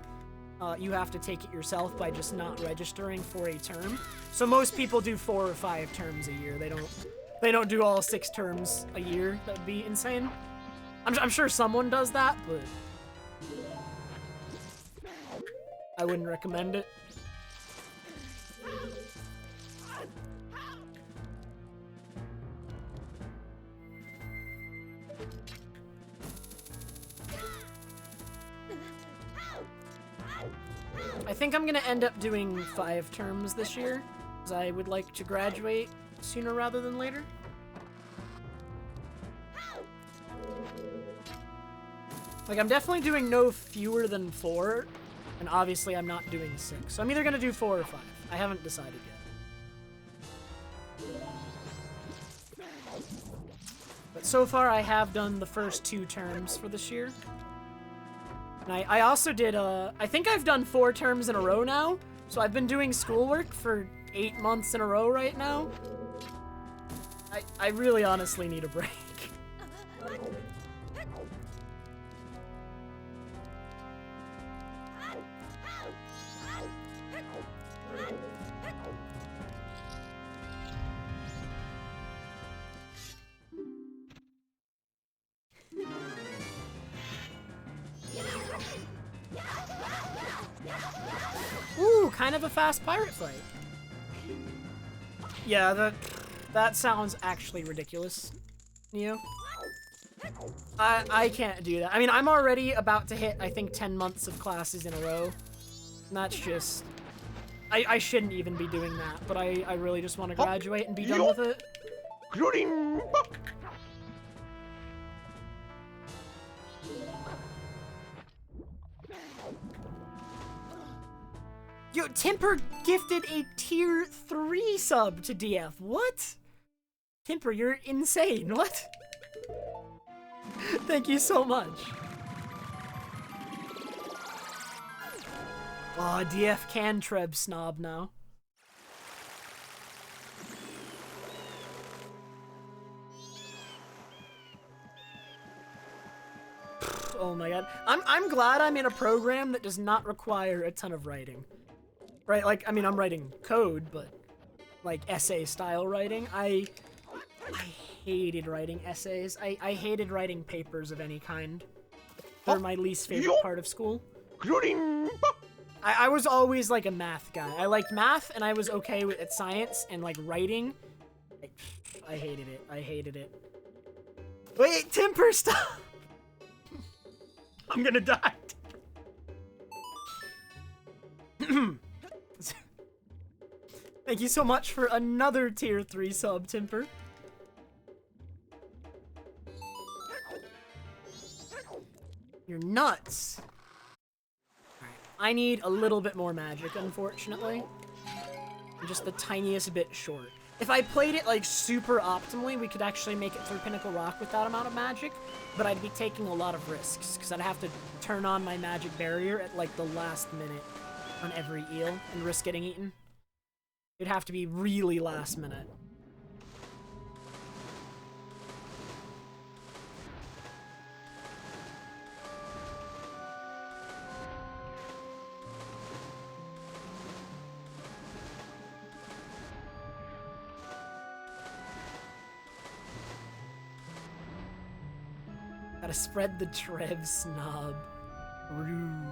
Speaker 1: you have to take it yourself by just not registering for a term. So most people do 4 or 5 terms a year. They don't do all 6 terms a year. That would be insane. I'm sure someone does that, but I wouldn't recommend it. I think I'm gonna end up doing 5 terms this year, because I would like to graduate sooner rather than later. Like, I'm definitely doing no fewer than 4, and obviously I'm not doing 6. So I'm either gonna do 4 or 5. I haven't decided yet. But so far I have done the first 2 terms for this year. And I also did, I think I've done 4 terms in a row now, so I've been doing schoolwork for 8 months in a row right now. I really honestly need a break. Ooh, kind of a fast pirate fight. Yeah, that sounds actually ridiculous, Neo. I can't do that. I mean, I'm already about to hit, I think, 10 months of classes in a row. And that's just... I shouldn't even be doing that, but I really just want to graduate and be done with it. Yo, Timper gifted a tier 3 sub to DF. What? Timper, you're insane. What? Thank you so much. Aw, DF can Treb snob now. Oh my god. I'm glad I'm in a program that does not require a ton of writing. Right, like, I mean, I'm writing code, but, like, essay-style writing. I hated writing essays. I hated writing papers of any kind. They're my least favorite part of school. I was always, like, a math guy. I liked math, and I was okay with it, science, and, like, writing. I hated it. I hated it. Wait, Timper, stop! I'm gonna die. Thank you so much for another tier 3 sub, Timper. You're nuts. Alright, I need a little bit more magic, unfortunately. I'm just the tiniest bit short. If I played it, like, super optimally, we could actually make it through Pinnacle Rock with that amount of magic, but I'd be taking a lot of risks, because I'd have to turn on my magic barrier at, like, the last minute on every eel and risk getting eaten. It'd have to be really last minute. Gotta spread the Trev snob. Rude.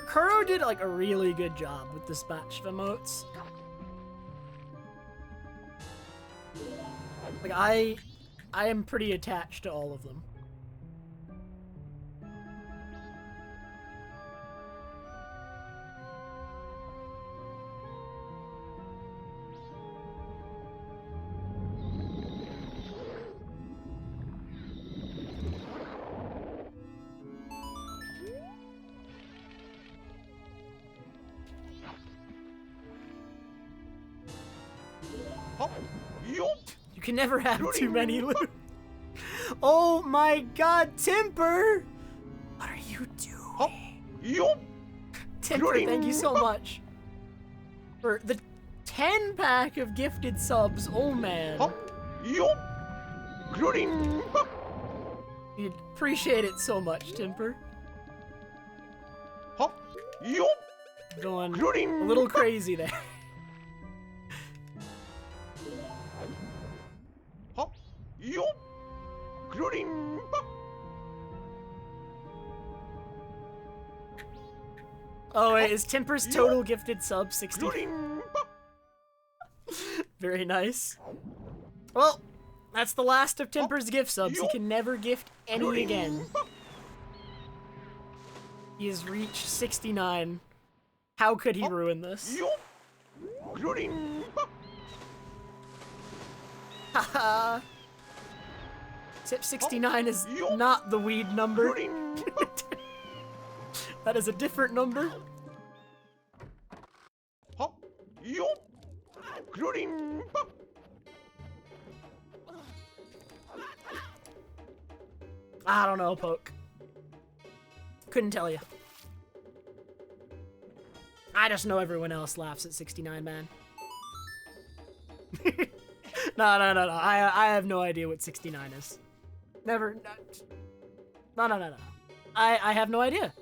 Speaker 1: Kuro did like a really good job with this batch of emotes. Like I am pretty attached to all of them. You can never have too many loot. Oh my god, Timper! What are you doing? Timper, thank you so much for the 10-pack of gifted subs. Oh man. We appreciate it so much, Timper. Going a little crazy there. Oh wait, is Timper's total gifted sub 60? Very nice. Well, that's the last of Timper's gift subs. He can never gift any again. He has reached 69. How could he ruin this? Haha. Except 69 is not the weed number. That is a different number. I don't know, Poke. Couldn't tell you. I just know everyone else laughs at 69, man. No. I have no idea what 69 is. Never. No. I have no idea.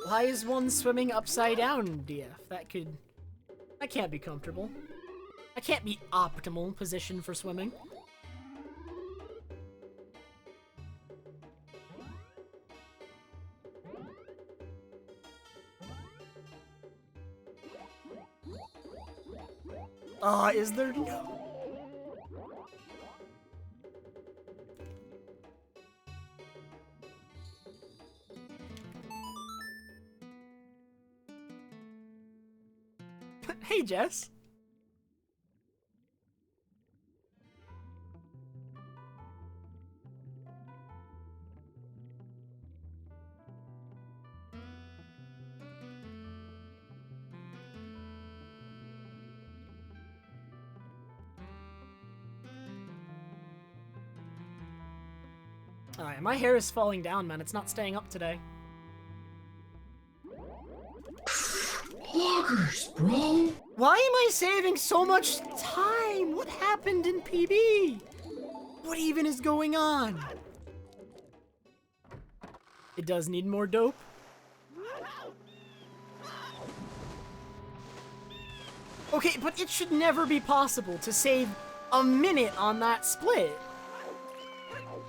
Speaker 1: Why is one swimming upside down, DF? That can't be comfortable. That can't be optimal position for swimming. Is there no? Hey, Jess. Alright, my hair is falling down, man. It's not staying up today.
Speaker 3: Loggers, bro.
Speaker 1: Why am I saving so much time? What happened in PB? What even is going on? It does need more dope. Okay, but it should never be possible to save a minute on that split.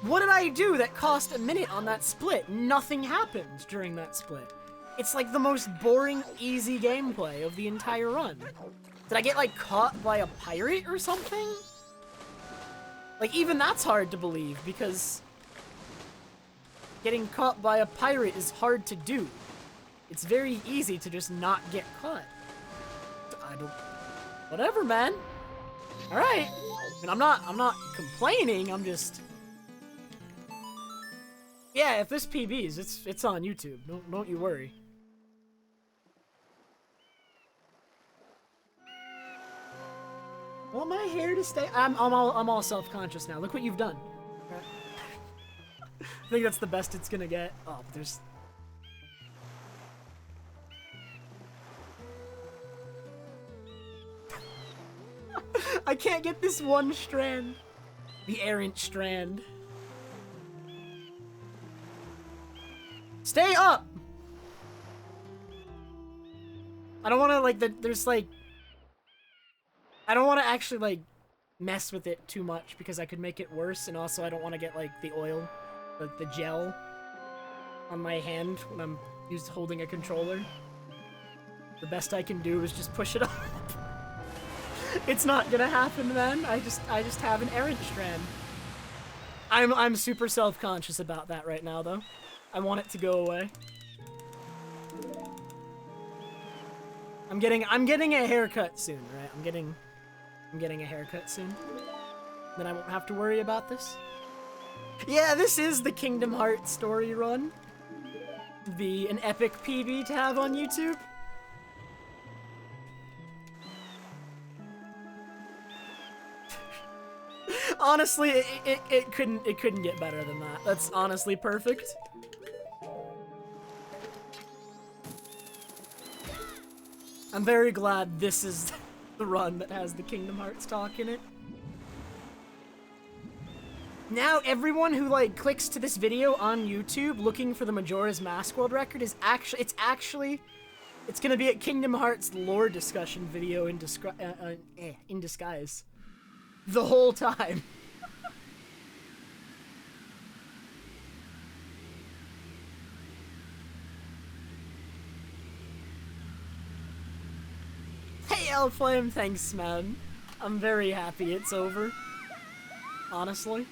Speaker 1: What did I do that cost a minute on that split? Nothing happened during that split. It's like the most boring, easy gameplay of the entire run. Did I get, like, caught by a pirate or something? Like, even that's hard to believe, because getting caught by a pirate is hard to do. It's very easy to just not get caught. I don't... Whatever, man. Alright. I mean, I'm not complaining, I'm just... Yeah, if this PBs, it's on YouTube. Don't you worry. Want my hair to stay? I'm all self-conscious now. Look what you've done. I think that's the best it's gonna get. Oh, there's... can't get this one strand. The errant strand. Stay up! I don't want to, like, there's, like... I don't want to actually, like, mess with it too much because I could make it worse, and also I don't want to get, like, the oil, the gel on my hand when I'm holding a controller. The best I can do is just push it up. It's not gonna happen, man. I just have an errant strand. I'm super self-conscious about that right now, though. I want it to go away. I'm getting a haircut soon, right? I'm getting a haircut soon. Then I won't have to worry about this. Yeah, this is the Kingdom Hearts story run. Be an epic PB to have on YouTube. Honestly, it couldn't get better than that. That's honestly perfect. I'm very glad this is the run that has the Kingdom Hearts talk in it. Now everyone who like clicks to this video on YouTube looking for the Majora's Mask World record is it's gonna be a Kingdom Hearts lore discussion video in disguise. The whole time. Hey, Elflame, thanks, man. I'm very happy it's over. Honestly.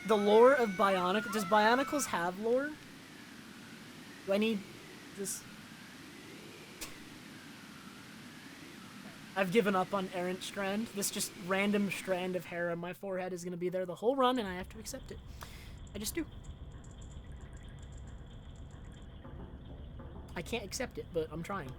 Speaker 1: The lore of Bionicle. Does Bionicles have lore? Do I need this? I've given up on errant strand. This just random strand of hair on my forehead is gonna be there the whole run, and I have to accept it. I just do. I can't accept it, but I'm trying.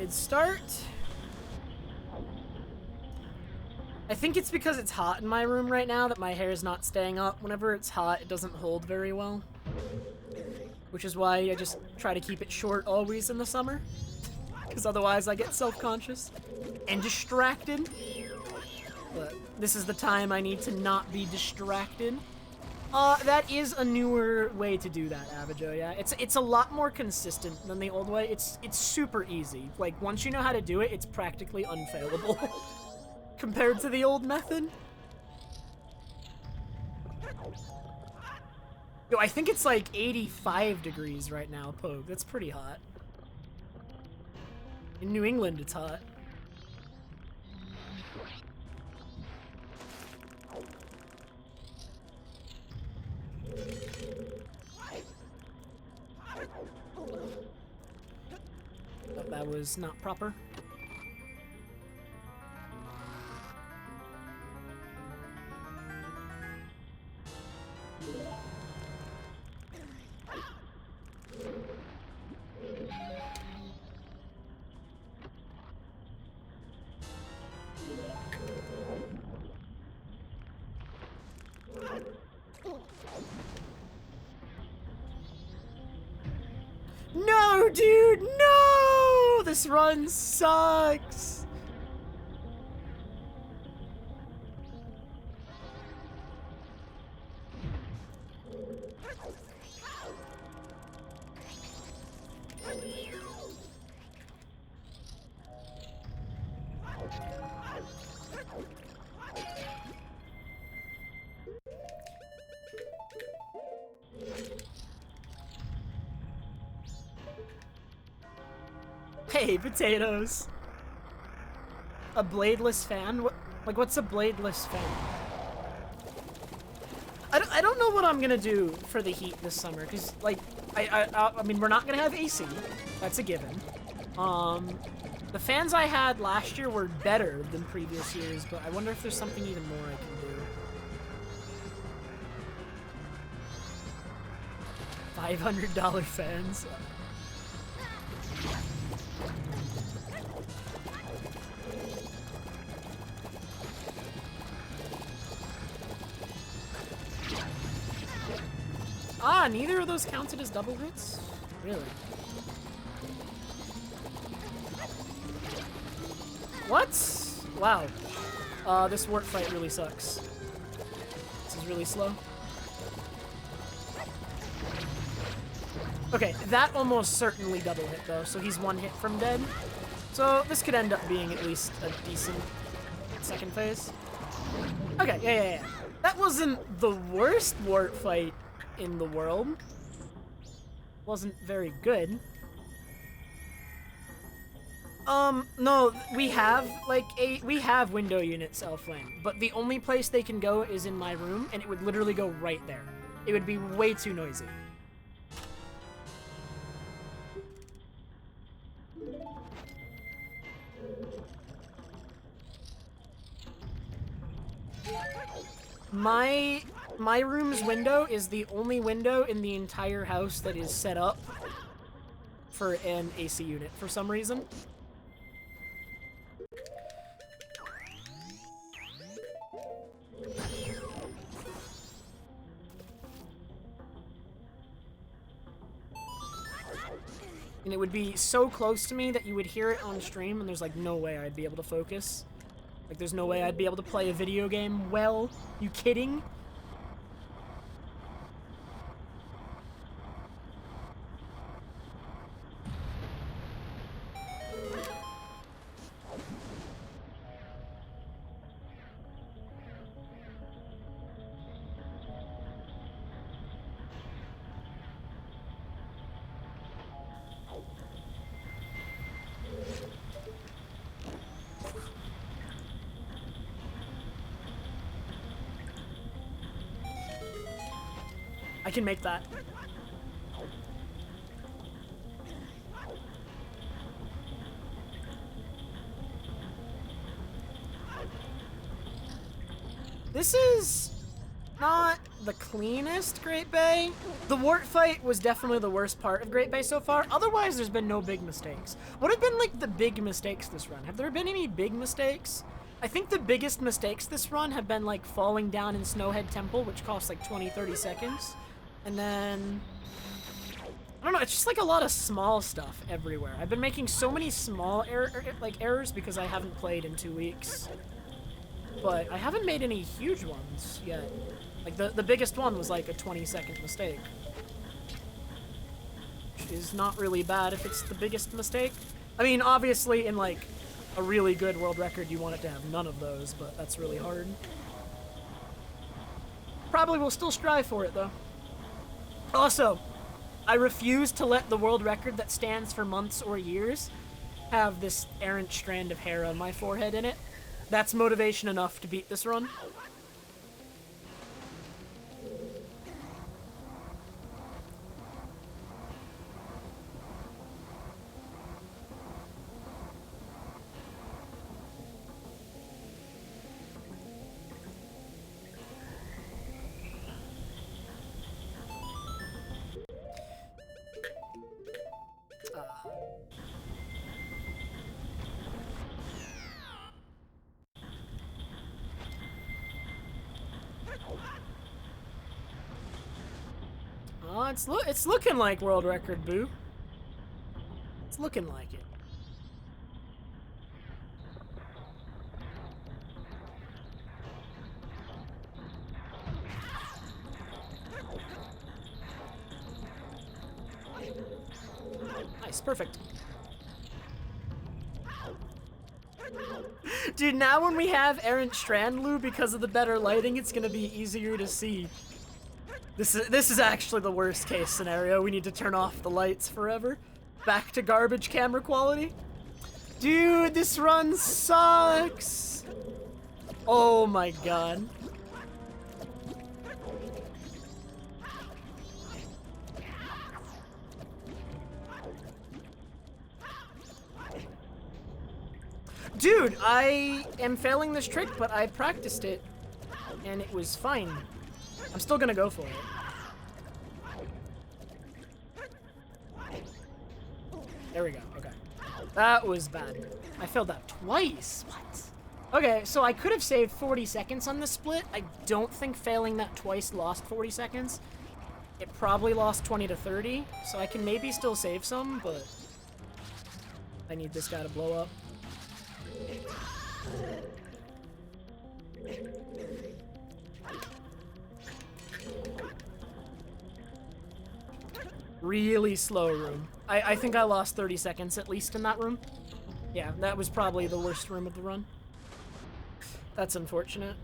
Speaker 1: Start. I think it's because it's hot in my room right now that my hair is not staying up. Whenever it's hot, it doesn't hold very well. Which is why I just try to keep it short always in the summer. Because otherwise I get self-conscious and distracted. But this is the time I need to not be distracted. That is a newer way to do that, Abijo, yeah. It's a lot more consistent than the old way. It's super easy. Like, once you know how to do it, it's practically unfailable compared to the old method. Yo, I think it's like 85 degrees right now, Pogue. That's pretty hot. In New England, it's hot. That was not proper. No, dude, no! This run sucks. Hey, potatoes. A bladeless fan? What's a bladeless fan? I don't know what I'm gonna do for the heat this summer, because, like, I mean, we're not gonna have AC. That's a given. The fans I had last year were better than previous years, but I wonder if there's something even more I can do. $500 fans. Ah, neither of those counted as double hits? Really? What? Wow. This wart fight really sucks. This is really slow. Okay, that almost certainly double hit though, so he's one hit from dead. So this could end up being at least a decent second phase. Okay, yeah. That wasn't the worst wart fight in the world. Wasn't very good. No, we have, like, we have window units Elflane, but the only place they can go is in my room, and it would literally go right there. It would be way too noisy. My room's window is the only window in the entire house that is set up for an AC unit for some reason. And it would be so close to me that you would hear it on stream, and there's like no way I'd be able to focus. Like, there's no way I'd be able to play a video game well. You kidding? I can make that. This is not the cleanest Great Bay. The wart fight was definitely the worst part of Great Bay so far. Otherwise, there's been no big mistakes. What have been, like, the big mistakes this run? Have there been any big mistakes? I think the biggest mistakes this run have been, like, falling down in Snowhead Temple, which costs, like, 20-30 seconds. And then, I don't know, it's just like a lot of small stuff everywhere. I've been making so many small errors because I haven't played in 2 weeks. But I haven't made any huge ones yet. Like, the biggest one was like a 20-second mistake. Which is not really bad if it's the biggest mistake. I mean, obviously in like a really good world record you want it to have none of those, but that's really hard. Probably will still strive for it though. Also, I refuse to let the world record that stands for months or years have this errant strand of hair on my forehead in it. That's motivation enough to beat this run. It's looking like world record, boo. It's looking like it. Nice, perfect. Dude, now when we have Errant Strandlu, because of the better lighting, it's gonna be easier to see. This is actually the worst case scenario. We need to turn off the lights forever. Back to garbage camera quality. Dude, this run sucks. Oh my god. Dude, I am failing this trick, but I practiced it, and it was fine. I'm still gonna go for it. There we go, okay. That was bad. I failed that twice, what? Okay, so I could have saved 40 seconds on the split. I don't think failing that twice lost 40 seconds. It probably lost 20 to 30, so I can maybe still save some, but I need this guy to blow up. Really slow room. I think I lost 30 seconds at least in that room. Yeah, that was probably the worst room of the run. That's unfortunate.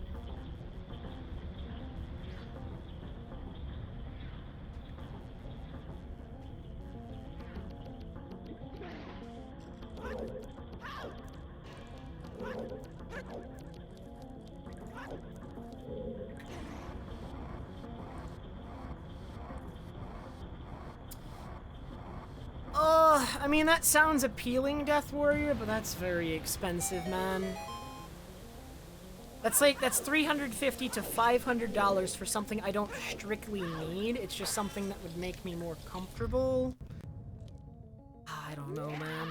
Speaker 1: I mean, that sounds appealing, Death Warrior, but that's very expensive, man. That's $350 to $500 for something I don't strictly need. It's just something that would make me more comfortable. I don't know, man.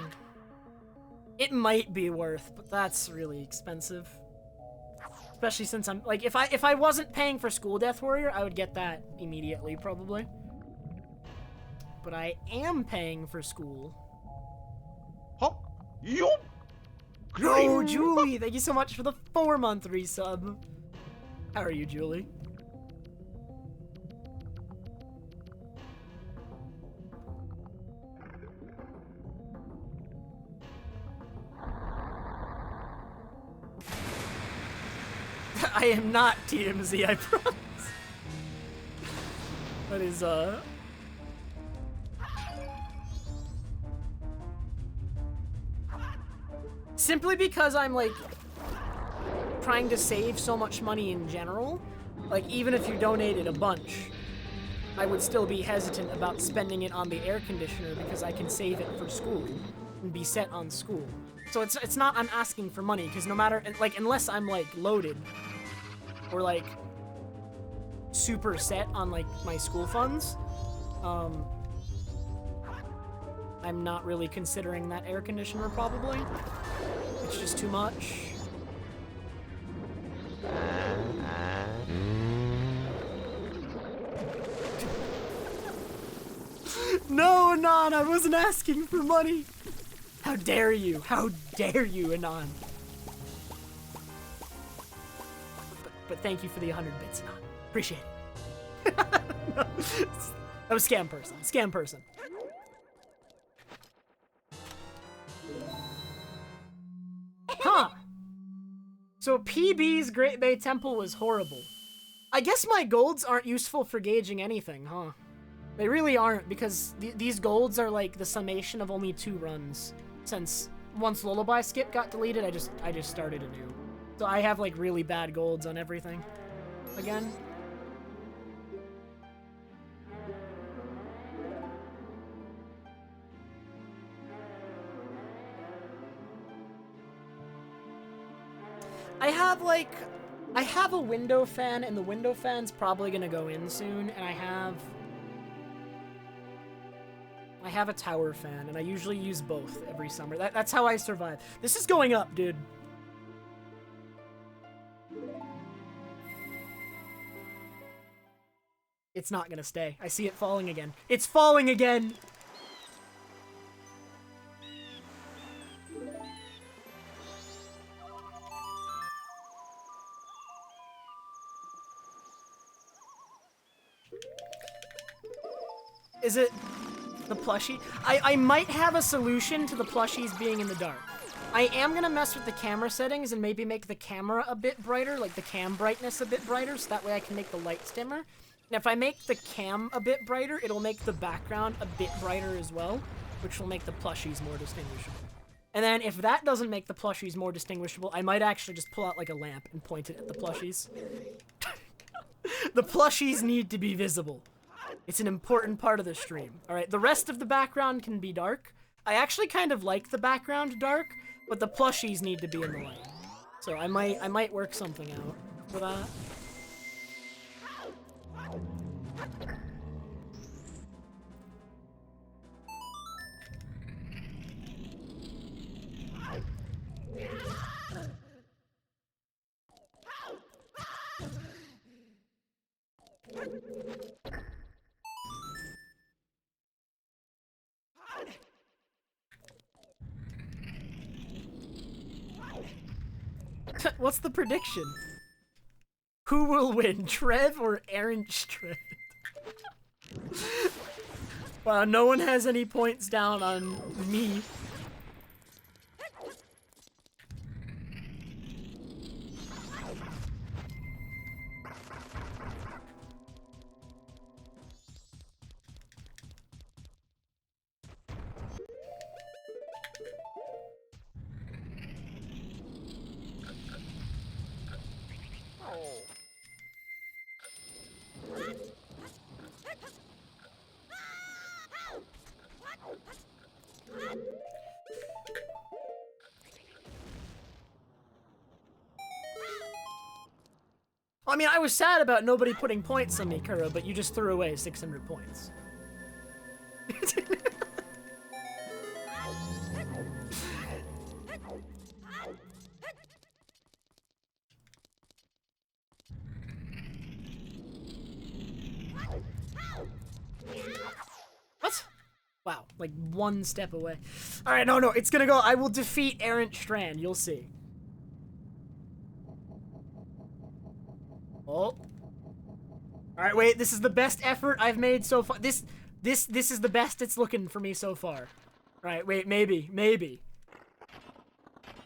Speaker 1: It might be worth, but that's really expensive. Especially since I'm, like, if I wasn't paying for school, Death Warrior, I would get that immediately, probably. But I am paying for school.
Speaker 2: Hop, yop.
Speaker 1: Oh, Julie, thank you so much for the 4-month resub. How are you, Julie? I am not TMZ, I promise. That is, simply because I'm, like, trying to save so much money in general, like, even if you donated a bunch, I would still be hesitant about spending it on the air conditioner because I can save it for school and be set on school. So it's not I'm asking for money, because no matter, like, unless I'm, like, loaded or, like, super set on, like, my school funds, I'm not really considering that air conditioner, probably. It's just too much. No, Anon, I wasn't asking for money. How dare you? How dare you, Anon? But thank you for the 100 bits, Anon. Appreciate it. No, that was scam person. Scam person. Huh. So PB's Great Bay Temple was horrible. I guess my golds aren't useful for gauging anything, huh? They really aren't, because these golds are like the summation of only 2 runs. Since once Lullaby Skip got deleted, I just started anew. So I have like really bad golds on everything. Again. I have a window fan, and the window fan's probably gonna go in soon, and I have a tower fan, and I usually use both every summer. That's how I survive. This is going up, dude. It's not gonna stay. I see it falling again. It's falling again! Is it the plushie? I might have a solution to the plushies being in the dark. I am gonna mess with the camera settings and maybe make the camera a bit brighter, like the cam brightness a bit brighter, so that way I can make the lights dimmer. And if I make the cam a bit brighter, it'll make the background a bit brighter as well, which will make the plushies more distinguishable. And then if that doesn't make the plushies more distinguishable, I might actually just pull out like a lamp and point it at the plushies. The plushies need to be visible. It's an important part of the stream. Alright, the rest of the background can be dark. I actually kind of like the background dark, but the plushies need to be in the light. So I might work something out for that. What's the prediction? Who will win, Trev or Aaron Strand? Wow, no one has any points down on me. I mean, I was sad about nobody putting points on me, Kuro, but you just threw away 600 points. What? Wow, like one step away. Alright, no, it's gonna go. I will defeat Errant Strand, you'll see. Oh. Alright, wait, this is the best effort I've made so far. This is the best it's looking for me so far. Alright, wait, maybe.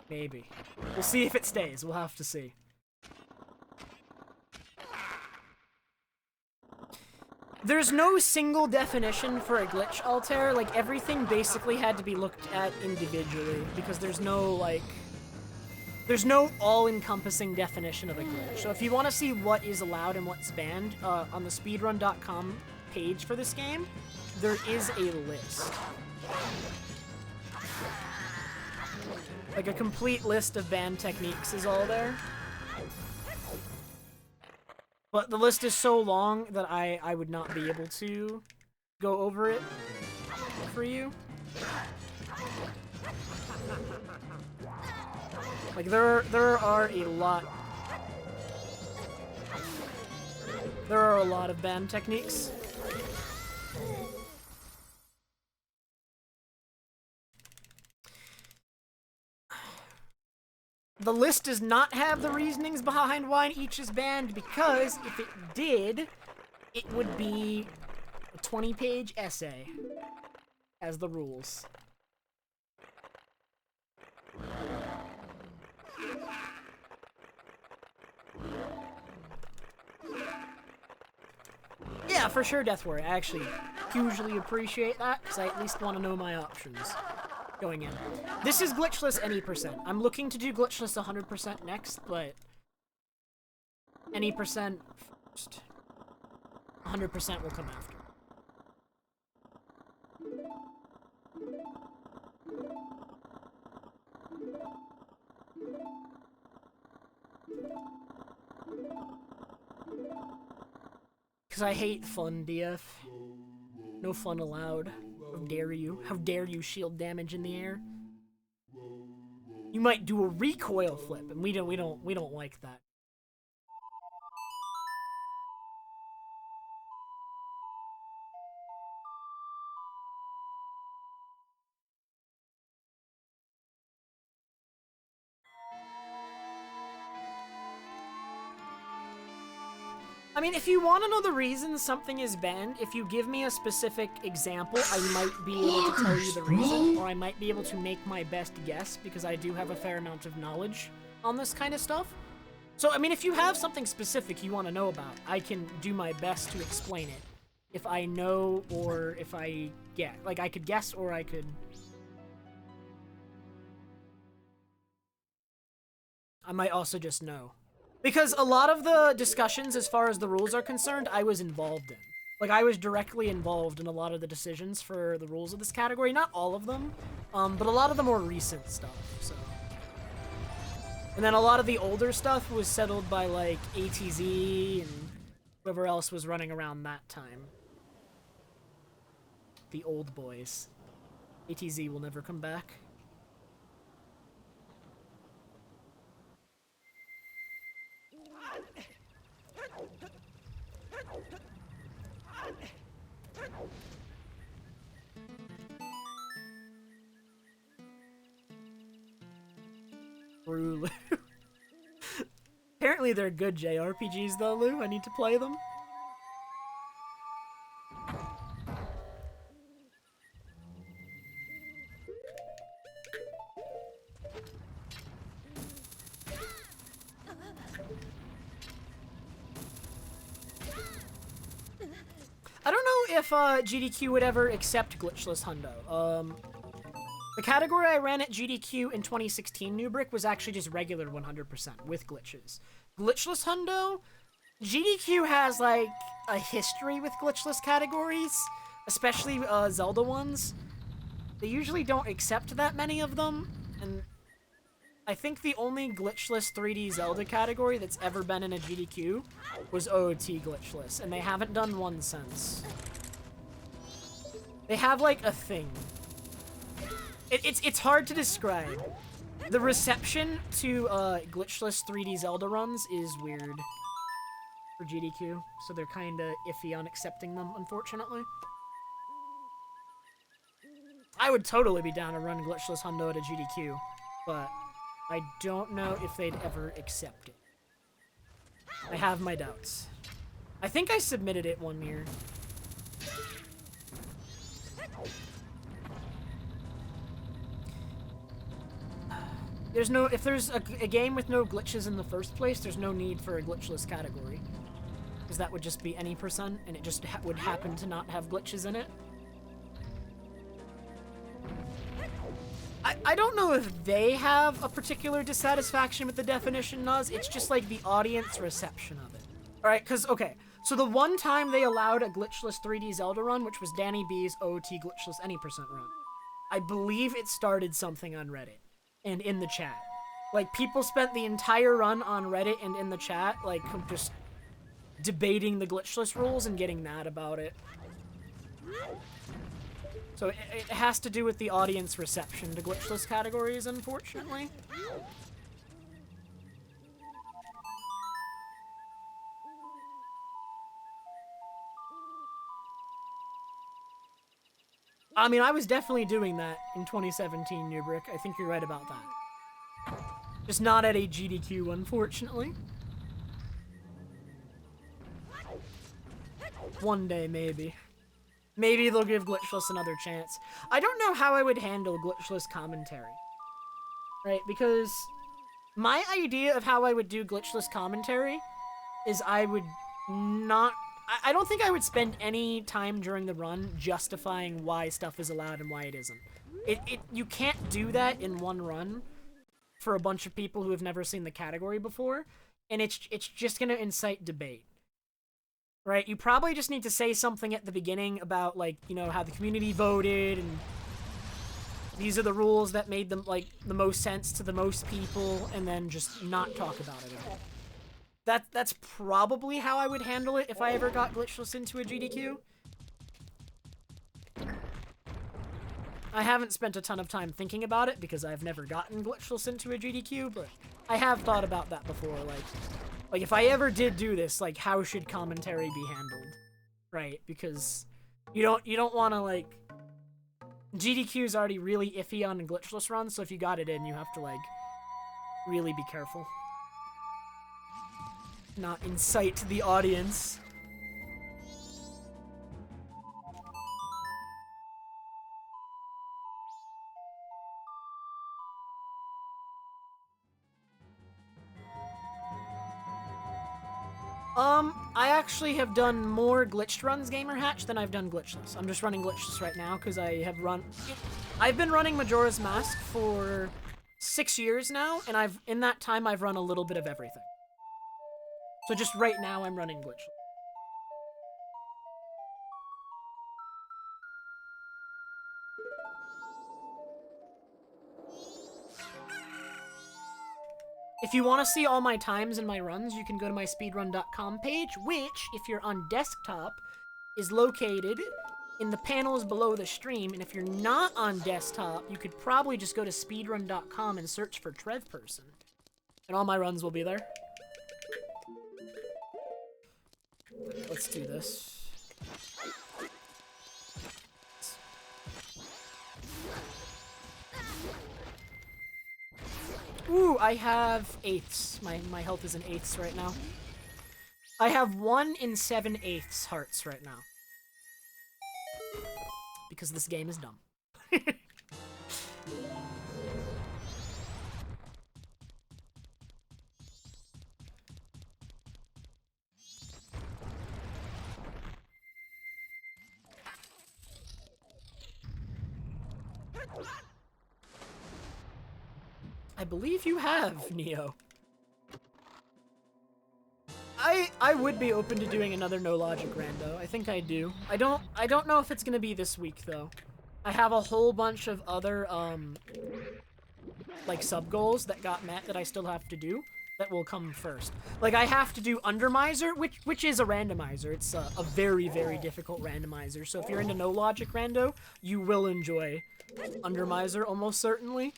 Speaker 1: We'll see if it stays. We'll have to see. There's no single definition for a glitch, Altair. Like, everything basically had to be looked at individually, because there's no, like... There's no all-encompassing definition of a glitch. So if you want to see what is allowed and what's banned, on the speedrun.com page for this game, there is a list. Like, a complete list of banned techniques is all there. But the list is so long that I would not be able to go over it for you. Like, there are a lot... There are a lot of banned techniques. The list does not have the reasonings behind why each is banned, because if it did, it would be a 20-page essay as the rules. Yeah, for sure, Death Warrior. I actually hugely appreciate that, because I at least want to know my options going in. This is glitchless any percent. I'm looking to do glitchless 100% next, but any percent first. 100% will come after. Because I hate fun, DF. No fun allowed. How dare you? How dare you shield damage in the air? You might do a recoil flip, and we don't like that. I mean, if you want to know the reason something is banned, if you give me a specific example, I might be able to tell you the reason, or I might be able to make my best guess, because I do have a fair amount of knowledge on this kind of stuff. So, I mean, if you have something specific you want to know about, I can do my best to explain it. If I know, or if I get, like, I could guess, or I could... I might also just know. Because a lot of the discussions as far as the rules are concerned, I was involved in. Like, I was directly involved in a lot of the decisions for the rules of this category. Not all of them, but a lot of the more recent stuff, so... And then a lot of the older stuff was settled by, like, ATZ and whoever else was running around that time. The old boys. ATZ will never come back. Lou. Apparently they're good JRPGs though, Lou. I need to play them. I don't know if GDQ would ever accept Glitchless Hundo. The category I ran at GDQ in 2016 New Brick was actually just regular 100% with glitches. Glitchless Hundo, GDQ has like a history with glitchless categories, especially Zelda ones. They usually don't accept that many of them, and I think the only glitchless 3D Zelda category that's ever been in a GDQ was OOT Glitchless, and they haven't done one since. They have like a thing. It's hard to describe. The reception to glitchless 3D Zelda runs is weird for GDQ, so they're kinda iffy on accepting them, unfortunately. I would totally be down to run glitchless Hundo at a GDQ, but I don't know if they'd ever accept it. I have my doubts. I think I submitted it one year. If there's a game with no glitches in the first place, there's no need for a glitchless category. Because that would just be any percent, and it just would happen to not have glitches in it. I don't know if they have a particular dissatisfaction with the definition, Nuz. It's just like the audience reception of it. Alright, because, okay. So the one time they allowed a glitchless 3D Zelda run, which was Danny B's OOT glitchless any percent run, I believe it started something on Reddit. And in the chat. Like, people spent the entire run on Reddit and in the chat, like, just debating the glitchless rules and getting mad about it. So it has to do with the audience reception to glitchless categories, unfortunately. I mean, I was definitely doing that in 2017, New Brick. I think you're right about that. Just not at a GDQ, unfortunately. One day, maybe. Maybe they'll give Glitchless another chance. I don't know how I would handle Glitchless commentary. Right, because my idea of how I would do Glitchless commentary is I would not... I don't think I would spend any time during the run justifying why stuff is allowed and why it isn't. You can't do that in one run for a bunch of people who have never seen the category before, and it's just gonna incite debate. Right? You probably just need to say something at the beginning about, like, you know, how the community voted, and these are the rules that made them, like, the most sense to the most people, and then just not talk about it at all. That's probably how I would handle it if I ever got Glitchless into a GDQ. I haven't spent a ton of time thinking about it because I've never gotten Glitchless into a GDQ, but I have thought about that before. Like if I ever did do this, like, how should commentary be handled? Right? Because you don't want to, like... GDQ is already really iffy on a Glitchless run, so if you got it in, you have to, like, really be careful. Not incite the audience. I actually have done more glitched runs, Gamer Hatch, than I've done glitchless. I'm just running glitchless right now because I've been running Majora's Mask for 6 years now, and in that time I've run a little bit of everything. So just right now I'm running glitchless. If you want to see all my times and my runs, you can go to my speedrun.com page, which, if you're on desktop, is located in the panels below the stream. And if you're not on desktop, you could probably just go to speedrun.com and search for Trev Person. And all my runs will be there. Let's do this. Ooh, I have 8ths. My health is in 8ths right now. I have 1 in 7/8 hearts right now. Because this game is dumb. I believe you have, Neo. I would be open to doing another No Logic rando. I think I do. I don't know if it's gonna be this week though. I have a whole bunch of other like sub goals that got met that I still have to do that will come first. Like I have to do Undermizer, which is a randomizer. It's a very, very difficult randomizer. So if you're into No Logic rando, you will enjoy Undermizer almost certainly.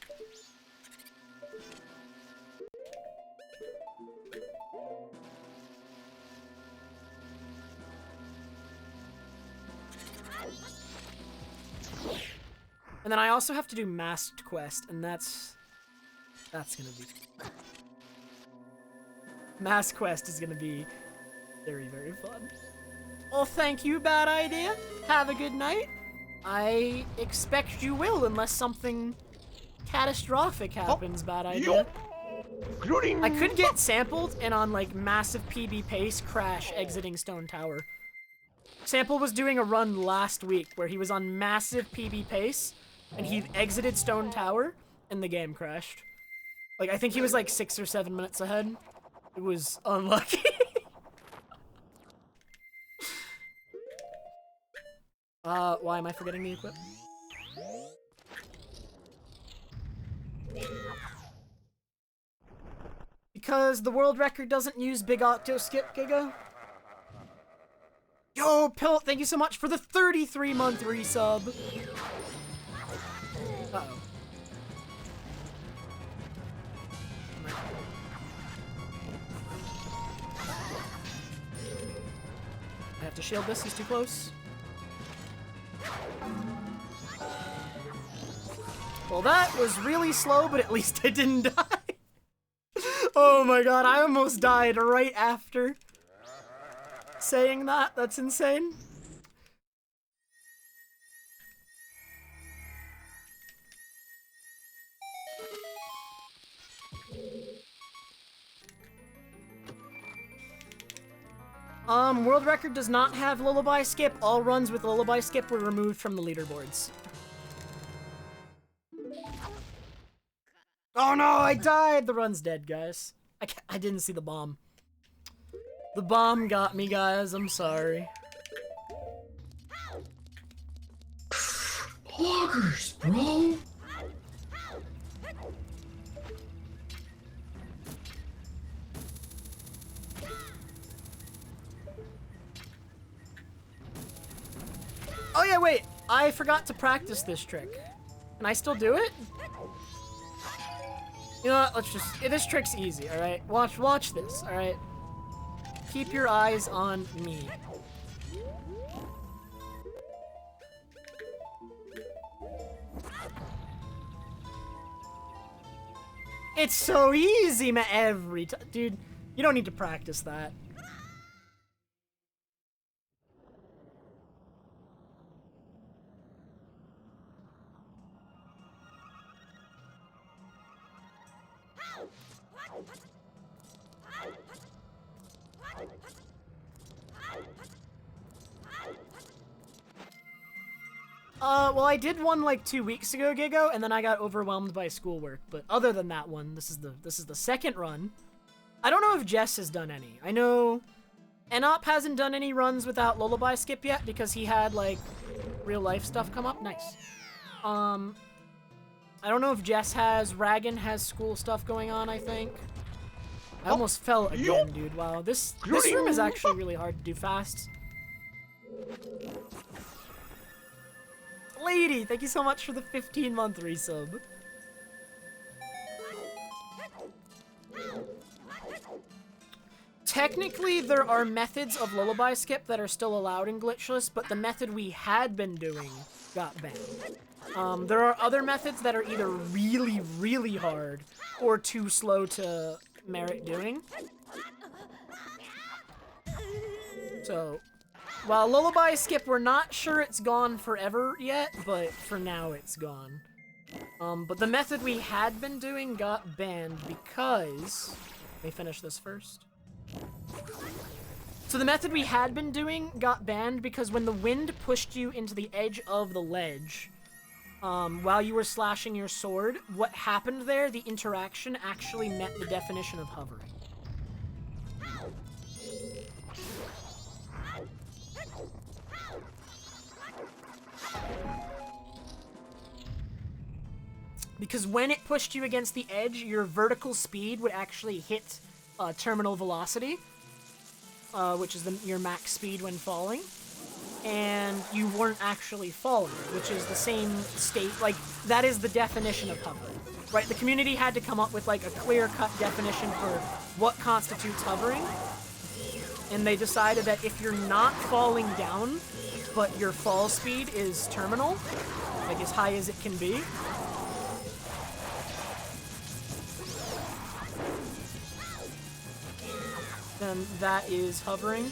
Speaker 1: And then I also have to do Masked Quest, and that's gonna be... Masked Quest is gonna be very, very fun. Well, thank you, Bad Idea. Have a good night. I expect you will, unless something catastrophic happens, Bad Idea. I could get sampled and on, like, massive PB pace crash exiting Stone Tower. Sample was doing a run last week where he was on massive PB pace, and he exited Stone Tower, and the game crashed. Like, I think he was like 6 or 7 minutes ahead. It was unlucky. Why am I forgetting the equip? Because the world record doesn't use Big Octo Skip, Giga. Yo, Pilt, thank you so much for the 33-month resub. Uh-oh. I have to shield this, he's too close. Well, that was really slow, but at least I didn't die. Oh my god, I almost died right after saying that. That's insane. World record does not have Lullaby Skip. All runs with Lullaby Skip were removed from the leaderboards. Oh no, I died! The run's dead, guys. I didn't see the bomb. The bomb got me, guys. I'm sorry.
Speaker 3: Loggers, bro.
Speaker 1: Oh yeah, wait. I forgot to practice this trick. Can I still do it? You know what? Let's just... this trick's easy, alright? Watch this, alright? Keep your eyes on me. It's so easy, man. Every time. Dude, you don't need to practice that. Well, I did one like 2 weeks ago, Gigo, and then I got overwhelmed by schoolwork. But other than that one, this is the second run. I don't know if Jess has done any. I know Enop hasn't done any runs without Lullaby Skip yet because he had like real life stuff come up. Nice. I don't know if Jess has. Ragan has school stuff going on, I think. I almost fell again, dude. Wow, this room is actually really hard to do fast. Lady, thank you so much for the 15-month resub. Technically, there are methods of lullaby skip that are still allowed in Glitchless, but the method we had been doing got banned. There are other methods that are either really, really hard or too slow to merit doing. So, while lullaby skip, we're not sure it's gone forever yet, but for now it's gone. But the method we had been doing got banned because... Let me finish this first. So the method we had been doing got banned because when the wind pushed you into the edge of the ledge, while you were slashing your sword, what happened there, the interaction actually met the definition of hovering. Because when it pushed you against the edge, your vertical speed would actually hit terminal velocity, which is your max speed when falling, and you weren't actually falling, which is the same state, like, that is the definition of hovering, right? The community had to come up with, like, a clear-cut definition for what constitutes hovering, and they decided that if you're not falling down, but your fall speed is terminal, like as high as it can be, then that is hovering.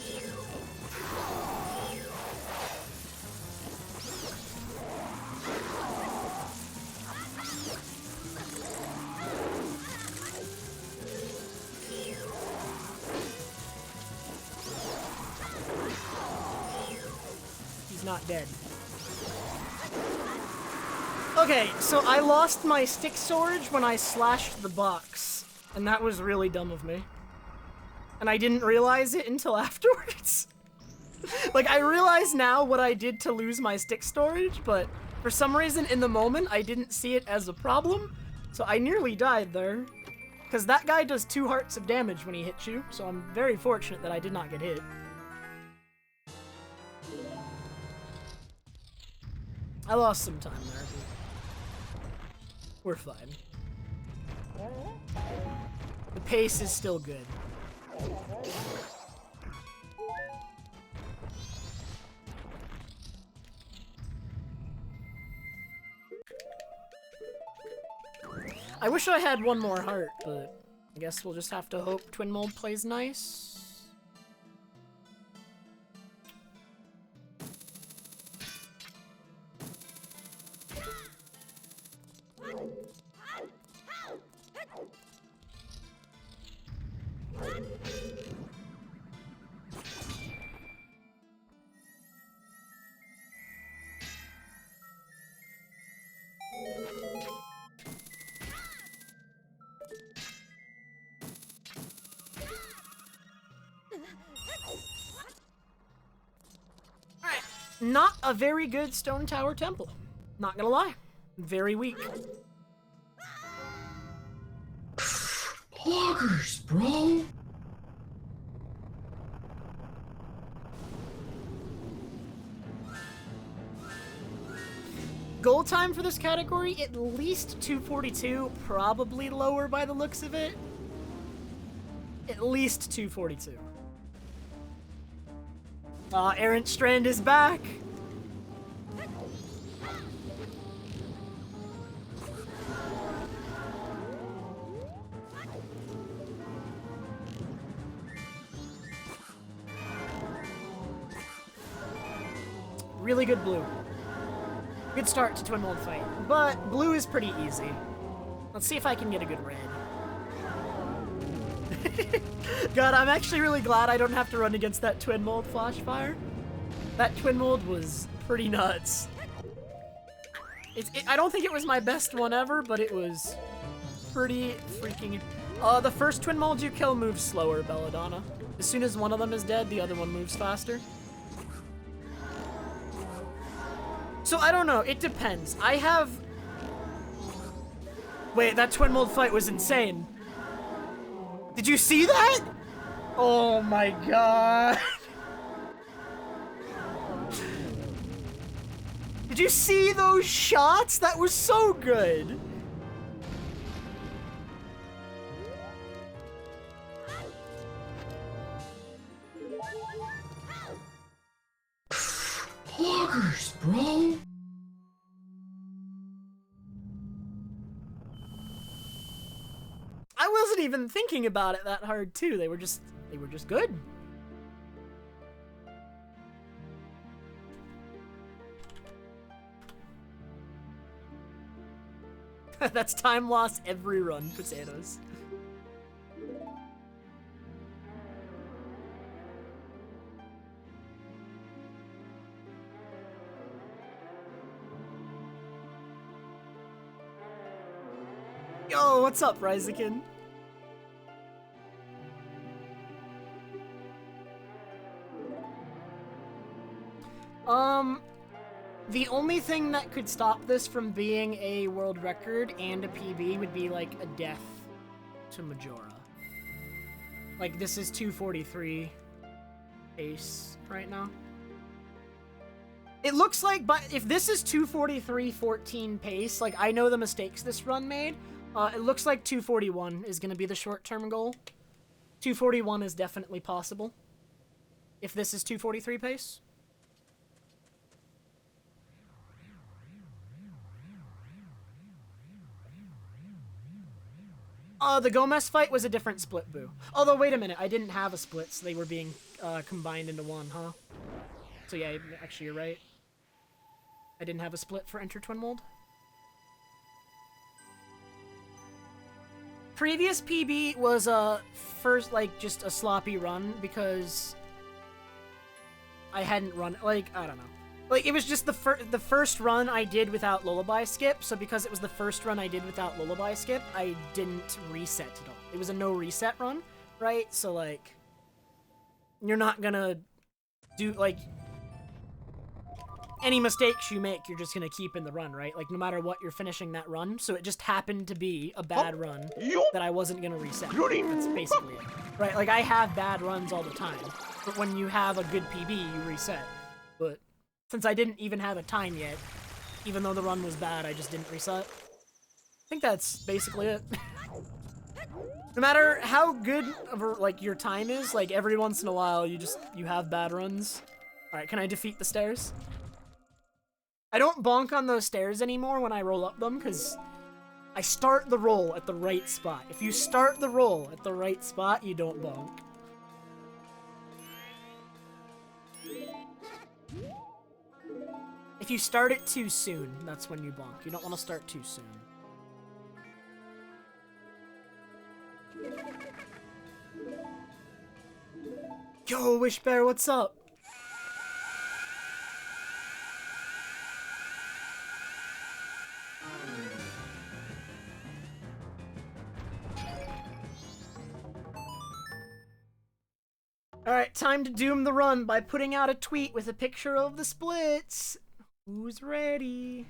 Speaker 1: He's not dead. Okay, so I lost my stick sword when I slashed the box, and that was really dumb of me. And I didn't realize it until afterwards. Like, I realize now what I did to lose my stick storage, but for some reason in the moment, I didn't see it as a problem, so I nearly died there. Because that guy does 2 hearts of damage when he hits you, so I'm very fortunate that I did not get hit. I lost some time there, but we're fine. The pace is still good. I wish I had one more heart, but I guess we'll just have to hope Twin Mold plays nice. Alright, not a very good Stone Tower Temple. Not gonna lie. Very weak.
Speaker 3: Bloggers, bro.
Speaker 1: Goal time for this category, at least 242, probably lower by the looks of it. At least 242. Errant Strand is back. Really good blue. Good start to Twin Mold fight, but blue is pretty easy. Let's see if I can get a good red. God, I'm actually really glad I don't have to run against that Twin Mold Flash Fire. That Twin Mold was pretty nuts. I don't think it was my best one ever, but it was pretty freaking... the first Twin Mold you kill moves slower, Belladonna. As soon as one of them is dead, the other one moves faster. So, I don't know. It depends. I have... Wait, that Twin Mold fight was insane. Did you see that? Oh my god. Did you see those shots? That was so good.
Speaker 3: Blockers, bro.
Speaker 1: I wasn't even thinking about it that hard too. They were just good. That's time loss every run, potatoes. Yo, what's up, Ryzikin? The only thing that could stop this from being a world record and a PB would be like a death to Majora. Like this is 243 pace right now. It looks like, but if this is 243.14 pace, like I know the mistakes this run made, it looks like 241 is going to be the short-term goal. 241 is definitely possible. If this is 243 pace. The Gomez fight was a different split, boo. Although, wait a minute, I didn't have a split, so they were being combined into one, huh? So yeah, actually you're right. I didn't have a split for Enter Twin Mold. Previous PB was first, like, just a sloppy run because I hadn't run, like, I don't know. Like, it was just the first run I did without Lullaby Skip, so because it was the first run I did without Lullaby Skip, I didn't reset at all. It was a no reset run, right? So, like, you're not gonna do, like, any mistakes you make, you're just gonna keep in the run, right? Like, no matter what, you're finishing that run, so it just happened to be a bad run that I wasn't gonna reset. That's basically it. Right, like, I have bad runs all the time, but when you have a good PB, you reset. But since I didn't even have a time yet, even though the run was bad, I just didn't reset. I think that's basically it. No matter how good of a, like, your time is, like, every once in a while, you have bad runs. Alright, can I defeat the stairs? I don't bonk on those stairs anymore when I roll up them, because I start the roll at the right spot. If you start the roll at the right spot, you don't bonk. If you start it too soon, that's when you bonk. You don't want to start too soon. Yo, Wish Bear, what's up? Alright, time to doom the run by putting out a tweet with a picture of the splits. Who's ready?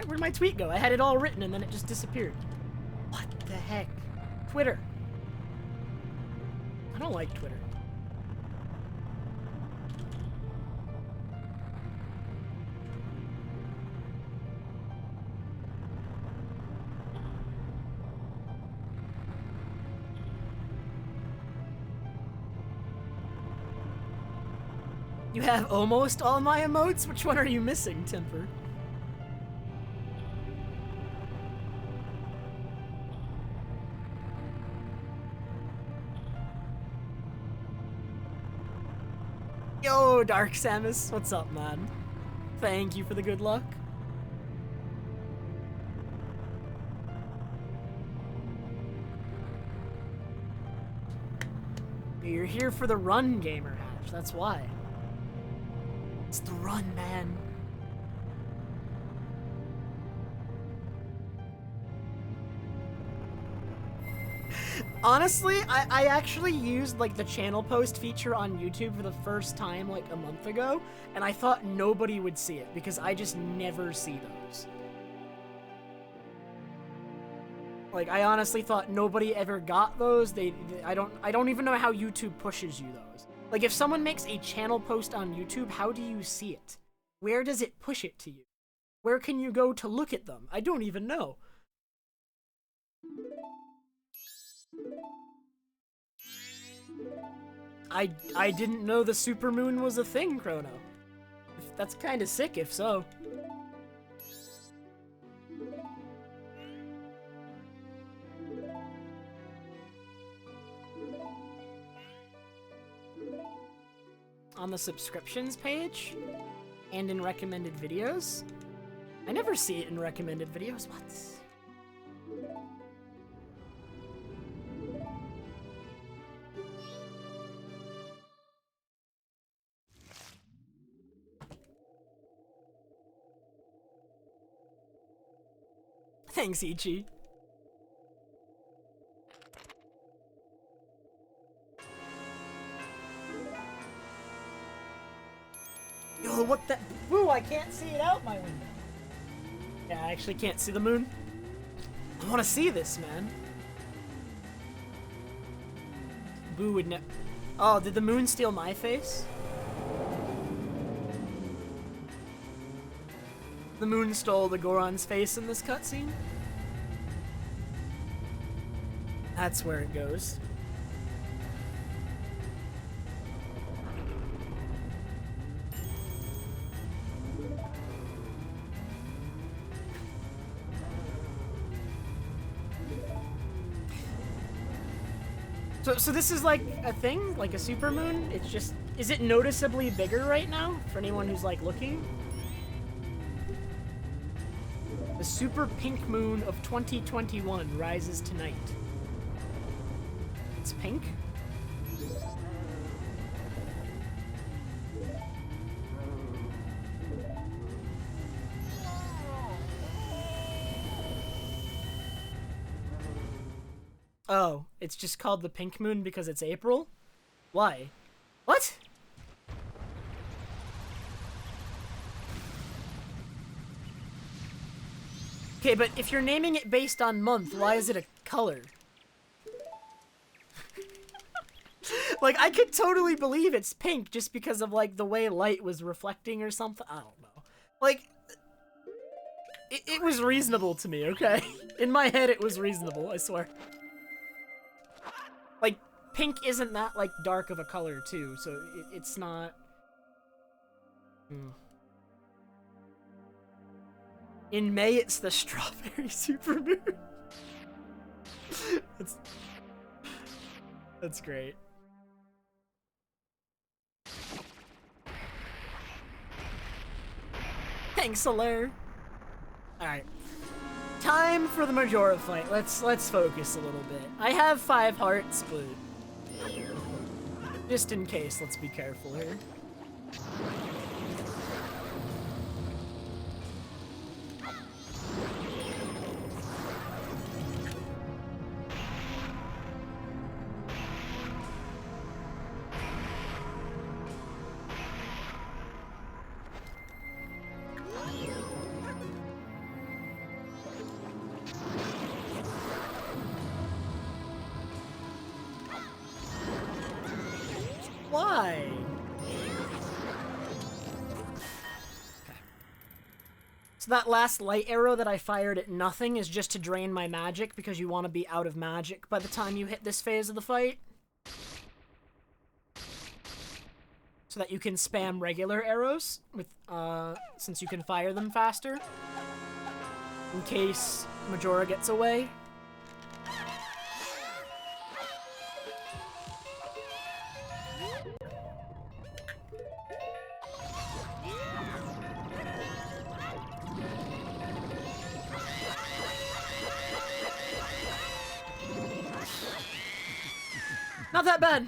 Speaker 1: Where'd my tweet go? I had it all written and then it just disappeared. What the heck? Twitter. I don't like Twitter. You have almost all my emotes? Which one are you missing, Temper? Yo, Dark Samus, what's up, man? Thank you for the good luck. You're here for the run, Gamer Hash, that's why. It's the run, man. Honestly, I actually used like the channel post feature on YouTube for the first time like a month ago, and I thought nobody would see it because I just never see those. Like, I honestly thought nobody ever got those. I don't even know how YouTube pushes you those. Like, if someone makes a channel post on YouTube, how do you see it? Where does it push it to you? Where can you go to look at them? I don't even know. I didn't know the supermoon was a thing, Chrono. That's kind of sick, if so. On the subscriptions page? And in recommended videos? I never see it in recommended videos. What? Thanks, Ichi. Yo, what the? Woo, I can't see it out my window. Yeah, I actually can't see the moon. I want to see this, man. Boo would never. Oh, did the moon steal my face? The moon stole the Goron's face in this cutscene? That's where it goes. So this is like a thing? Like a supermoon? It's just... Is it noticeably bigger right now? For anyone who's like looking? The super pink moon of 2021 rises tonight. It's pink? Oh, it's just called the pink moon because it's April? Why? What? Okay, but if you're naming it based on month, why is it a color? Like, I could totally believe it's pink just because of, like, the way light was reflecting or something. I don't know. Like, it was reasonable to me, okay? In my head, it was reasonable, I swear. Like, pink isn't that, like, dark of a color, too, so it's not... In May, it's the strawberry supermoon. That's great. Thanks, Solaire. Alright. Time for the Majora fight. Let's focus a little bit. I have 5 hearts, but just in case, let's be careful here. Why? Okay. So that last light arrow that I fired at nothing is just to drain my magic because you want to be out of magic by the time you hit this phase of the fight. so that you can spam regular arrows with since you can fire them faster in case Majora gets away. Not that bad.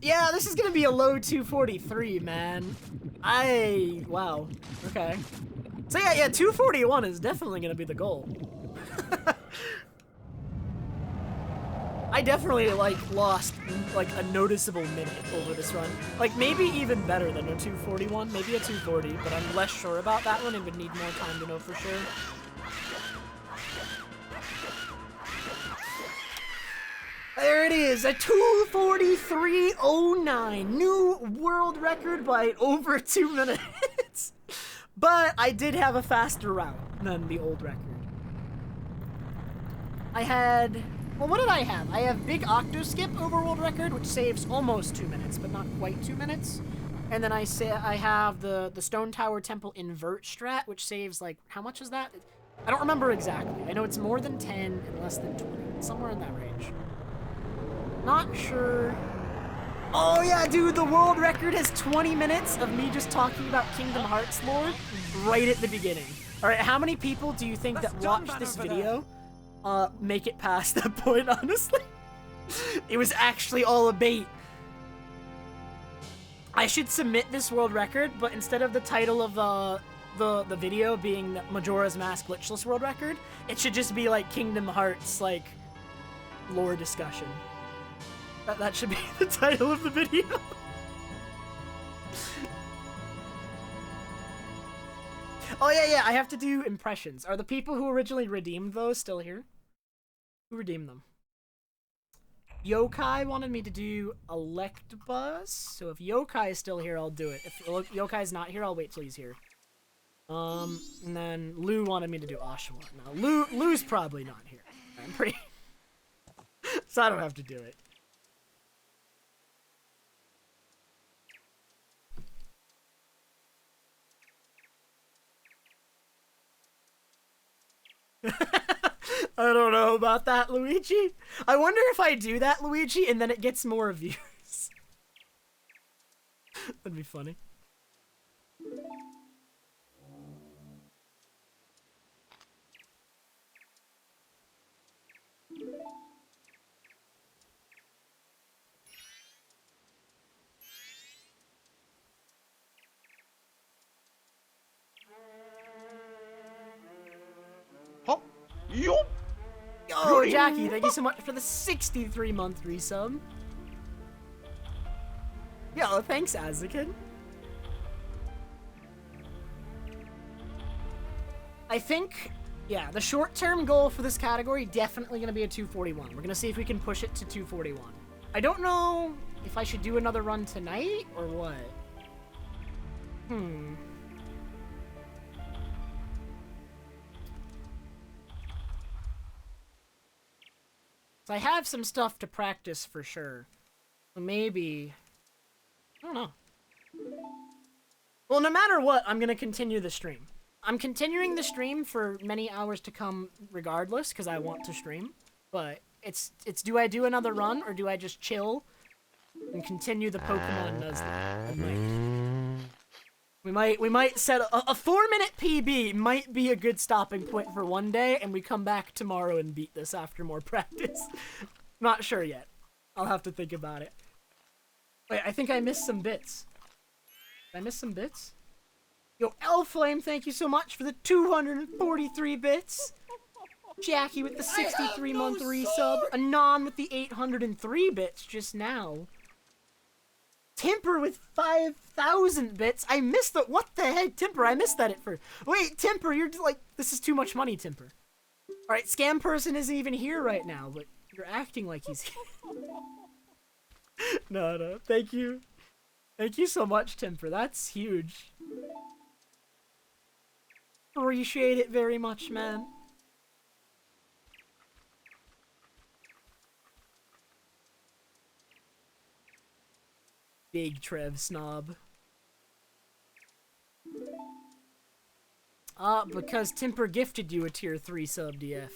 Speaker 1: Yeah, this is gonna be a low 243, man. Wow. Okay. So yeah, 241 is definitely gonna be the goal. I definitely, like, lost, like, a noticeable minute over this run. Like, maybe even better than a 241, maybe a 240, but I'm less sure about that one and would need more time to know for sure. There it is, a 2:43:09, new world record by over 2 minutes. But I did have a faster route than the old record. I had, well, what did I have? I have big octo skip over world record, which saves almost 2 minutes, but not quite 2 minutes. And then I have the Stone Tower Temple invert strat, which saves, like, how much is that? I don't remember exactly. I know it's more than 10 and less than 20, somewhere in that range. Not sure. Oh yeah, dude, the world record has 20 minutes of me just talking about Kingdom Hearts lore right at the beginning. All right, how many people do you think that watch this video make it past that point, honestly? It was actually all a bait. I should submit this world record, but instead of the title of the video being Majora's Mask Glitchless world record, it should just be like Kingdom Hearts, like, lore discussion. That should be the title of the video. Oh yeah, I have to do impressions. Are the people who originally redeemed those still here? Who redeemed them? Yokai wanted me to do Electabuzz, so if Yokai is still here, I'll do it. If Yokai's not here, I'll wait till he's here. And then Lou wanted me to do Oshawott. Now, Lou's probably not here. I'm pretty... so I don't have to do it. I don't know about that, Luigi. I wonder if I do that, Luigi, and then it gets more views. That'd be funny.
Speaker 2: Hop. Yup.
Speaker 1: Oh, Jackie, thank you so much for the 63-month resub. Yo, thanks, Azakin. I think, yeah, the short-term goal for this category definitely going to be a 241. We're going to see if we can push it to 241. I don't know if I should do another run tonight or what. So I have some stuff to practice for sure. So maybe... I don't know. Well, no matter what, I'm going to continue the stream. I'm continuing the stream for many hours to come regardless, because I want to stream. But it's do I do another run, or do I just chill and continue the Pokemon Nuzlocke? We might set a 4-minute PB might be a good stopping point for one day, and we come back tomorrow and beat this after more practice. Not sure yet. I'll have to think about it. Wait, I think I missed some bits. Did I miss some bits? Yo, Elflame, thank you so much for the 243 bits. Jackie with the 63-month resub. Anon with the 803 bits just now. Timper with 5,000 bits. I missed the... What the heck, Timper? I missed that at first. Wait, Timper, you're like... This is too much money, Timper. Alright, Scam Person isn't even here right now, but you're acting like he's here. No. Thank you. Thank you so much, Timper. That's huge. Appreciate it very much, man. Big Trev snob. Because Timper gifted you a tier 3 sub, DF.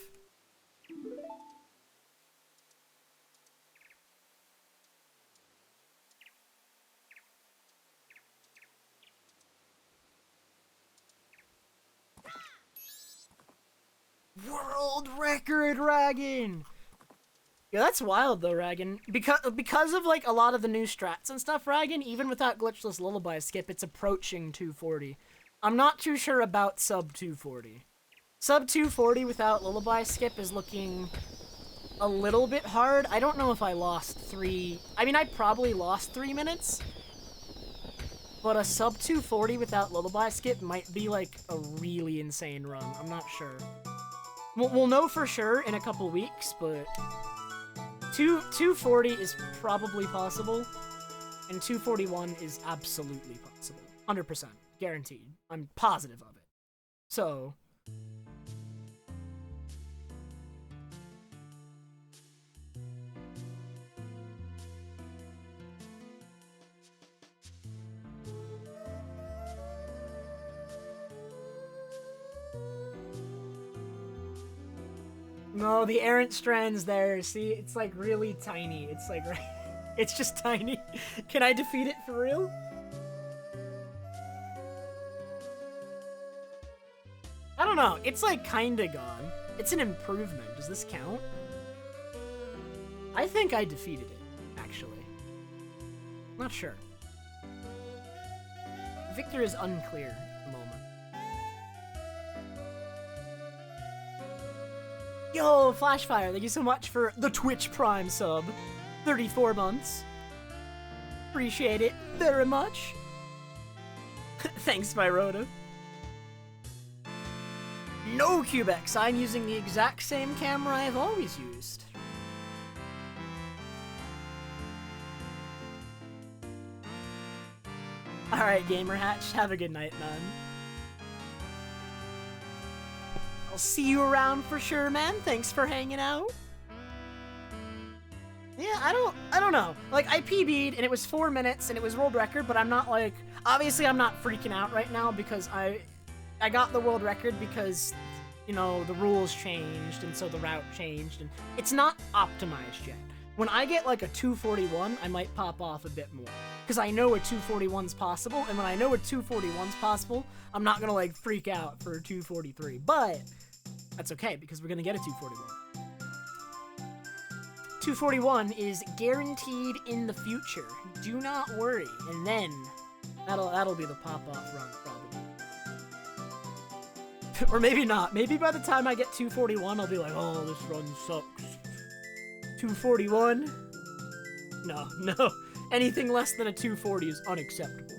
Speaker 1: World record, Ragan! Yeah, that's wild though, Ragan. Because of like a lot of the new strats and stuff, Ragan, even without glitchless lullaby skip, it's approaching 240. I'm not too sure about sub 240. Sub 240 without lullaby skip is looking a little bit hard. I don't know if I lost 3... I mean, I probably lost 3 minutes. But a sub 240 without lullaby skip might be like a really insane run. I'm not sure. We'll know for sure in a couple weeks, but 240 is probably possible, and 241 is absolutely possible. 100%. Guaranteed. I'm positive of it. So... No, the errant strand's there. See, it's like really tiny. It's like, it's just tiny. Can I defeat it for real? I don't know. It's like kinda gone. It's an improvement. Does this count? I think I defeated it, actually. Not sure. Victor is unclear at the moment. Yo, Flashfire, thank you so much for the Twitch Prime sub. 34 months. Appreciate it very much. Thanks, Myrota. No, Cubex, I'm using the exact same camera I've always used. Alright, Gamer Hatch, have a good night, man. I'll see you around for sure, man. Thanks for hanging out. Yeah, I don't know. Like, I PB'd, and it was 4 minutes, and it was world record, but I'm not, like... Obviously, I'm not freaking out right now, because I got the world record because, you know, the rules changed, and so the route changed, and it's not optimized yet. When I get, like, a 241, I might pop off a bit more. Because I know a 241's possible, and when I know a 241's possible, I'm not gonna, like, freak out for a 243. But... that's okay, because we're gonna get a 241. 241 is guaranteed in the future. Do not worry. And then, that'll be the pop-off run, probably. Or maybe not. Maybe by the time I get 241, I'll be like, oh, this run sucks. 241? No. Anything less than a 240 is unacceptable.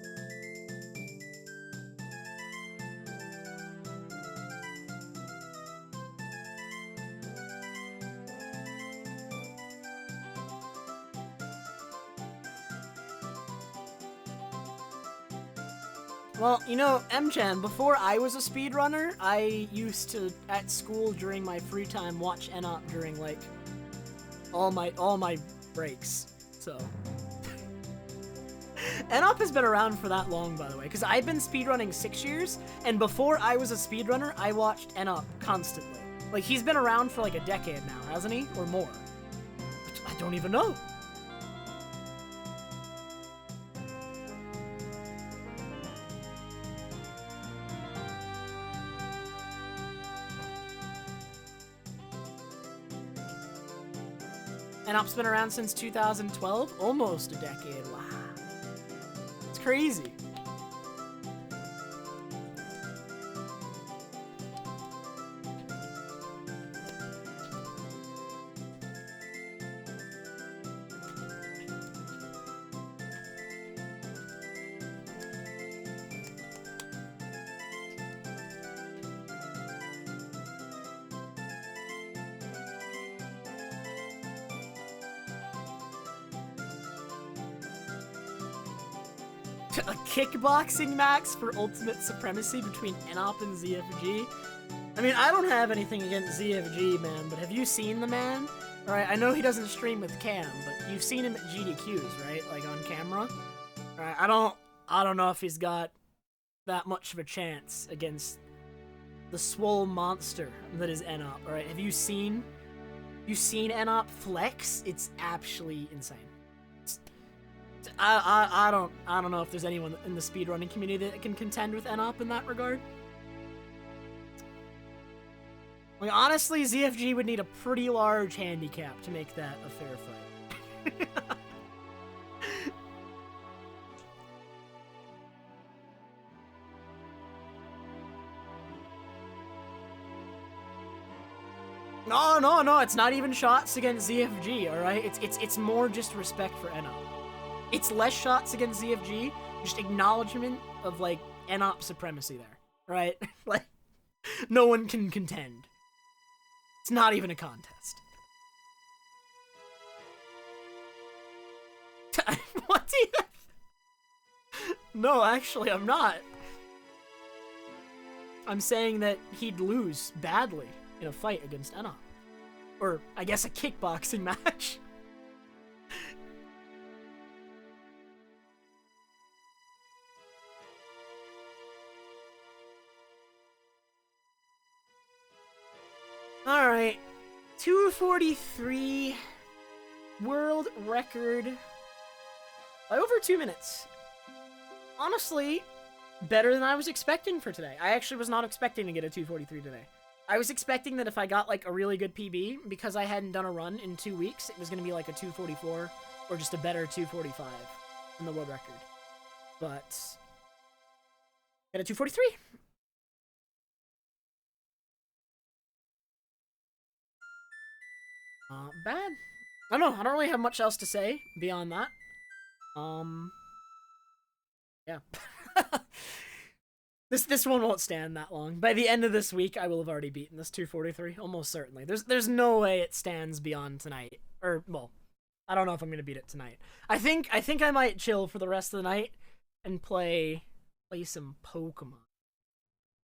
Speaker 1: Well, you know, MChan, before I was a speedrunner, I used to, at school during my free time, watch NOP during, like, all my breaks, so. NOP has been around for that long, by the way, because I've been speedrunning 6 years, and before I was a speedrunner, I watched NOP constantly. Like, he's been around for like a decade now, hasn't he? Or more. I don't even know. NOP's been around since 2012, almost a decade. Wow. It's crazy. A kickboxing max for ultimate supremacy between NOP and ZFG? I mean, I don't have anything against ZFG, man, but have you seen the man? Alright, I know he doesn't stream with Cam, but you've seen him at GDQs, right? Like, on camera? Alright, I don't know if he's got that much of a chance against the swole monster that is Enop. Alright, have you seen Enop flex? It's actually insane. I don't know if there's anyone in the speedrunning community that can contend with Enop in that regard. Like, honestly, ZFG would need a pretty large handicap to make that a fair fight. No, it's not even shots against ZFG, alright? It's more just respect for Enop. It's less shots against ZFG, just acknowledgement of, like, Enop supremacy there, right? Like, no one can contend. It's not even a contest. What do you... No, actually, I'm not. I'm saying that he'd lose badly in a fight against Enop. Or, I guess, a kickboxing match. Alright. 2:43. World record. By over 2 minutes. Honestly, better than I was expecting for today. I actually was not expecting to get a 2:43 today. I was expecting that if I got, like, a really good PB, because I hadn't done a run in 2 weeks, it was going to be, like, a 2:44, or just a better 2:45 than the world record. But, got a 2:43. Not bad. I don't know, I don't really have much else to say beyond that. Yeah. This one won't stand that long. By the end of this week, I will have already beaten this 2:43, almost certainly. There's no way it stands beyond tonight. Or, well, I don't know if I'm gonna beat it tonight. I think I might chill for the rest of the night and play some Pokemon.